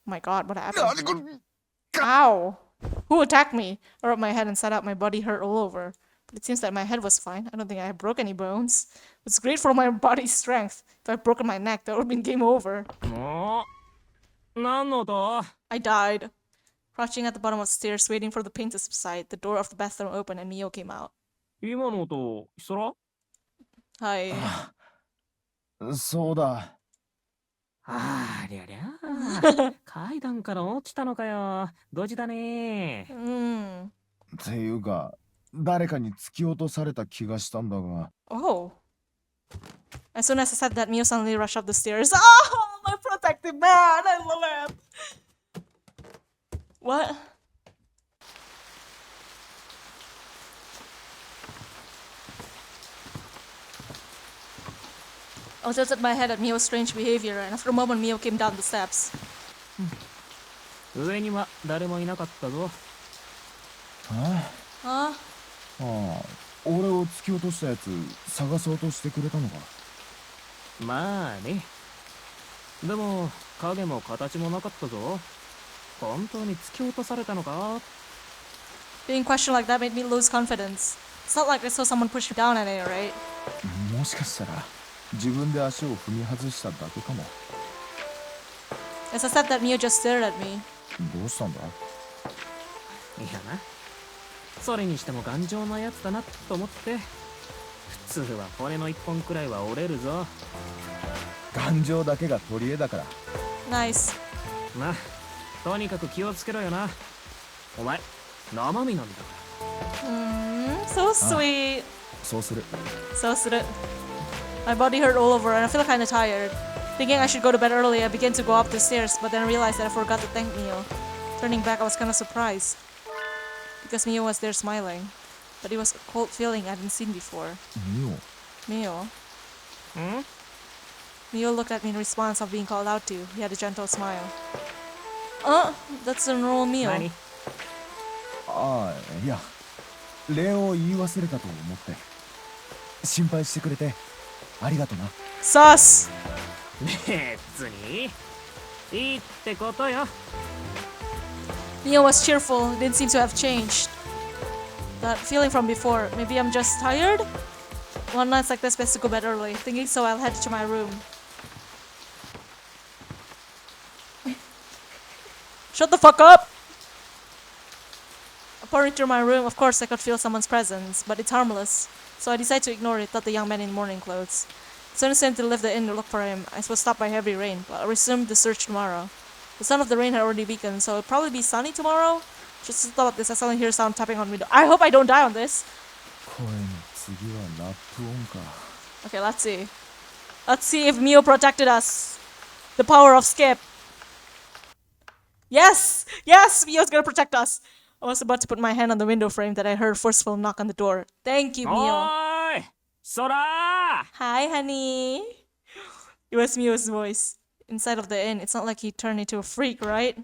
Oh my god, what happened? Ow! Who attacked me? I rubbed my head and sat up. My body hurt all over. But it seems that my head was fine. I don't think I broke any bones. It's great for my body's strength. If I'd broken my neck, that would have been game over. 何の音 I died. Crouching at the bottom of the stairs, waiting for the pain to subside, the door of the bathroom opened and Mio came out. 今の音、空 Hi. そうだありゃりゃ。階段から落ちたのかよ。無事だね。っていうか誰かに突き落とされた気がしたんだが Oh. As soon as I said that, Mio suddenly rushed up the stairs. Oh, my protective man! I love him! What? I tilted my head at Mio's strange behavior, and after a moment, Mio came down the steps. 上には誰もいなかったぞ。Huh? ああ俺を突き落としたやつ探そうとしてくれたのかまあね。でも影も形もなかったぞ。本当に突き落とされたのか Being questioned like that made me lose confidence. It's not like I saw someone push me down at it, right? もしかしたら自分で足を踏み外しただけかも As I said that, Mio just stared at me. どうしたんだいやな。それにしても頑丈なやつだなと思って。普通は骨の一本くらいは折れるぞ。頑丈だけが取り柄だから Nice. まあ、とにかく気をつけろよな。お前、生身なんだ。So sweet. そうする So sweet. My body hurt all over and I feel kinda tired. Thinking I should go to bed early, I began to go up the stairs, but then realized that I forgot to thank Mio. Turning back, I was kinda surprised. Because Mio was there smiling. But it was a cold feeling I hadn't seen before. ミオ Mio. ん Mio looked at me in response of being called out to. He had a gentle smile. That's a normal Mio. 何ああいや礼を言い忘れたと思って心配してくれてありがとな Sus! 別にいいってことよ。 Mio was cheerful, didn't seem to have changed. That feeling from before. Maybe I'm just tired? One night's like this, best to go bed early. Thinking so, I'll head to my room. Shut the fuck up! Upon returning to my room, of course I could feel someone's presence, but it's harmless. So I decided to ignore it, thought the young man in morning clothes. As soon as I to leave the inn to look for him, I was stopped by heavy rain, but I'll resume the search tomorrow. The sun of the rain had already weakened, so it'll probably be sunny tomorrow? Just thought this, I suddenly hear sound tapping on window. I hope I don't die on this! 声の次はラップ音か Okay, let's see. Let's see if Mio protected us. The power of skip. Yes! Yes! Mio's gonna protect us! I was about to put my hand on the window frame that I heard forceful knock on the door. Thank you, お Mio. ーいそら Hi, honey. It was Mio's voice. Inside of the inn, it's not like he turned into a freak, right?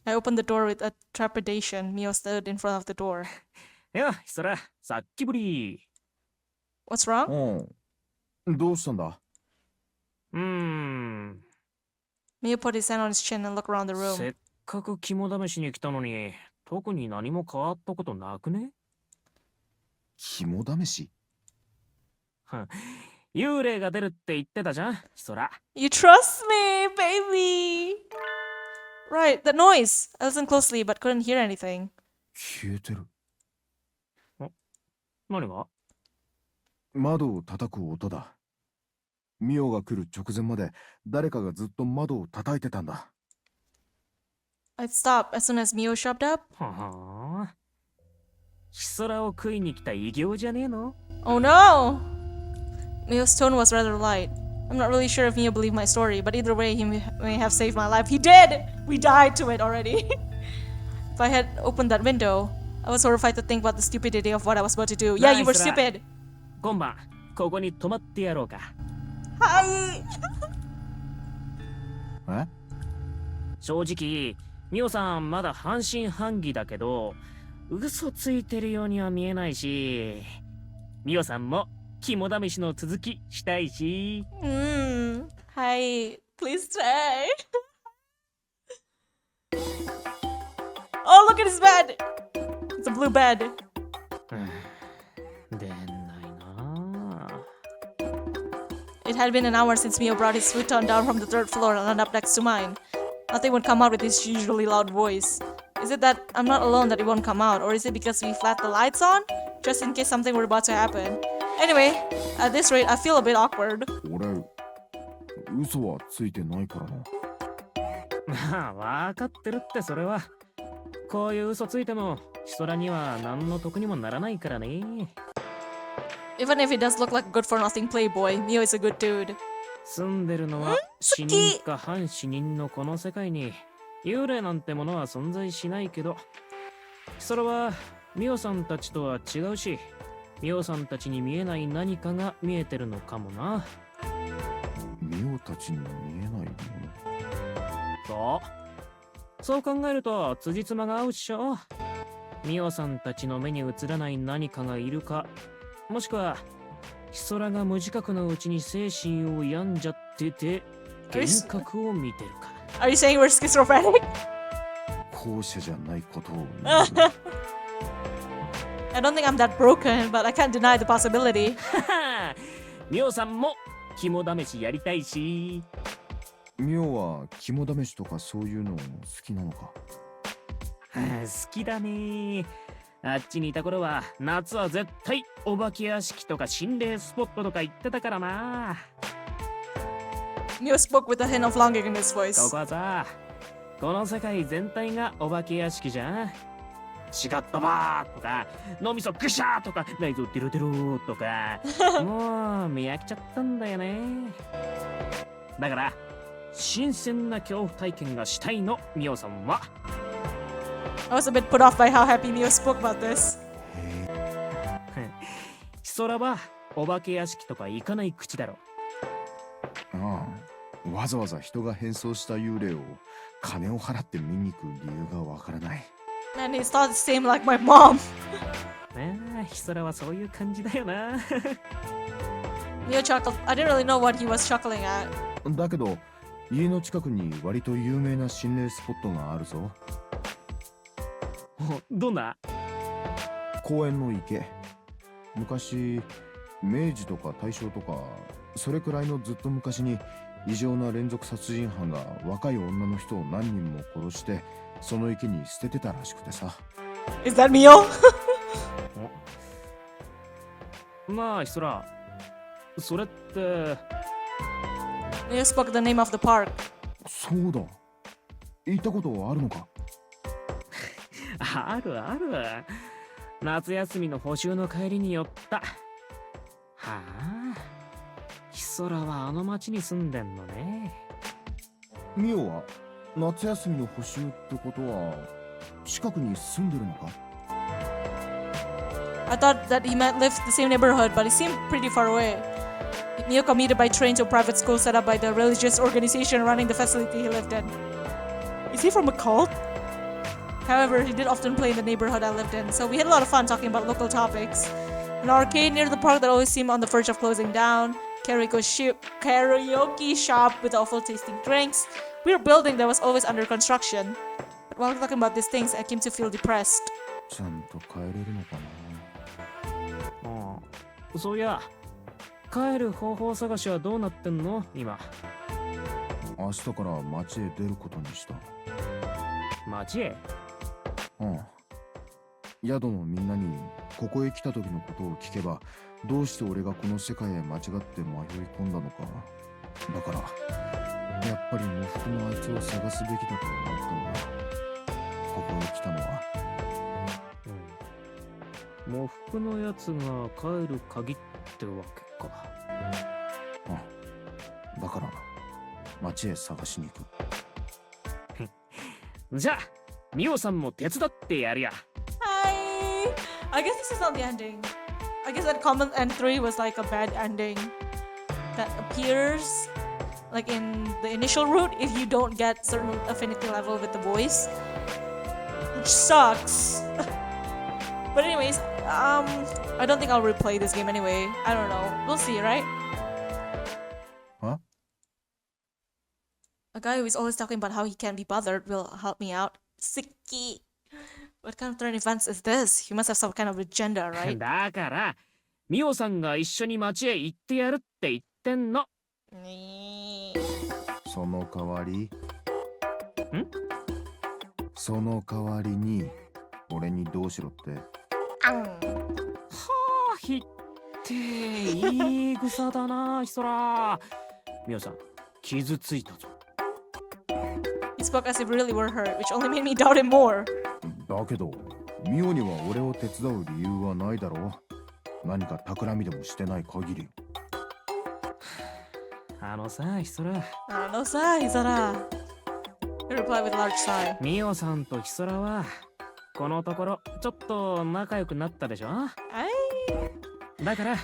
I opened the door with a trepidation. Mio stood in front of the door. ーいや、そら、さっきぶり。 What's wrong? どうしたんだ？ Mio put his hand on his chin and looked around the room. せっかく肝試しに来たのに、特に何も変わったことなくね？肝試し？幽霊が出るって言ってたじゃん、そら。You trust me, baby! Right, that noise! I listened closely but couldn't hear anything. 消えてる。何が？窓を叩く音だ。ミオが来る直前まで誰かがずっと窓を叩いてたんだ。I'd stop as soon as Mio shoved up. はあ。ヒソラを食いに来た異形じゃねえの？ Oh no! Mio's tone was rather light. I'm not really sure if Mio believed my story, but either way, he may have saved my life. He did! We died to it already. If I had opened that window, I was horrified to think about the stupidity of what I was about to do. Yeah, you were stupid! 今晩、ここに泊まってやろうか。Hi! え？正直、ミオさんまだ半信半疑だけど、嘘ついてるようには見えないし、ミオさんも肝試しの続きしたいし。Hi. Please stay. Oh, look at his bed! It's a blue bed. 出ないな。 It had been an hour since Mio brought his futon down from the third floor and landed up next to mine. Nothing would come out with his usually loud voice. Is it that I'm not alone that it won't come out, or is it because we flat the lights on? Just in case something were about to happen. Anyway, at this rate, I feel a bit awkward. 俺、嘘はついてないからな。まあ、わかってるってそれは。こういう嘘ついても、ヒソラには何の得にもならないからね。Even if he does look like a good-for-nothing playboy, Mio is a good dude. 住んでるのは死人か反死人のこの世界に幽霊なんてものは存在しないけど、それはミオさんたちとは違うし、ミオさんたちに見えない何かが見えてるのかもな。ミオたちに見えないもの。そう考えると辻褄が合うっしょ。ミオさんたちの目に映らない何かがいるか、もしくはヒソラが無自覚のうちに精神を病んじゃってて幻覚を見てるか。Are you saying we're schizophrenic? 後者じゃないことを。I don't think I'm that broken, but I can't deny the possibility. ミオさんも肝試しやりたいし。ミオは肝試しとかそういうの好きなのか？好きだね。あっちにいた頃は夏は絶対お化け屋敷とか心霊スポットとか行ってたからな。Mio spoke with a hint of longing in his voice. ここはさ、この世界全体がお化け屋敷じゃん。シガットバーとか脳みそグシャーとか内臓デロデロとかもう見飽きちゃったんだよね。だから新鮮な恐怖体験がしたいの、ミオさんは。I was a bit put off by how happy Mio spoke about this. ヒソラはお化け屋敷とか行かない口だろ。ああ、わざわざ人が変装した幽霊を金を払って見に行く理由がわからない。And his thoughts seem like my mom. ヒソラはそういう感じだよな。Mio chuckled. I didn't really know what he was chuckling at. だけど家の近くに割と有名な心霊スポットがあるぞ。どんな？公園の池。昔明治とか大正とかそれくらいのずっと昔に異常な連続殺人犯が若い女の人を何人も殺してその池に捨ててたらしくてさ。Is that Mio? まあヒソラ、それって。Mio spoke the name of the park. そうだ。行ったことあるのか？あるある。夏休みの補習の帰りに寄った。はあ、ヒソラはあの町に住んでんのね。ミオは夏休みの補習ってことは近くに住んでるのか？ I thought that he might live the same neighborhood, but he seemed pretty far away. Mio commuted by train to a private school set up by the religious organization running the facility he lived in. Is he from a cult? However, he did often play in the neighborhood I lived in, so we had a lot of fun talking about local topics. An arcade near the park that always seemed on the verge of closing down, karaoke shop with awful tasting drinks, weird building that was always under construction. But while talking about these things, I came to feel depressed. ちゃんと帰れるのかな。ああ、そういや、帰る方法探しはどうなってんの今？明日から町へ出ることにした。町へ？うん。宿のみんなにここへ来た時のことを聞けば、どうして俺がこの世界へ間違って迷い込んだのか。だからやっぱり喪服のあいつを探すべきだと思ったんだ。ここへ来たのは。喪服のやつが帰る鍵ってわけか。あ、だから町へ探しに行く。じゃあミオさんも手伝ってやるや。Hi! I guess this is not the ending. I guess that comment end 3 was like a bad ending that appears like in the initial route if you don't get certain affinity level with the boys, which sucks. But anyways, I don't think I'll replay this game anyway. I don't know. We'll see, right? Huh? A guy who is always talking about how he can't be bothered will help me out. Siki. What kind of turn events is this? He must have some kind of agenda, right? だからミオさんが一緒に町へ行ってやるって言ってんの。その代わり？ん？その代わりに俺にどうしろって。はあ、ひっていい草だな、ヒソラ。ミオさん、傷ついたぞ。He spoke as if really were hurt, which only made me doubt him more. だけど、ミオには俺を手伝う理由はないだろう。何か企みでもしてない限り。あのさ、ヒソラ。あのさ、ヒソラ。He replied with a large sigh. ミオさんとヒソラはこのところちょっと仲良くなったでしょ？だからヒ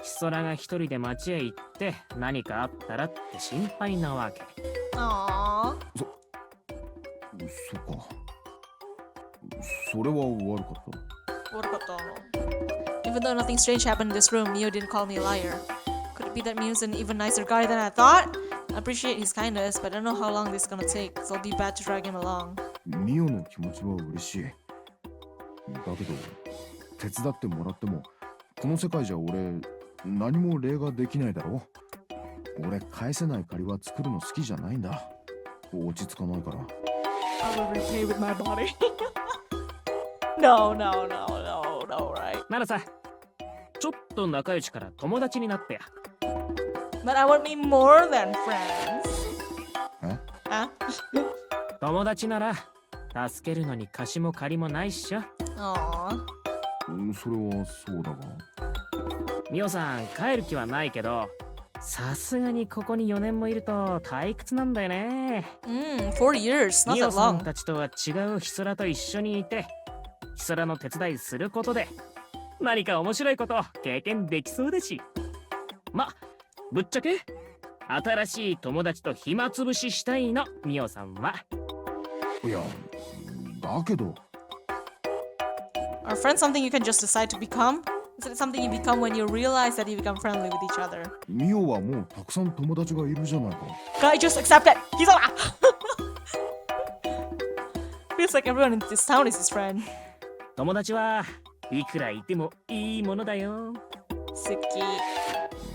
ソラが一人で町へ行って何かあったらって心配なわけ。Aww. そうか。それは悪かった。悪かった。Even though nothing strange happened in this room, Mio didn't call me a liar. Could it be that Mio's an even nicer guy than I thought? I appreciate his kindness, but I don't know how long this is gonna take, so I'll be bad to drag him along. ミオの気持ちは嬉しい。だけど、手伝ってもらっても、この世界じゃ俺、何も礼ができないだろ。俺、返せない借りは作るの好きじゃないんだ。落ち着かないから。I will repay with my body. No, right? ならさ、ちょっと仲良しから友達になってや。But I want me more than friends. え？友達なら助けるのに貸しも借りもないっしょ。それはそうだが。ミオさん帰る気はないけど、さすがにここに4年もいると退屈なんだよね。4 years, not ミオ that さん long. たちとは違うヒソラと一緒にいて、ヒソラの手伝いすることで何か面白いこと経験できそうだし。ま、ぶっちゃけ新しい友達と暇つぶししたいの、ミオさんは。いや、だけど。Are friends something you can just decide to become? Is it something you become when you realize that you become friendly with each other? ミオはもうたくさん友達がいるじゃないか。Guy, just accept it! He's a Feels like everyone in this town is his friend. 友達はいくらいてもいいものだよ。Sicky.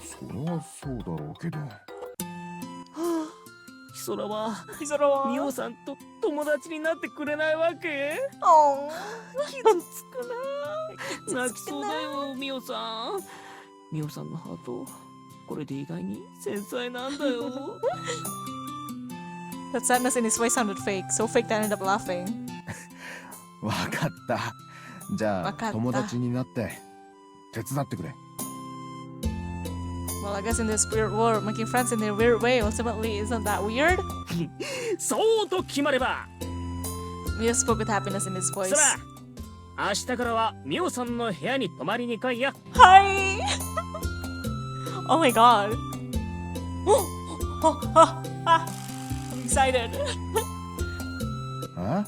それはそうだろうけど。ヒソラはHe's a ミオさんと友達になってくれないわけ？ Oh. 傷つくな。泣きそうだよ、ミオさん。ミオさんのハート、これで意外に繊細なんだよ。That sadness in his voice sounded fake, so fake that I ended up laughing. わかった。じゃあわかった。友達になって手伝ってくれ。Well, I guess in this weird world, making friends in a weird way ultimately isn't that weird? そうと決まれば Mio spoke with happiness in his そ voice. ら明日からはミオさんの部屋に泊まりに来いや Hi! Oh my god. I'm excited. あ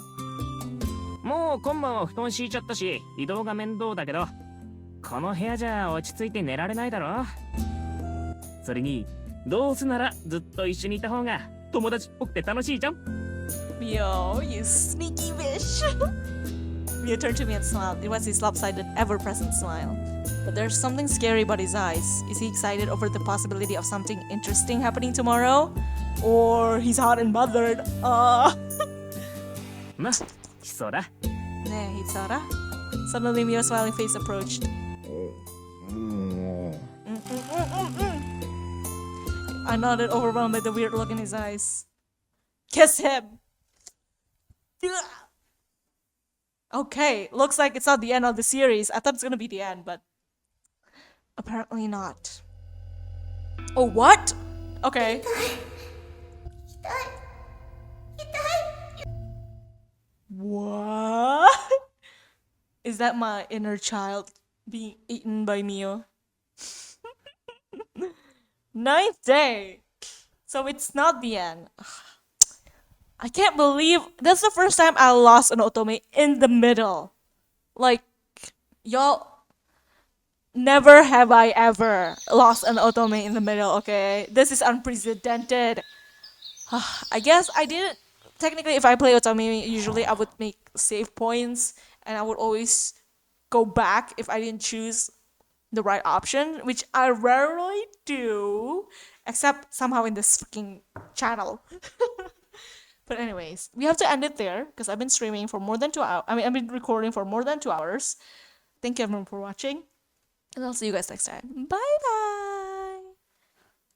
もう今晩は布団敷いちゃったし移動が面倒だけどこの部屋じゃ落ち着いて寝られないだろそれにどうせならずっと一緒にいた方が友達っぽくて楽しいじゃん Mio, you sneaky bitch. Mio turned to me and smiled. It was his lopsided, ever-present smile. But there's something scary about his eyes. Is he excited over the possibility of something interesting happening tomorrow? Or he's hot and bothered? まそうだ Ne, Hitsara? Suddenly Mio's smiling face approached. もう I nodded, overwhelmed by the weird look in his eyes. Kiss him! Okay, looks like it's not the end of the series. I thought it's gonna be the end, but apparently not. Oh, what? Okay. What? Is that my inner child being eaten by Mio? Ninth day! So it's not the end. I can't believe that's the first time I lost an otome in the middle. Like, y'all, never have I ever lost an otome in the middle, okay? This is unprecedented. I guess I didn't. Technically, if I play otome, usually I would make save points and I would always go back if I didn't choose the right option, which I rarely do, except somehow in this freaking channel. But anyways, we have to end it there because I've been streaming for more than 2 hours. I've been recording for more than 2 hours. Thank you everyone for watching, and I'll see you guys next time. Bye bye.